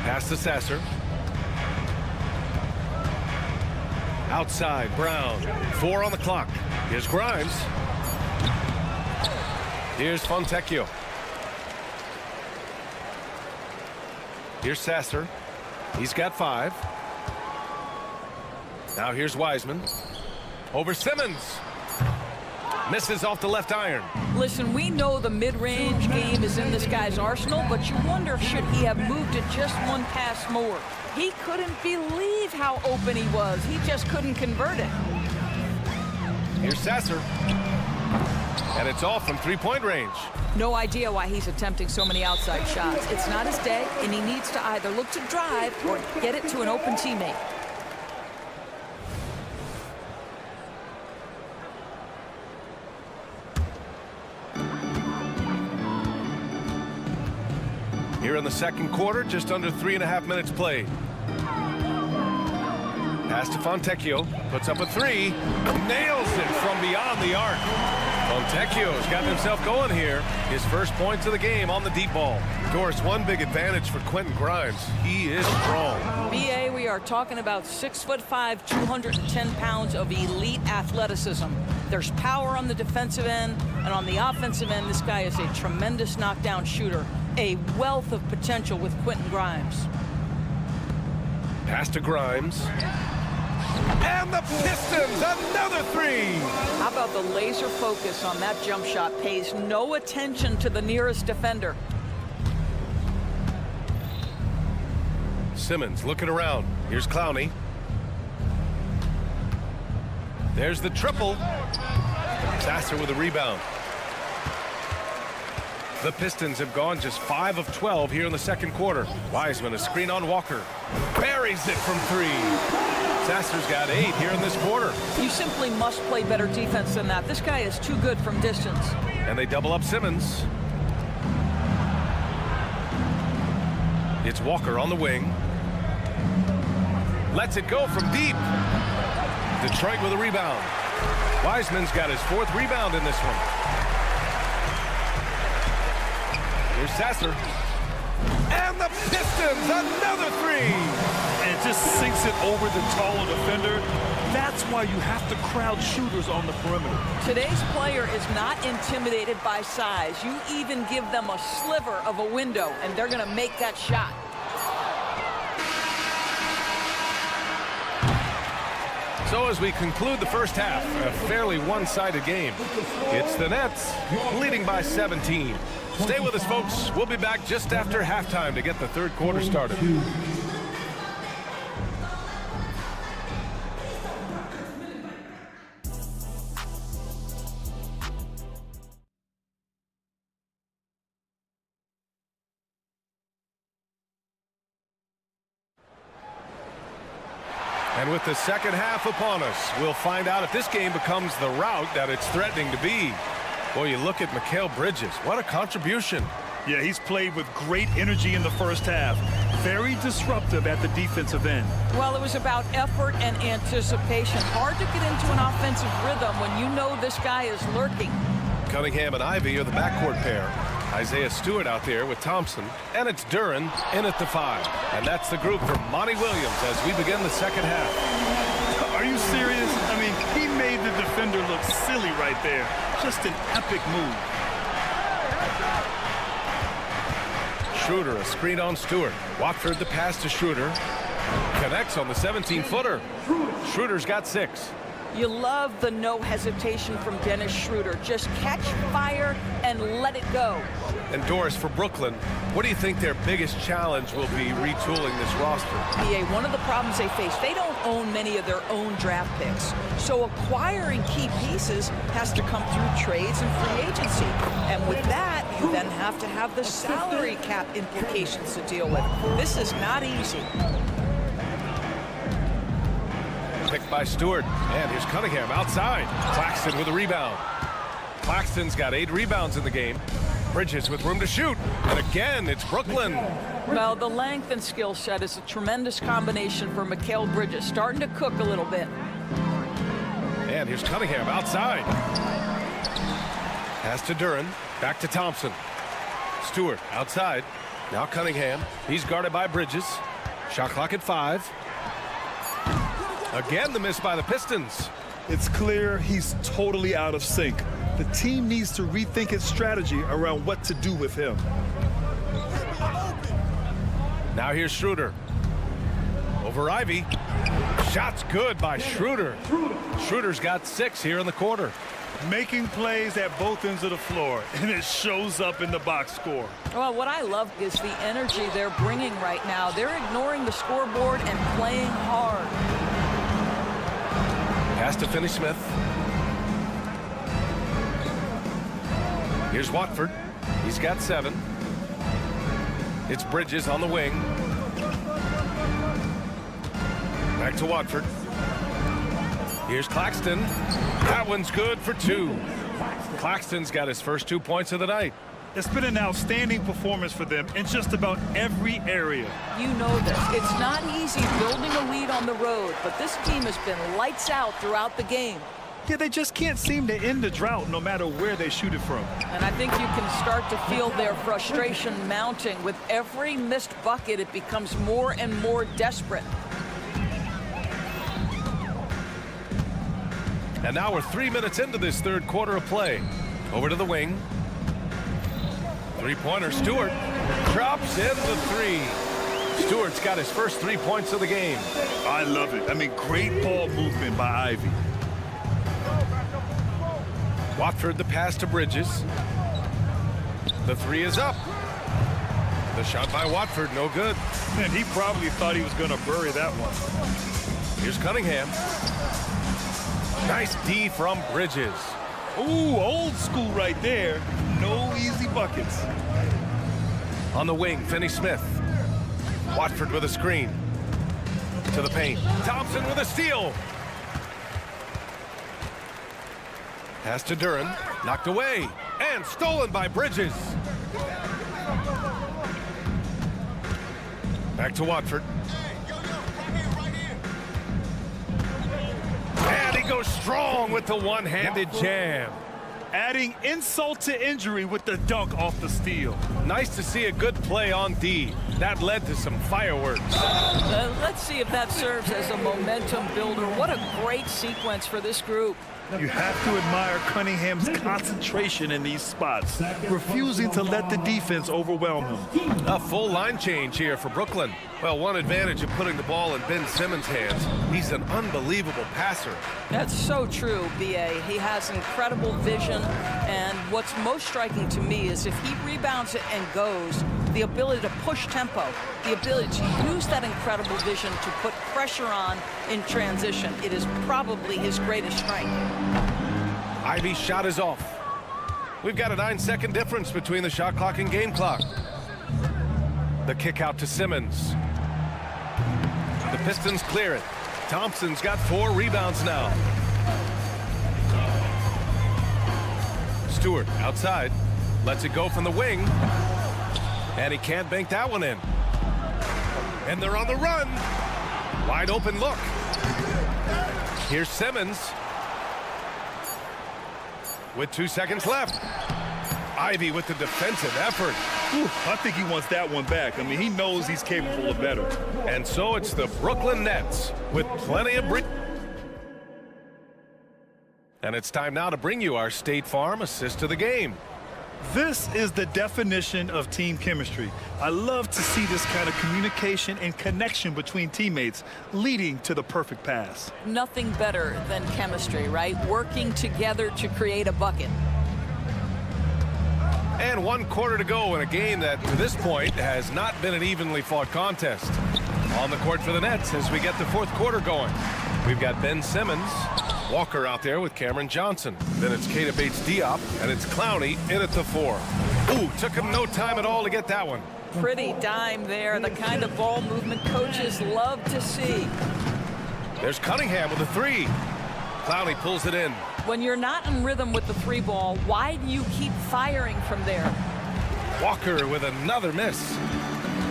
Pass to Sasser. Outside, Brown. 4 on the clock. Here's Grimes. Here's Fontecchio. Here's Sasser. He's got 5. Now here's Wiseman. Over Simmons. Misses off the left iron. Listen, we know the mid-range game is in this guy's arsenal, but you wonder should he have moved it just one pass more. He couldn't believe how open he was. He just couldn't convert it. Here's Sasser. And it's off from three-point range. No idea why he's attempting so many outside shots. It's not his day, and he needs to either look to drive or get it to an open teammate. Here in the second quarter, just under 3.5 minutes played. Pass to Fontecchio, puts up a three, nails it from beyond the arc. Fontecchio's gotten himself going here. His first points of the game on the deep ball. Doris, one big advantage for Quentin Grimes. He is strong. BA, we are talking about 6'5", 210 pounds of elite athleticism. There's power on the defensive end, and on the offensive end, this guy is a tremendous knockdown shooter. A wealth of potential with Quentin Grimes. Pass to Grimes. And the Pistons, another three! How about the laser focus on that jump shot? Pays no attention to the nearest defender. Simmons looking around. Here's Clowney. There's the triple. Sasser with a rebound. The Pistons have gone just 5 of 12 here in the second quarter. Wiseman, a screen on Walker. Buries it from three. Sasser's got 8 here in this quarter. You simply must play better defense than that. This guy is too good from distance. And they double up Simmons. It's Walker on the wing. Lets it go from deep. Detroit with a rebound. Wiseman's got his 4th rebound in this one. Here's Sasser. And the Pistons, another three! And it just sinks it over the taller defender. That's why you have to crowd shooters on the perimeter. Today's player is not intimidated by size. You even give them a sliver of a window, and they're going to make that shot. So as we conclude the first half, a fairly one-sided game. It's the Nets leading by 17. Stay with us, folks. We'll be back just after halftime to get the third quarter started. And with the second half upon us, we'll find out if this game becomes the rout that it's threatening to be. Boy, you look at Mikal Bridges. What a contribution. Yeah, he's played with great energy in the first half. Very disruptive at the defensive end. Well, it was about effort and anticipation. Hard to get into an offensive rhythm when you know this guy is lurking. Cunningham and Ivy are the backcourt pair. Isaiah Stewart out there with Thompson. And it's Duren in at the 5. And that's the group for Monty Williams as we begin the second half. Are you serious? I mean, he made the defender look silly right there. Just an epic move. Schroeder, a screen on Stewart. Watford the pass to Schroeder. Connects on the 17-footer. Schroeder's got 6. You love the no hesitation from Dennis Schroeder. Just catch fire and let it go. And Doris, for Brooklyn, what do you think their biggest challenge will be retooling this roster? BA, one of the problems they face, they don't own many of their own draft picks. So acquiring key pieces has to come through trades and free agency. And with that, you then have to have the salary cap implications to deal with. This is not easy. Picked by Stewart. And here's Cunningham outside. Claxton with a rebound. Claxton's got 8 rebounds in the game. Bridges with room to shoot. And again, it's Brooklyn. Well, the length and skill set is a tremendous combination for Mikal Bridges. Starting to cook a little bit. And here's Cunningham outside. Pass to Duren. Back to Thompson. Stewart outside. Now Cunningham. He's guarded by Bridges. Shot clock at 5. Again, the miss by the Pistons. It's clear he's totally out of sync. The team needs to rethink its strategy around what to do with him. Now here's Schroeder. Over Ivy. Shot's good by Schroeder. Schroeder's got 6 here in the quarter. Making plays at both ends of the floor, and it shows up in the box score. Well, what I love is the energy they're bringing right now. They're ignoring the scoreboard and playing hard. Pass to Finney-Smith. Here's Watford. He's got 7. It's Bridges on the wing. Back to Watford. Here's Claxton. That one's good for 2. Claxton's got his first 2 points of the night. It's been an outstanding performance for them in just about every area. You know this. It's not easy building a lead on the road, but this team has been lights out throughout the game. Yeah, they just can't seem to end the drought no matter where they shoot it from. And I think you can start to feel their frustration mounting. With every missed bucket, it becomes more and more desperate. And now we're 3 minutes into this third quarter of play. Over to the wing. Three-pointer, Stewart drops in the 3. Stewart's got his first 3 points of the game. I love it. I mean, great ball movement by Ivy. Watford the pass to Bridges. The 3 is up. The shot by Watford, no good. And he probably thought he was going to bury that one. Here's Cunningham. Nice D from Bridges. Ooh, old school right there. No easy buckets. On the wing, Finney-Smith. Watford with a screen. To the paint. Thompson with a steal. Pass to Duran. Knocked away. And stolen by Bridges. Back to Watford. And he goes strong with the one-handed jam. Adding insult to injury with the dunk off the steal. Nice to see a good play on D. That led to some fireworks. Let's see if that serves as a momentum builder. What a great sequence for this group. You have to admire Cunningham's concentration in these spots, refusing to let the defense overwhelm him. A full line change here for Brooklyn. Well, one advantage of putting the ball in Ben Simmons' hands. He's an unbelievable passer. That's so true, B.A. He has incredible vision, and what's most striking to me is if he rebounds it and goes, the ability to push tempo, the ability to use that incredible vision to put pressure on in transition. It is probably his greatest strength. Ivy's shot is off. We've got a 9-second difference between the shot clock and game clock. The kick out to Simmons. The Pistons clear it. Thompson's got 4 rebounds now. Stewart outside. Lets it go from the wing. And he can't bank that one in. And they're on the run. Wide open look. Here's Simmons. With 2 seconds left. Ivy with the defensive effort. Ooh, I think he wants that one back. I mean, he knows he's capable of better. And so it's the Brooklyn Nets with plenty of And it's time now to bring you our State Farm assist of the game. This is the definition of team chemistry. I love to see this kind of communication and connection between teammates leading to the perfect pass. Nothing better than chemistry, right? Working together to create a bucket. And 1 quarter to go in a game that, to this point, has not been an evenly fought contest. On the court for the Nets as we get the 4th quarter going. We've got Ben Simmons, Walker out there with Cameron Johnson. Then it's Keita Bates-Diop, and it's Clowney in at the 4. Ooh, took him no time at all to get that one. Pretty dime there, the kind of ball movement coaches love to see. There's Cunningham with a 3. Clowney pulls it in. When you're not in rhythm with the 3 ball, why do you keep firing from there? Walker with another miss.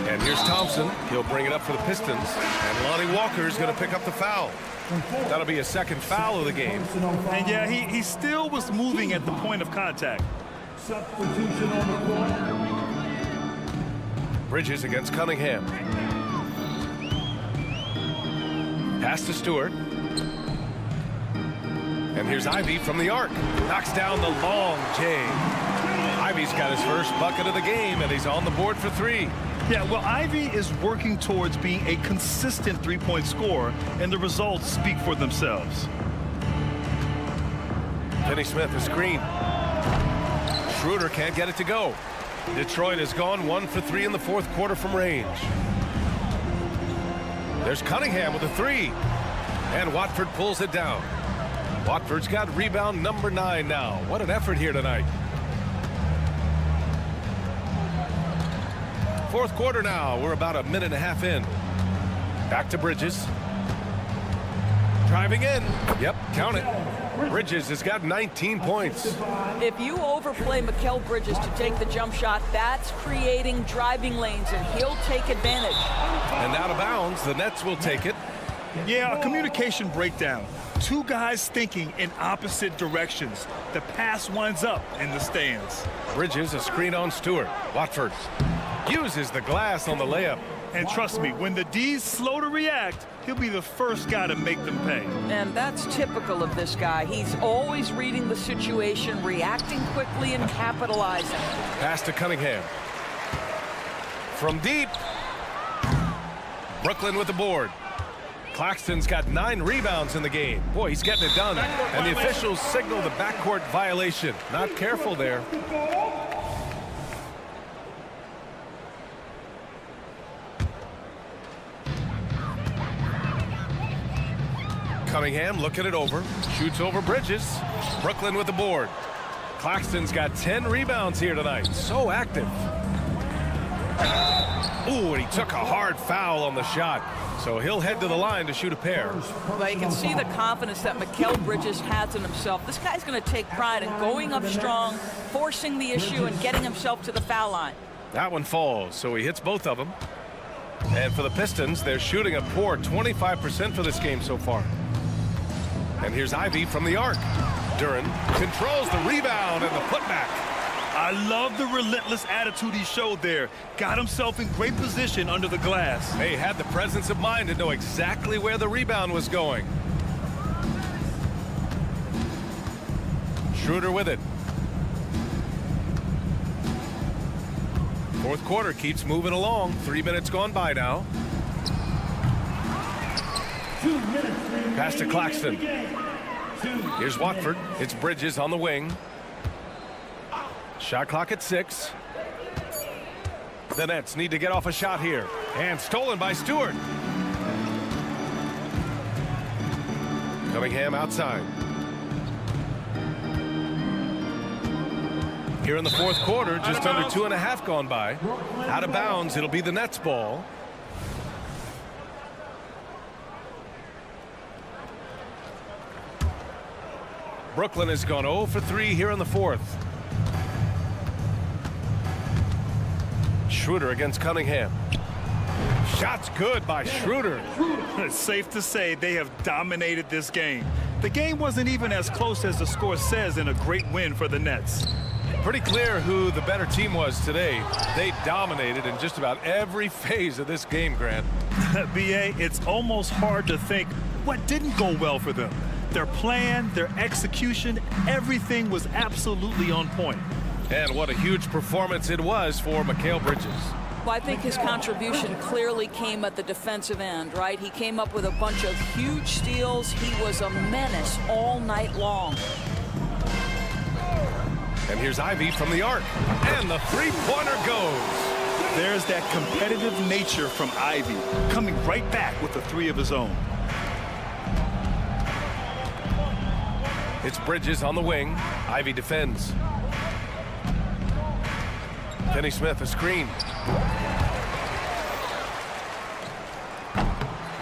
And here's Thompson. He'll bring it up for the Pistons. And Lonnie Walker's going to pick up the foul. That'll be a 2nd foul of the game. And yeah, he still was moving at the point of contact. Substitution on the court. Bridges against Cunningham. Pass to Stewart. And here's Ivy from the arc. Knocks down the long J. Ivy's got his first bucket of the game, and he's on the board for 3. Yeah, well, Ivy is working towards being a consistent 3-point scorer, and the results speak for themselves. Finney-Smith, a screen. Schroeder can't get it to go. Detroit has gone 1 for 3 in the fourth quarter from range. There's Cunningham with a 3. And Watford pulls it down. Watford's got rebound number 9 now. What an effort here tonight. Fourth quarter now. We're about a minute and a half in. Back to Bridges. Driving in. Yep, count it. Bridges has got 19 points. If you overplay Mikal Bridges to take the jump shot, that's creating driving lanes, and he'll take advantage. And out of bounds, the Nets will take it. Yeah, a communication breakdown. Two guys thinking in opposite directions. The pass winds up in the stands. Bridges, a screen on Stewart. Watford uses the glass on the layup. And trust me, when the D's slow to react, he'll be the first guy to make them pay. And that's typical of this guy. He's always reading the situation, reacting quickly, and capitalizing. Pass to Cunningham. From deep. Brooklyn with the board. Claxton's got 9 rebounds in the game. Boy, he's getting it done. And the officials signal the backcourt violation. Not careful there. Cunningham looking it over. Shoots over Bridges. Brooklyn with the board. Claxton's got 10 rebounds here tonight. So active. Ooh, and he took a hard foul on the shot. So he'll head to the line to shoot a pair. Well, you can see the confidence that Mikal Bridges has in himself. This guy's going to take pride in going up strong, forcing the issue, and getting himself to the foul line. That one falls, so he hits both of them. And for the Pistons, they're shooting a poor 25% for this game so far. And here's Ivy from the arc. Duren controls the rebound and the putback. I love the relentless attitude he showed there. Got himself in great position under the glass. He had the presence of mind to know exactly where the rebound was going. Schroeder with it. Fourth quarter keeps moving along. 3 minutes gone by now. Pass to Claxton. Here's Watford. It's Bridges on the wing. Shot clock at 6. The Nets need to get off a shot here. And stolen by Stewart. Cunningham outside. Here in the fourth quarter, just under 2.5 gone by. Out of bounds, it'll be the Nets ball. Brooklyn has gone 0 for 3 here in the fourth. Schroeder against Cunningham. Shots good by Schroeder. It's safe to say they have dominated this game. The game wasn't even as close as the score says in a great win for the Nets. Pretty clear who the better team was today. They dominated in just about every phase of this game, Grant. B.A., it's almost hard to think what didn't go well for them. Their plan, their execution, everything was absolutely on point. And what a huge performance it was for Mikal Bridges. Well, I think his contribution clearly came at the defensive end, right? He came up with a bunch of huge steals. He was a menace all night long. And here's Ivy from the arc. And the three-pointer goes. There's that competitive nature from Ivy, coming right back with a 3 of his own. It's Bridges on the wing. Ivy defends. Finney-Smith, a screen.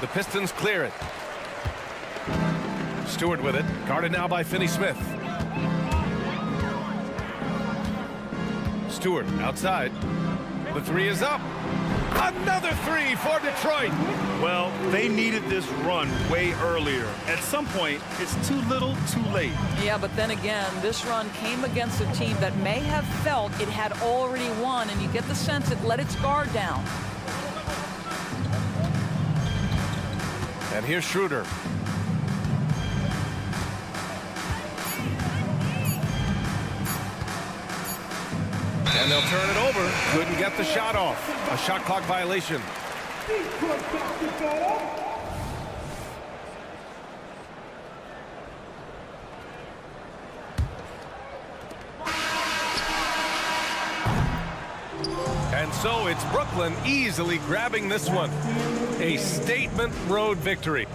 The Pistons clear it. Stewart with it. Guarded now by Finney-Smith. Stewart outside. The 3 is up. Another 3 for Detroit. Well, they needed this run way earlier. At some point, it's too little, too late. Yeah, but then again, this run came against a team that may have felt it had already won, and you get the sense it let its guard down. And here's Schroeder. And they'll turn it over. Couldn't get the shot off. A shot clock violation. And so it's Brooklyn easily grabbing this one. A statement road victory.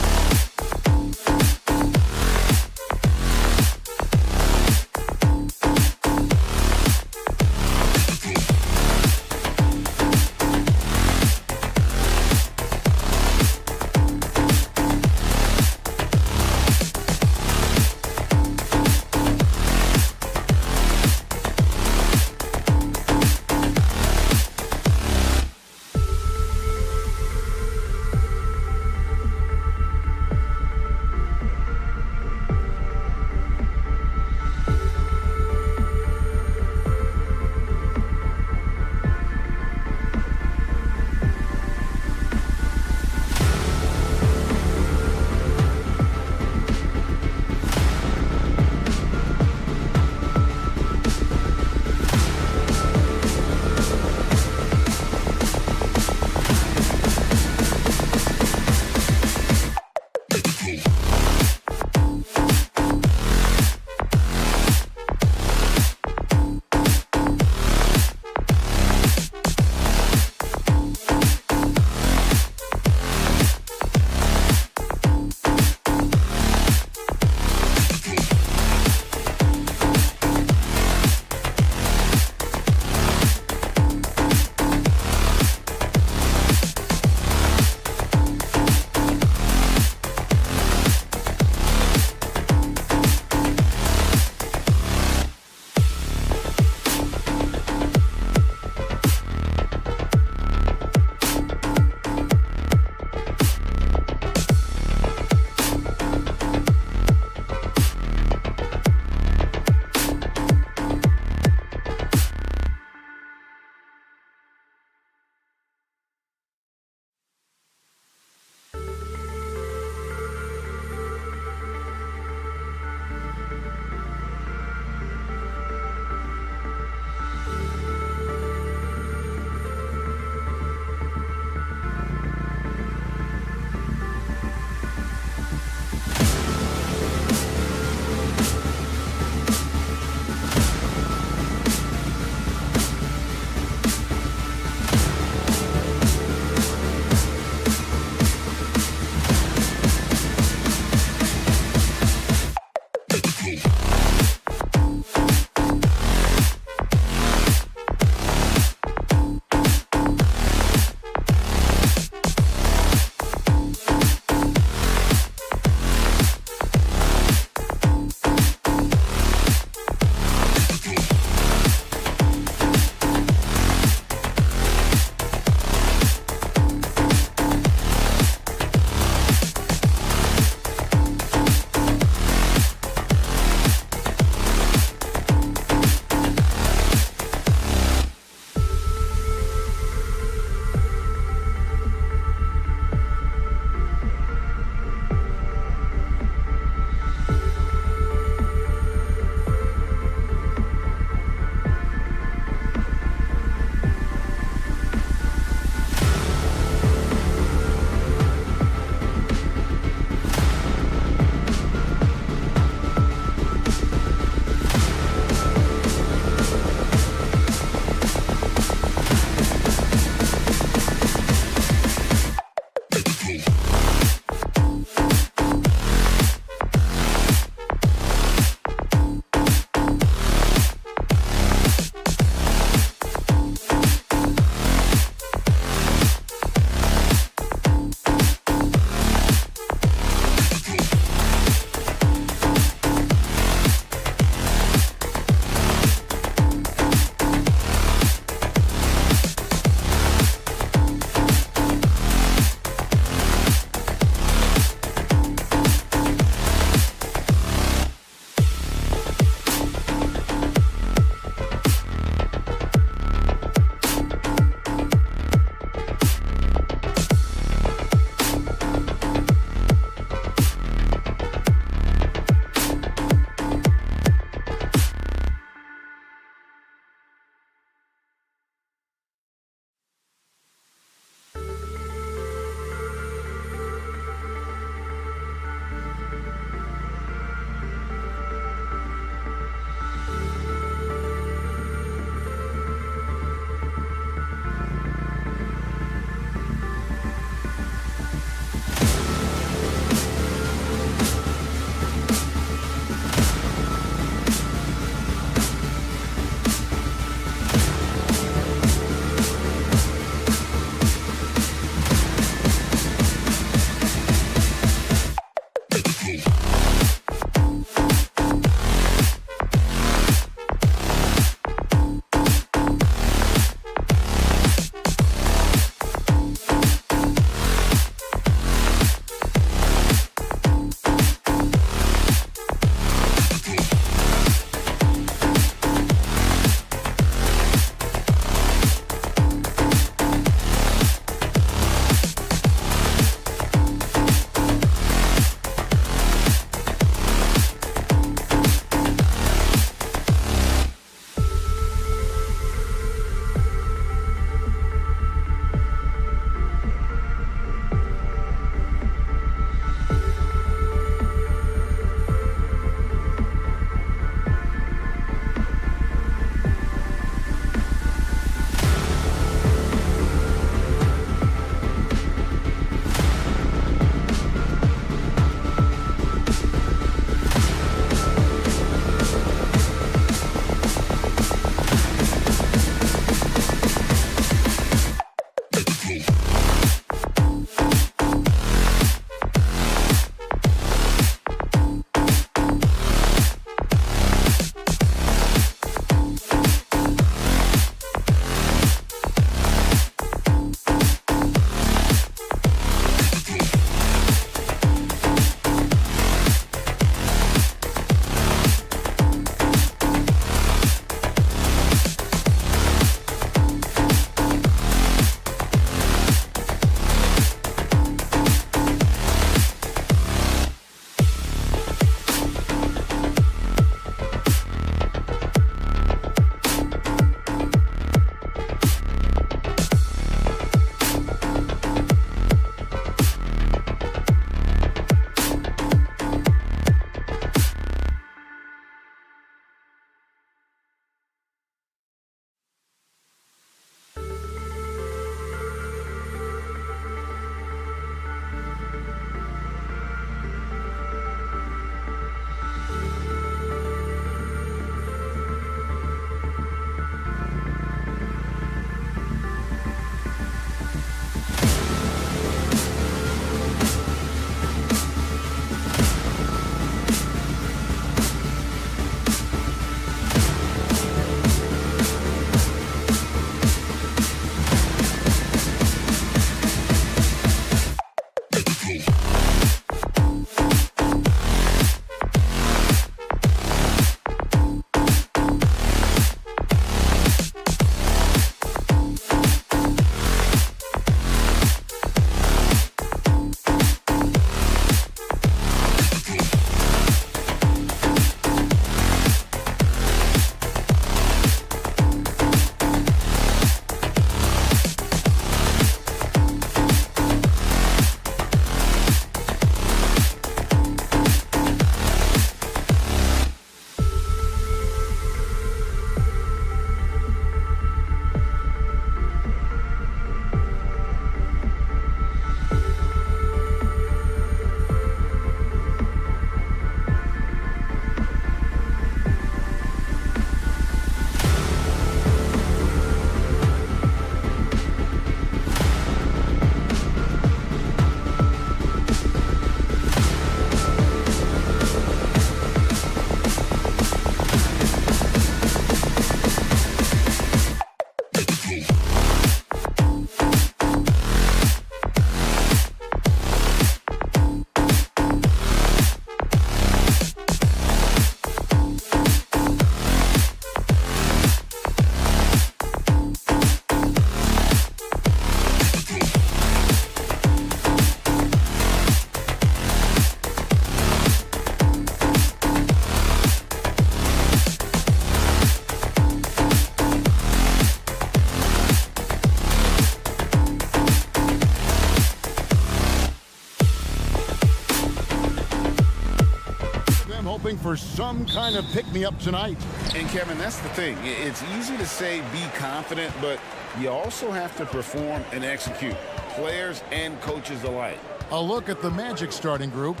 hoping for some kind of pick-me-up tonight. And, Kevin, that's the thing. It's easy to say be confident, but you also have to perform and execute, players and coaches alike. A look at the Magic starting group.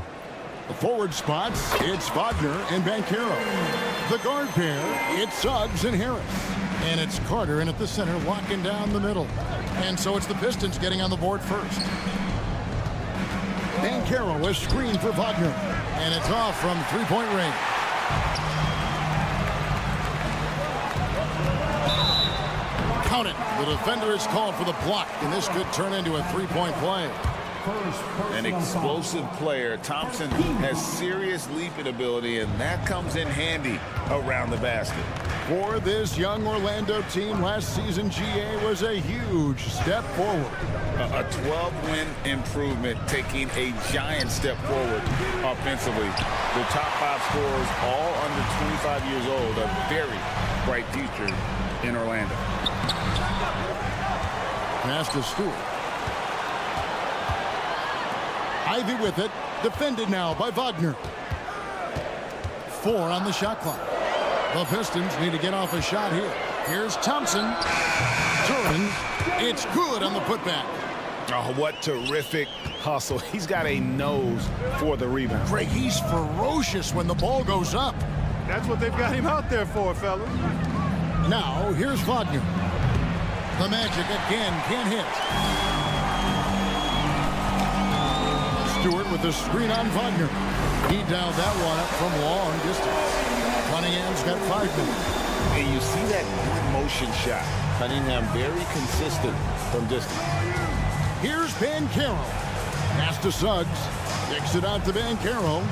The forward spots, it's Wagner and Banchero. The guard pair, it's Suggs and Harris. And it's Carter in at the center, locking down the middle. And so it's the Pistons getting on the board first. Banchero is screened for Wagner. And it's off from three-point range. Count it. The defender is called for the block, and this could turn into a three-point play. An explosive player. Thompson has serious leaping ability, and that comes in handy around the basket. For this young Orlando team, last season GA was a huge step forward. A 12-win improvement, taking a giant step forward offensively. The top 5 scorers, all under 25 years old, a very bright future in Orlando. Pass to Stewart. Ivy with it. Defended now by Wagner. 4 on the shot clock. The Pistons need to get off a shot here. Here's Thompson. Turin. It's good on the putback. Oh, what terrific hustle. He's got a nose for the rebound. Greg, he's ferocious when the ball goes up. That's what they've got him out there for, fellas. Now, here's Wagner. The Magic again can't hit. Stewart with the screen on Wagner. He dialed that one up from long distance. Cunningham's got 5 minutes. And you see that motion shot. Cunningham very consistent from distance. Here's Banchero. Pass to Suggs. Kicks it out to Banchero.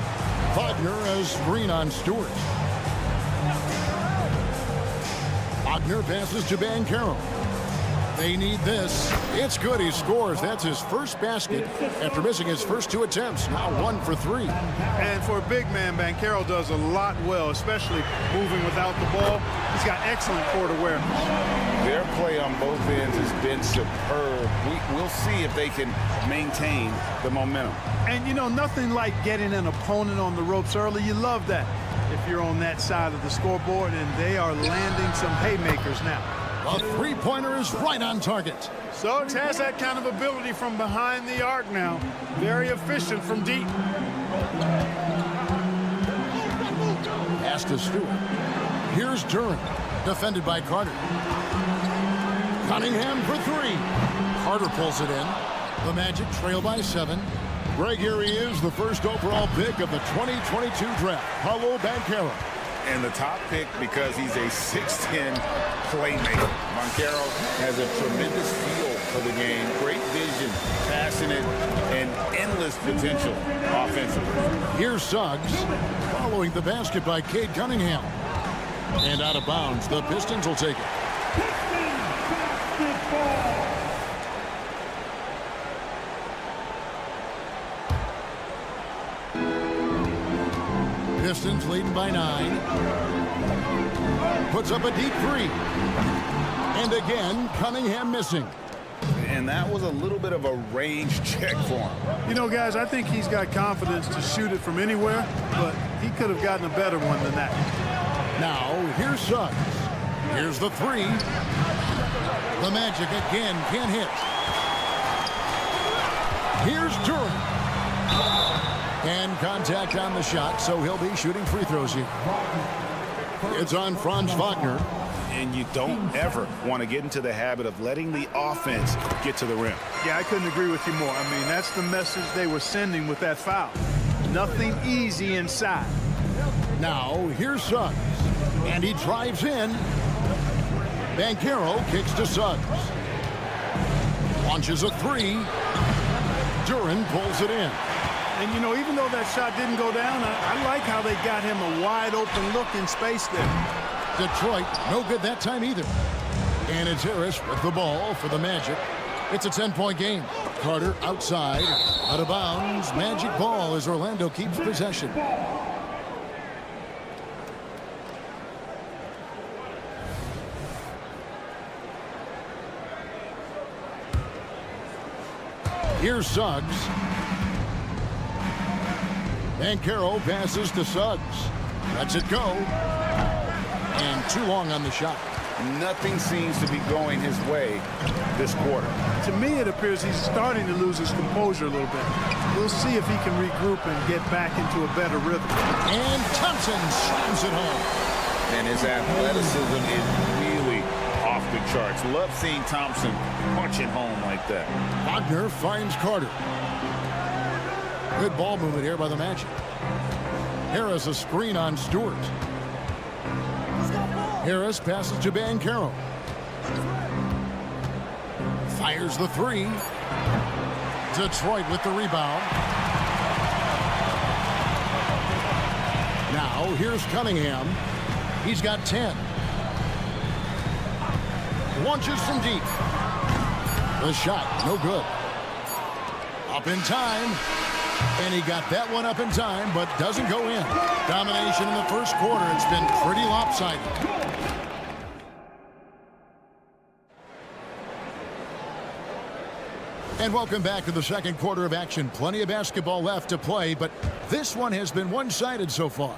Wagner has screen on Stewart. Wagner passes to Banchero. They need this. It's good. He scores. That's his first basket after missing his first 2 attempts. Now 1 for 3. And for a big man, Banchero does a lot well, especially moving without the ball. He's got excellent court awareness. Their play on both ends has been superb. We'll see if they can maintain the momentum. And, you know, nothing like getting an opponent on the ropes early. You love that if you're on that side of the scoreboard, and they are landing some haymakers now. A three-pointer is right on target. Suggs has that kind of ability from behind the arc now. Very efficient from deep. Pass to Stewart. Here's Duran, defended by Carter. Cunningham for 3. Carter pulls it in. The Magic trail by 7. Greg, here he is, the first overall pick of the 2022 draft, Paolo Banchero. And the top pick because he's a 6'10 playmaker. Banchero has a tremendous feel for the game, great vision, passionate, and endless potential offensively. Here's Suggs, following the basket by Cade Cunningham. And out of bounds, the Pistons will take it. Pistons leading by 9. Puts up a deep 3. And again, Cunningham missing. And that was a little bit of a range check for him. You know, guys, I think he's got confidence to shoot it from anywhere, but he could have gotten a better one than that. Now, here's Suggs. Here's the 3. The Magic again can't hit. Here's Duran. And contact on the shot, so he'll be shooting free throws here. It's on Franz Wagner. And you don't ever want to get into the habit of letting the offense get to the rim. Yeah, I couldn't agree with you more. I mean, that's the message they were sending with that foul. Nothing easy inside. Now, here's Suggs. And he drives in. Banchero kicks to Suggs. Launches a 3. Duran pulls it in. And, you know, even though that shot didn't go down, I like how they got him a wide-open look in space there. Detroit, no good that time either. And it's Harris with the ball for the Magic. It's a 10-point game. Carter outside, out of bounds. Magic ball as Orlando keeps possession. Here's Suggs. Banchero passes to Suggs. Lets it go. And too long on the shot. Nothing seems to be going his way this quarter. To me, it appears he's starting to lose his composure a little bit. We'll see if he can regroup and get back into a better rhythm. And Thompson slams it home. And his athleticism is really off the charts. Love seeing Thompson punch it home like that. Wagner finds Carter. Good ball movement here by the Magic. Harris a screen on Stewart. Harris passes to Banchero. Fires the three. Detroit with the rebound. Now here's Cunningham. He's got 10. Launches from deep. The shot, no good. Up in time. And he got that one up in time, but doesn't go in. Domination in the first quarter. It's been pretty lopsided. And welcome back to the second quarter of action. Plenty of basketball left to play, but this one has been one-sided so far.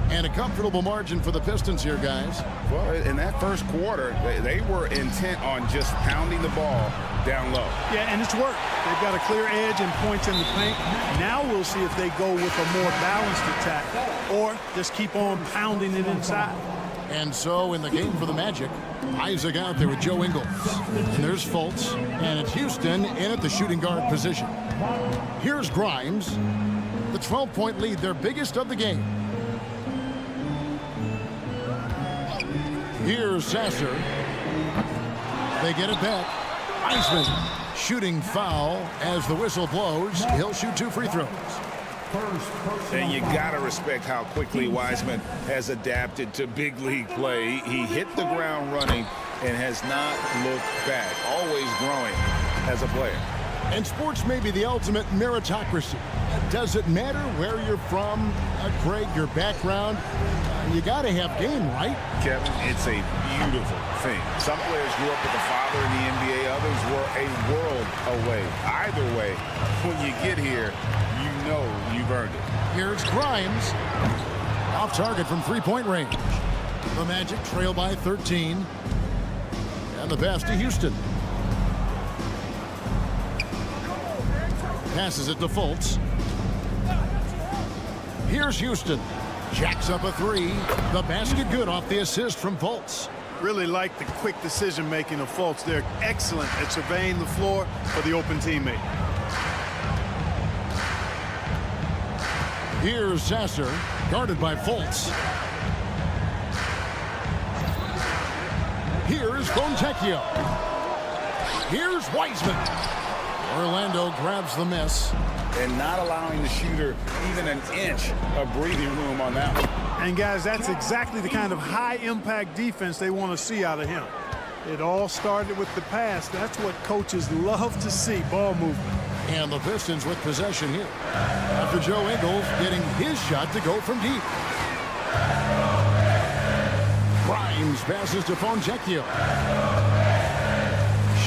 And a comfortable margin for the Pistons here, guys. Well, in that first quarter, they were intent on just pounding the ball down low. Yeah, and it's worked. They've got a clear edge and points in the paint. Now we'll see if they go with a more balanced attack or just keep on pounding it inside. And so in the game for the Magic, Isaac out there with Joe Ingles. And there's Fultz. And it's Houston in at the shooting guard position. Here's Grimes. The 12-point lead, their biggest of the game. Here's Sasser. They get it back. Wiseman shooting foul as the whistle blows. He'll shoot 2 free throws. And you got to respect how quickly Wiseman has adapted to big league play. He hit the ground running and has not looked back. Always growing as a player. And sports may be the ultimate meritocracy. Does it matter where you're from, Craig, your background? You got to have game, right? Kevin, it's a beautiful thing. Some players grew up with a father in the NBA. Others were a world away. Either way, when you get here, you know you've earned it. Here's Grimes. Off target from three-point range. The Magic trail by 13. And the pass to Houston. Passes it to Fultz. Here's Houston. Jacks up a three. The basket good off the assist from Fultz. Really like the quick decision-making of Fultz. They're excellent at surveying the floor for the open teammate. Here's Sasser, guarded by Fultz. Here's Fontecchio. Here's Wiseman. Orlando grabs the miss. And not allowing the shooter even an inch of breathing room on that one. And guys, that's exactly the kind of high-impact defense they want to see out of him. It all started with the pass. That's what coaches love to see, ball movement. And the Pistons with possession here. After Joe Ingles getting his shot to go from deep. Grimes passes to Fontecchio.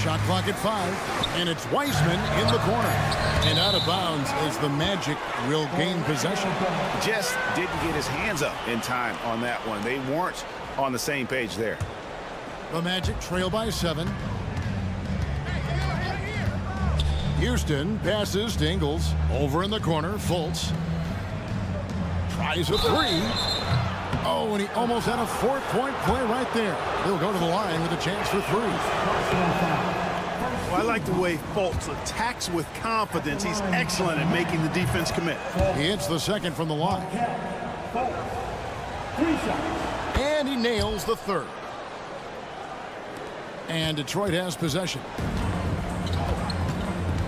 Shot clock at 5, and it's Wiseman in the corner. And out of bounds as the Magic will gain possession. Just didn't get his hands up in time on that one. They weren't on the same page there. The Magic trail by 7. Houston passes to Ingles. Over in the corner, Fultz. Tries a 3. Oh, and he almost had a 4-point play right there. He'll go to the line with a chance for 3. Well, I like the way Fultz attacks with confidence. He's excellent at making the defense commit. He hits the second from the line. And he nails the third. And Detroit has possession.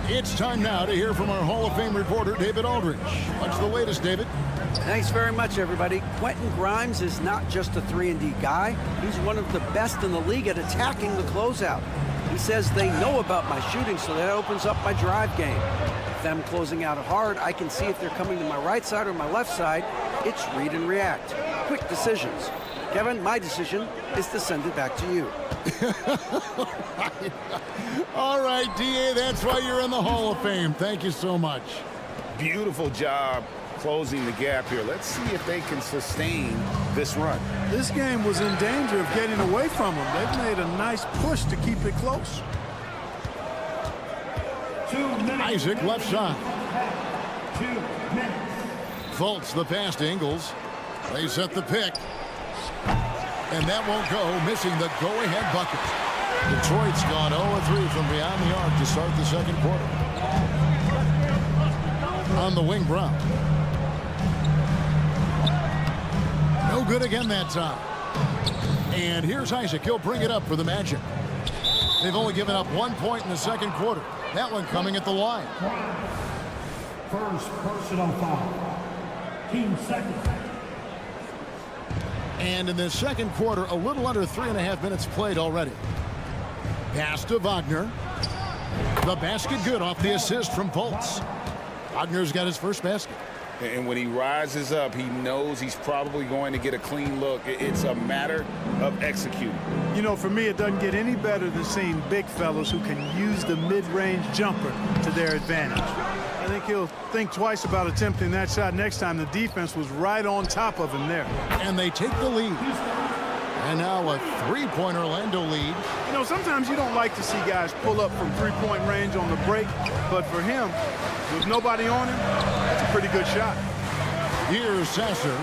It's time now to hear from our Hall of Fame reporter, David Aldridge. What's the latest, David? Thanks very much, everybody. Quentin Grimes is not just a 3-and-D guy. He's one of the best in the league at attacking the closeout. He says they know about my shooting, so that opens up my drive game. If them closing out hard, I can see if they're coming to my right side or my left side. It's read and react. Quick decisions. Kevin, my decision is to send it back to you. All right, D.A., that's why you're in the Hall of Fame. Thank you so much. Beautiful job closing the gap here. Let's see if they can sustain this run. This game was in danger of getting away from them. They've made a nice push to keep it close. Isaac left side. Fultz the pass to Ingles. They set the pick. And that won't go, missing the go-ahead bucket. Detroit's gone 0-3 from beyond the arc to start the second quarter. On the wing, Brown. No good again that time. And here's Isaac. He'll bring it up for the Magic. They've only given up 1 point in the second quarter. That one coming at the line. First personal foul. Team second. And in the second quarter, a little under 3.5 minutes played already. Pass to Wagner. The basket good off the assist from Fultz. Wagner's got his first basket. And when he rises up, he knows he's probably going to get a clean look. It's a matter of executing. You know, for me, it doesn't get any better than seeing big fellas who can use the mid-range jumper to their advantage. I think he'll think twice about attempting that shot next time. The defense was right on top of him there. And they take the lead. And now a three-point Orlando lead. You know, sometimes you don't like to see guys pull up from three-point range on the break, but for him, with nobody on him, that's a pretty good shot. Here's Sasser.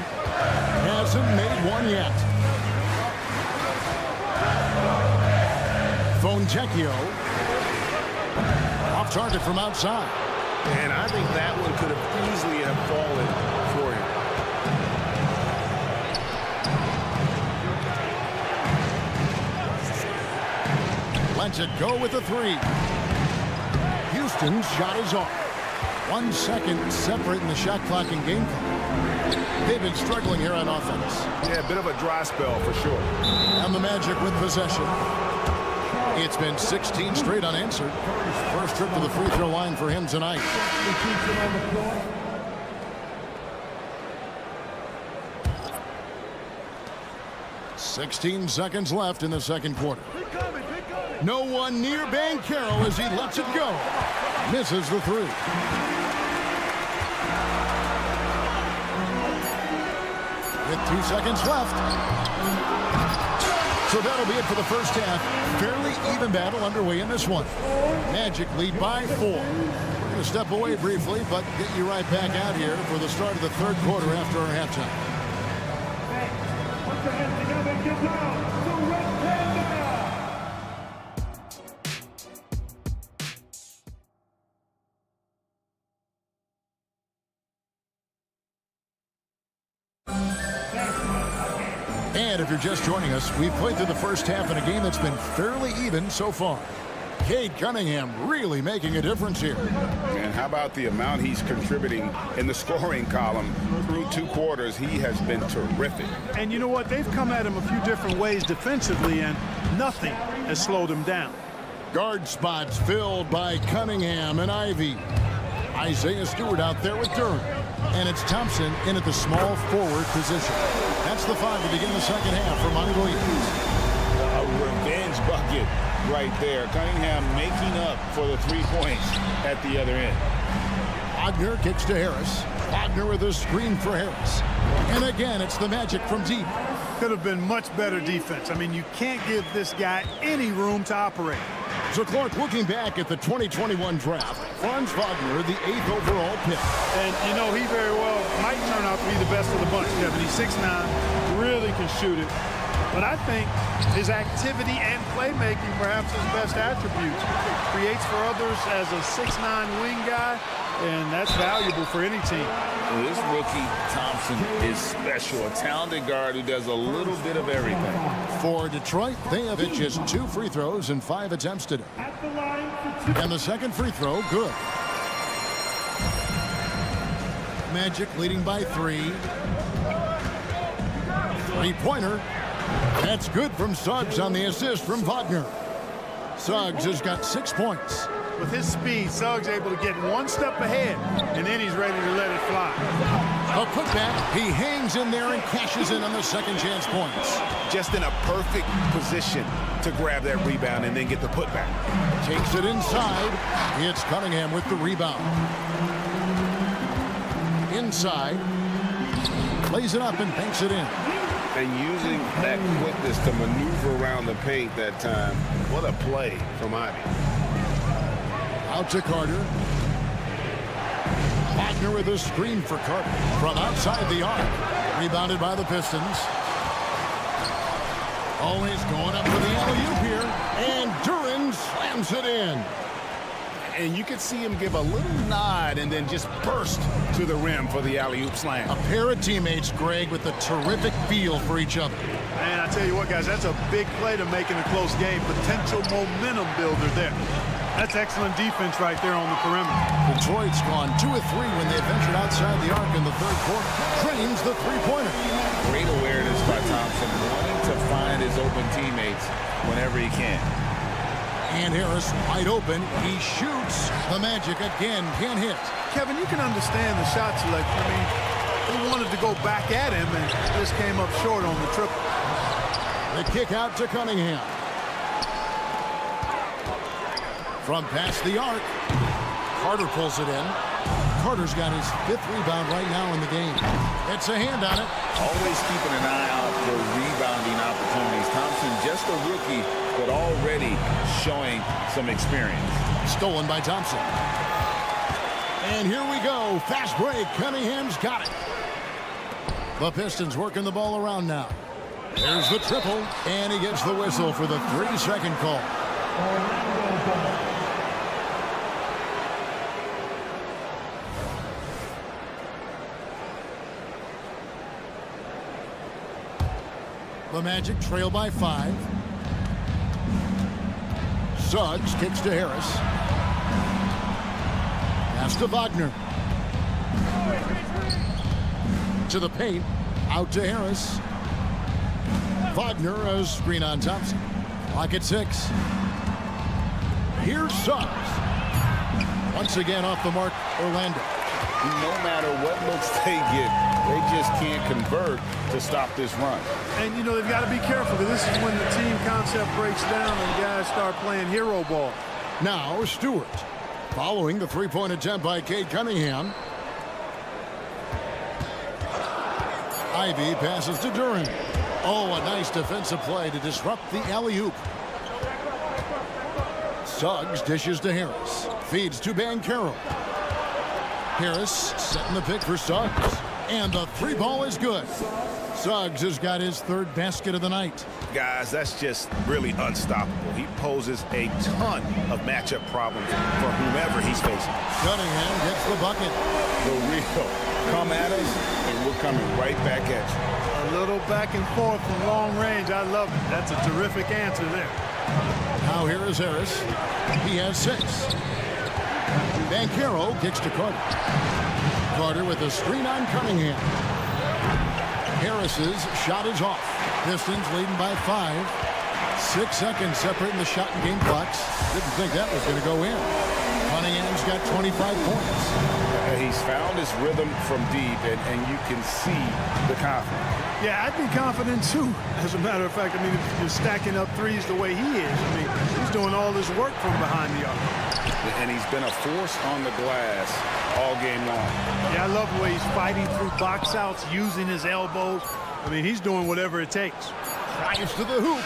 Hasn't made one yet. Fontecchio. Off target from outside. And I think that one could have easily have fallen for him. Lets it go with a three. Houston's shot is off. 1 second separating the shot clock and game clock. They've been struggling here on offense. Yeah, a bit of a dry spell for sure. And the Magic with possession. It's been 16 straight unanswered. First trip to the free throw line for him tonight. 16 seconds left in the second quarter. No one near Banchero as he lets it go. Misses the three. With 2 seconds left. So that'll be it for the first half. Fairly even battle underway in this one. Magic lead by 4. We're going to step away briefly, but get you right back out here for the start of the third quarter after our halftime. Put your hands together and get down. The Red Panda. And if you're just joining us, we've played through the first half in a game that's been fairly even so far. Cade Cunningham really making a difference here. And how about the amount he's contributing in the scoring column through 2 quarters? He has been terrific. And you know what? They've come at him a few different ways defensively, and nothing has slowed him down. Guard spots filled by Cunningham and Ivy. Isaiah Stewart out there with Durham. And it's Thompson in at the small forward position. That's the 5 to begin the second half for Mongolia. A revenge bucket right there. Cunningham making up for the 3 points at the other end. Wagner kicks to Harris. Wagner with a screen for Harris. And again, it's the Magic from deep. Could have been much better defense. I mean, you can't give this guy any room to operate. So Clark, looking back at the 2021 draft, Franz Wagner, the 8th overall pick. And, you know, he very well might turn out to be the best of the bunch, Kevin. He's 6'9", really can shoot it. But I think his activity and playmaking perhaps his best attributes. Creates for others as a 6'9" wing guy, and that's valuable for any team. This rookie, Thompson, is special. A talented guard who does a little bit of everything. For Detroit, they have hit just 2 free throws in 5 attempts today. And the second free throw, good. Magic leading by 3. Three-pointer. That's good from Suggs on the assist from Wagner. Suggs has got 6 points. With his speed, Suggs able to get 1 step ahead, and then he's ready to let it fly. A putback. He hangs in there and cashes in on the second chance points. Just in a perfect position to grab that rebound and then get the putback. Takes it inside. It's Cunningham with the rebound. inside. Plays it up and banks it in. And using that quickness to maneuver around the paint that time. What a play from Ivy. Out to Carter. Wagner with a screen for Carter from outside the arc. Rebounded by the Pistons. Always going up for the alley-oop here. And Duran slams it in. And you could see him give a little nod and then just burst to the rim for the alley-oop slam. A pair of teammates, Greg, with a terrific feel for each other. Man, I tell you what, guys, that's a big play to make in a close game. Potential momentum builder there. That's excellent defense right there on the perimeter. Detroit's gone 2 of 3 when they ventured outside the arc in the third quarter. Drains the three-pointer. Great awareness by Thompson, wanting to find his open teammates whenever he can. And Harris wide open. He shoots. The Magic again can't hit. Kevin, you can understand the shot selection. I mean, he wanted to go back at him and just came up short on the triple. The kick out to Cunningham. From past the arc, Carter pulls it in. Carter's got his 5th rebound right now in the game. It's a hand on it. Always keeping an eye out for rebounding opportunities. Thompson, just a rookie, but already showing some experience. Stolen by Thompson. And here we go. Fast break. Cunningham's got it. The Pistons working the ball around now. There's the triple, and he gets the whistle for the 3-second call. The Magic trail by 5. Suggs kicks to Harris. Pass to Wagner. To the paint. Out to Harris. Wagner, a screen on Thompson. Clock at 6. Here's Suggs. Once again off the mark, Orlando. No matter what looks they get, they just can't convert to stop this run. And, you know, they've got to be careful because this is when the team concept breaks down and guys start playing hero ball. Now Stewart. Following the three-point attempt by Cade Cunningham. Ivy passes to Duran. Oh, a nice defensive play to disrupt the alley-oop. Suggs dishes to Harris. Feeds to Banchero. Harris setting the pick for Suggs. And the 3-ball is good. Suggs has got his 3rd basket of the night. Guys, that's just really unstoppable. He poses a ton of matchup problems for whomever he's facing. Cunningham gets the bucket. The real come at us, and we're coming right back at you. A little back and forth from long range. I love it. That's a terrific answer there. Now here is Harris. He has 6. Banchero kicks to Carter. Carter with a screen on Cunningham. Harris's shot is off. Pistons leading by 5. 6 seconds separating the shot and game clocks. Didn't think that was going to go in. Cunningham's got 25 points. He's found his rhythm from deep, and you can see the confidence. Yeah, I'd be confident too. As a matter of fact, I mean, if you're stacking up threes the way he is, I mean, he's doing all this work from behind the arc. And he's been a force on the glass all game long. Yeah, I love the way he's fighting through box outs, using his elbows. I mean, he's doing whatever it takes. Drives to the hoop.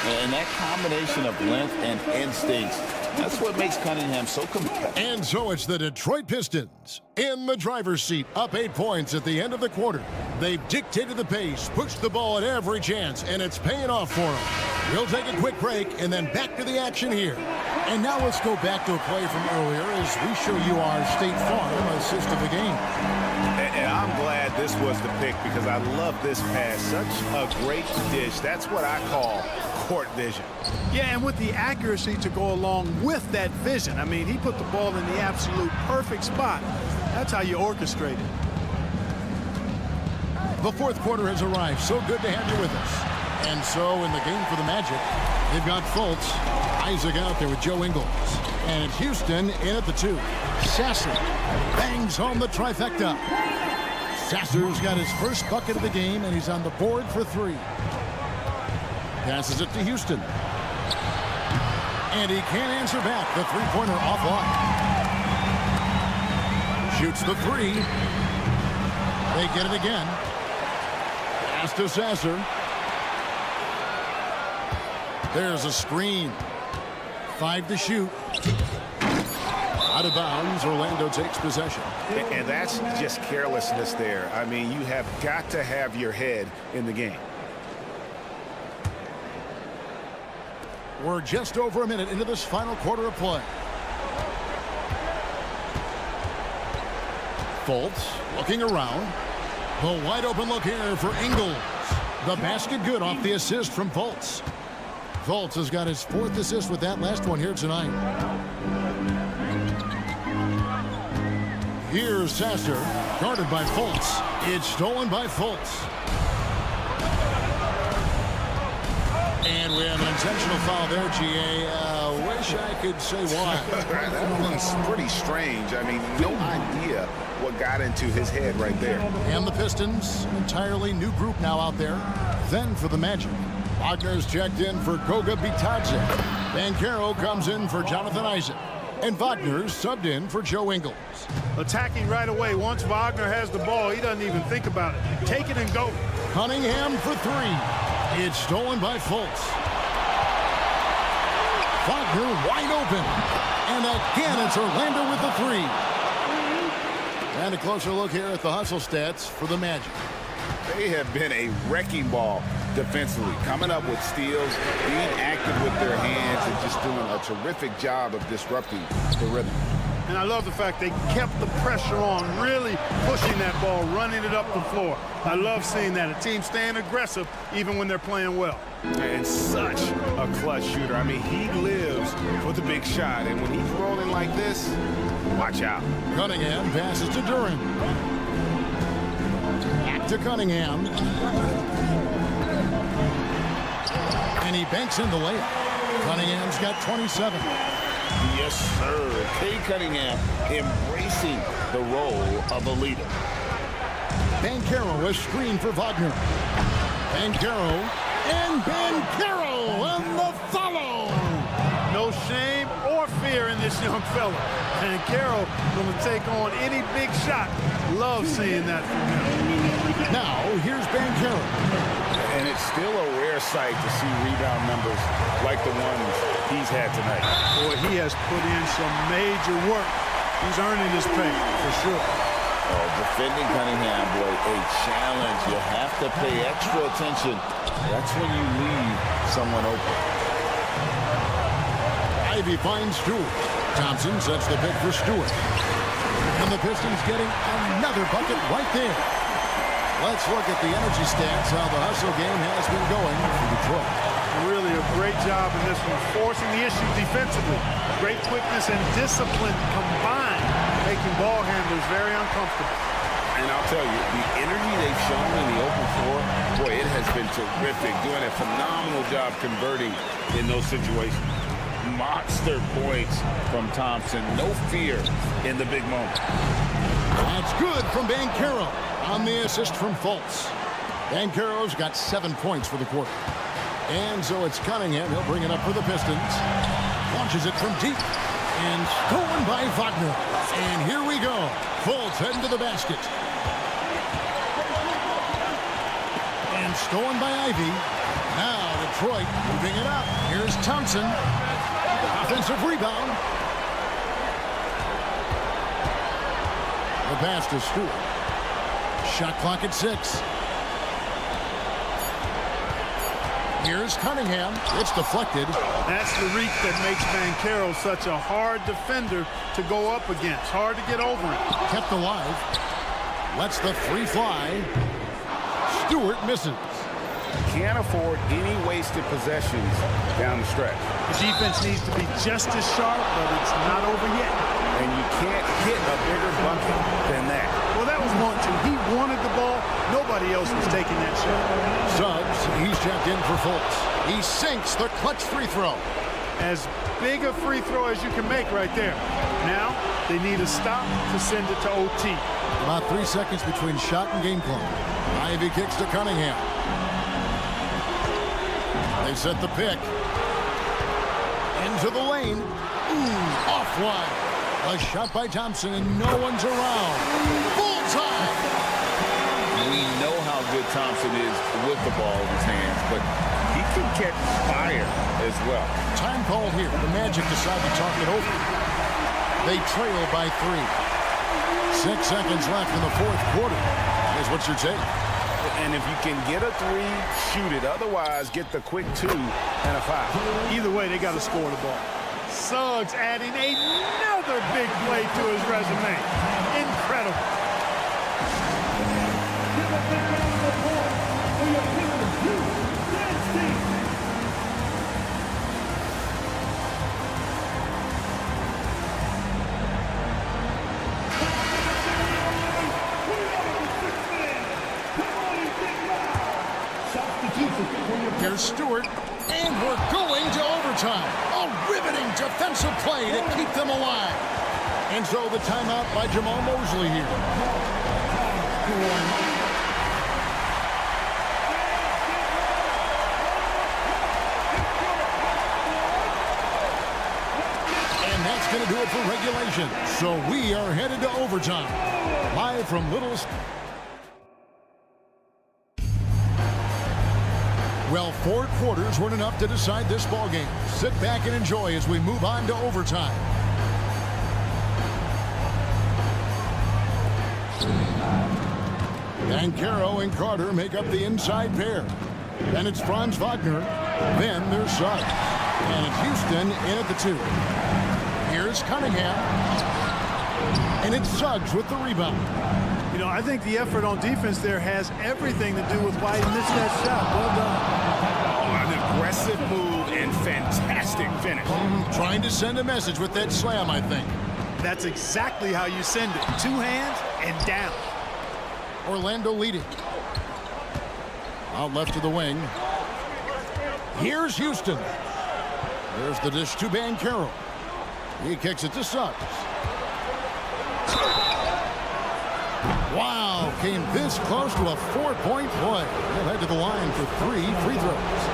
And that combination of length and instincts, that's what makes Cunningham so competitive. And so it's the Detroit Pistons in the driver's seat, up 8 points at the end of the quarter. They've dictated the pace, pushed the ball at every chance, and it's paying off for them. We'll take a quick break and then back to the action here. And now let's go back to a play from earlier as we show you our State Farm assist of the game. And I'm glad this was the pick because I love this pass. Such a great dish. That's what I call court vision. Yeah, and with the accuracy to go along with that vision. I mean, he put the ball in the absolute perfect spot. That's how you orchestrate it. The 4th quarter has arrived. So good to have you with us. And so in the game for the Magic, they've got Fultz, Isaac out there with Joe Ingles. And it's Houston in at the 2. Sasser bangs home the trifecta. Sasser's got his first bucket of the game, and he's on the board for 3. Passes it to Houston. And he can't answer back. The 3-pointer offline. Shoots the 3. They get it again. Pass to Sasser. There's a screen. 5 to shoot. Out of bounds, Orlando takes possession. And that's just carelessness there. I mean, you have got to have your head in the game. We're just over a minute into this final quarter of play. Fultz looking around. The wide open look here for Ingles. The basket good off the assist from Fultz. Fultz has got his 4th assist with that last one here tonight. Here's Sasser, guarded by Fultz. It's stolen by Fultz. And we have an intentional foul there, GA. Wish I could say why. That one's pretty strange. I mean, no idea what got into his head right there. And the Pistons, an entirely new group now out there. Then for the Magic, Wagner's checked in for Goga Bitadze. Banchero comes in for Jonathan Isaac. And Wagner's subbed in for Joe Ingles. Attacking right away. Once Wagner has the ball, he doesn't even think about it. Take it and go. Cunningham for 3. It's stolen by Fultz. Wagner wide open. And again, it's Orlando with the 3. And a closer look here at the hustle stats for the Magic. They have been a wrecking ball defensively, coming up with steals, being active with their hands, and just doing a terrific job of disrupting the rhythm. And I love the fact they kept the pressure on, really pushing that ball, running it up the floor. I love seeing that. A team staying aggressive even when they're playing well. And such a clutch shooter. I mean, he lives for the big shot. And when he's rolling like this, watch out. Cunningham passes to Duran. Back to Cunningham. And he banks in the layup. Cunningham's got 27. Yes, sir. Kay Cunningham embracing the role of a leader. Banchero is screened for Wagner. Banchero and the follow. No shame or fear in this young fella. Banchero going to take on any big shot. Love seeing that from him. Now, here's Banchero. And it's still a rare sight to see rebound numbers like the ones he's had tonight. Boy, he has put in some major work. He's earning his pay, for sure. Oh, defending Cunningham, boy, a challenge. You have to pay extra attention. That's when you leave someone open. Ivy finds Stewart. Thompson sets the pick for Stewart. And the Pistons getting another bucket right there. Let's look at the energy stats, how the hustle game has been going for Detroit. Really a great job in this one, forcing the issue defensively. Great quickness and discipline combined, making ball handlers very uncomfortable. And I'll tell you, the energy they've shown in the open floor, boy, it has been terrific, doing a phenomenal job converting in those situations. Monster points from Thompson. No fear in the big moment. That's good from Banchero on the assist from Fultz. Banchero's got 7 points for the quarter. And so it's Cunningham. He'll bring it up for the Pistons. Launches it from deep. And stolen by Wagner. And here we go. Fultz heading to the basket. And stolen by Ivy. Now Detroit moving it up. Here's Thompson. Offensive rebound. The pass to Stewart. Shot clock at 6. Here's Cunningham. It's deflected. That's the reach that makes Banchero such a hard defender to go up against. Hard to get over it. Kept alive. Lets the 3 fly. Stewart misses. Can't afford any wasted possessions down the stretch. The defense needs to be just as sharp, but it's not over yet. And you can't hit a bigger bucket than that. Well, that was one, too. He wanted the ball. Nobody else was taking that shot. Suggs, he's checked in for Fultz. He sinks the clutch free throw. As big a free throw as you can make right there. Now, they need a stop to send it to OT. About 3 seconds between shot and game clock. Ivy kicks to Cunningham. They set the pick. Into the lane. Off wide. A shot by Thompson, and no one's around. Bullseye! We know how good Thompson is with the ball in his hands, but he can catch fire as well. Time called here. The Magic decide to talk it over. They trail by 3. 6 seconds left in the fourth quarter. Here's what's your take? And if you can get a 3, shoot it. Otherwise, get the quick 2 and a foul. Either way, they got to score the ball. Suggs adding another big play to his resume. Incredible. Here's Stewart, and we're going to overtime. A riveting defensive play to keep them alive. And so the timeout by Jamal Mosley here. And that's going to do it for regulation. So we are headed to overtime. Live from Little... Well, 4 quarters weren't enough to decide this ballgame. Sit back and enjoy as we move on to overtime. Banchero and Carter make up the inside pair. Then it's Franz Wagner. Then there's Suggs. And it's Houston in at the 2. Here's Cunningham. And it's Suggs with the rebound. You know, I think the effort on defense there has everything to do with why he missed that shot. Well done. An aggressive move and fantastic finish. Trying to send a message with that slam, I think. That's exactly how you send it. 2 hands and down. Orlando leading. Out left to the wing. Here's Houston. There's the dish to Banchero. He kicks it to Suggs. Wow, came this close to a 4-point play. He'll head to the line for 3 free throws.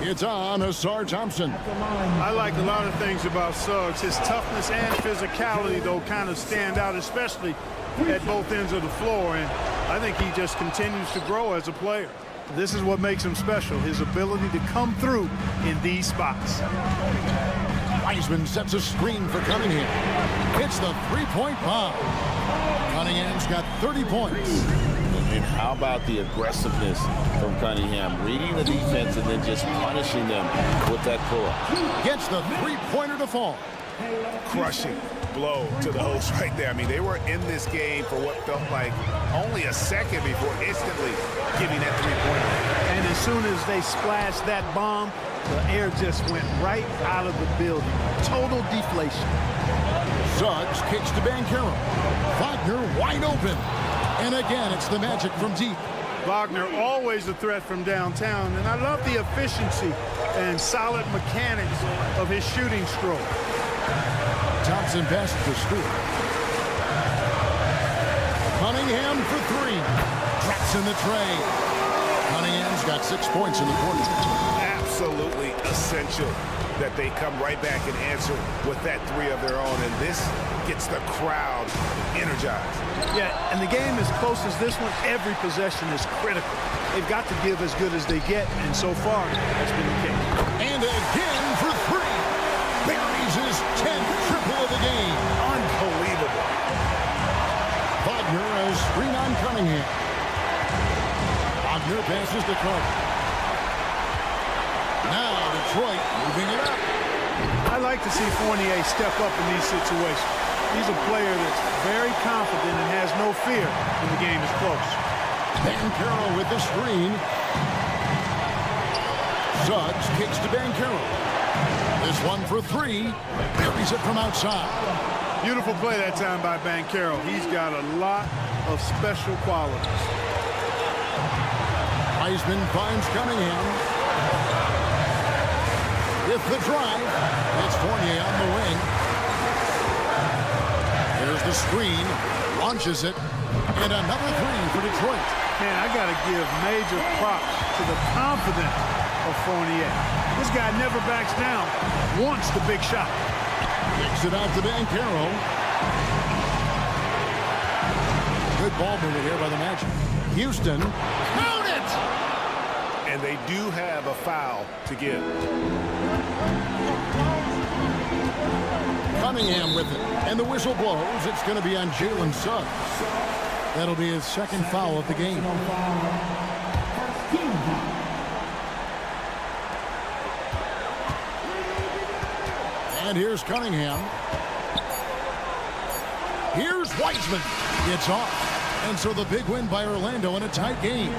It's on Asar Thompson. I like a lot of things about Suggs. His toughness and physicality, though, kind of stand out, especially at both ends of the floor. And I think he just continues to grow as a player. This is what makes him special, his ability to come through in these spots. Wiseman sets a screen for Cunningham. Hits the 3-point bomb. Cunningham's got 30 points. And how about the aggressiveness from Cunningham? Reading the defense and then just punishing them with that pull-up. Gets the 3-pointer to fall. Crushing blow to the host right there. I mean, they were in this game for what felt like only a second before instantly giving that 3-pointer. And as soon as they splashed that bomb, the air just went right out of the building. Total deflation. Suggs kicks to Banchero. Wagner wide open. And again, it's the Magic from deep. Wagner always a threat from downtown, and I love the efficiency and solid mechanics of his shooting stroke. Thompson passes to Stewart. Cunningham for 3. Drops in the tray. Cunningham's got 6 points in the quarter. Absolutely essential that they come right back and answer with that 3 of their own, and this gets the crowd energized. Yeah, and the game as close as this one, every possession is critical. They've got to give as good as they get, and so far, that's been the case. And again for 3. Buries his 10th triple of the game. Unbelievable. Wagner has screen on Cunningham. Wagner passes to Carter. Now Detroit moving it up. I like to see Fournier step up in these situations. He's a player that's very confident and has no fear when the game is close. Banchero with the screen. Suggs kicks to Banchero. This one for 3. Buries it from outside. Beautiful play that time by Banchero. He's got a lot of special qualities. Wiseman finds Cunningham. With the drive, it's Fournier on the wing. There's the screen, launches it, and another 3 for Detroit. Man, I got to give major props to the confidence of Fournier. This guy never backs down, wants the big shot. Kicks it out to Banchero. Good ball movement here by the Magic. Houston. Count it! And they do have a foul to give. Cunningham with it. And the whistle blows. It's going to be on Jalen Suggs. That'll be his second foul of the game. And here's Cunningham. Here's Wiseman. It's off. And so the big win by Orlando in a tight game.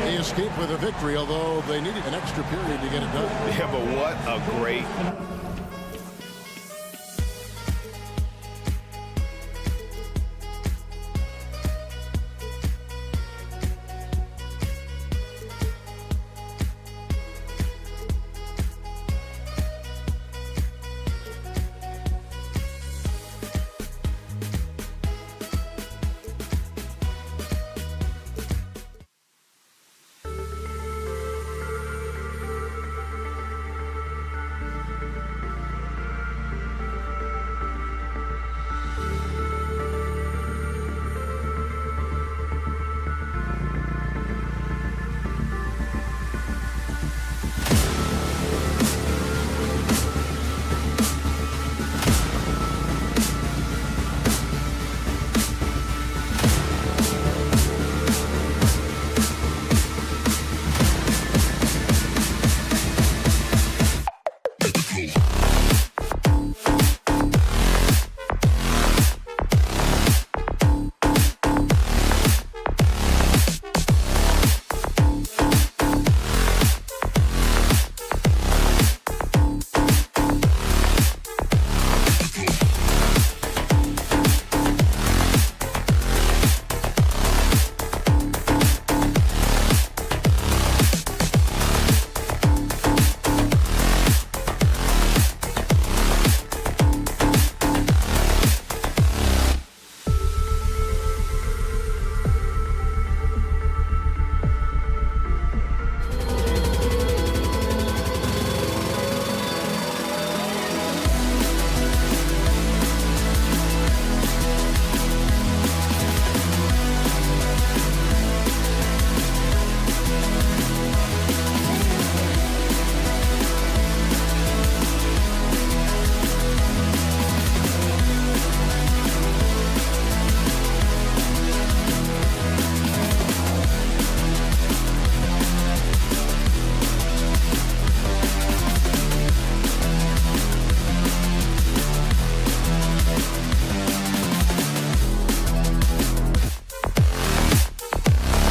They escaped with a victory, although they needed an extra period to get it done. Yeah, but what a great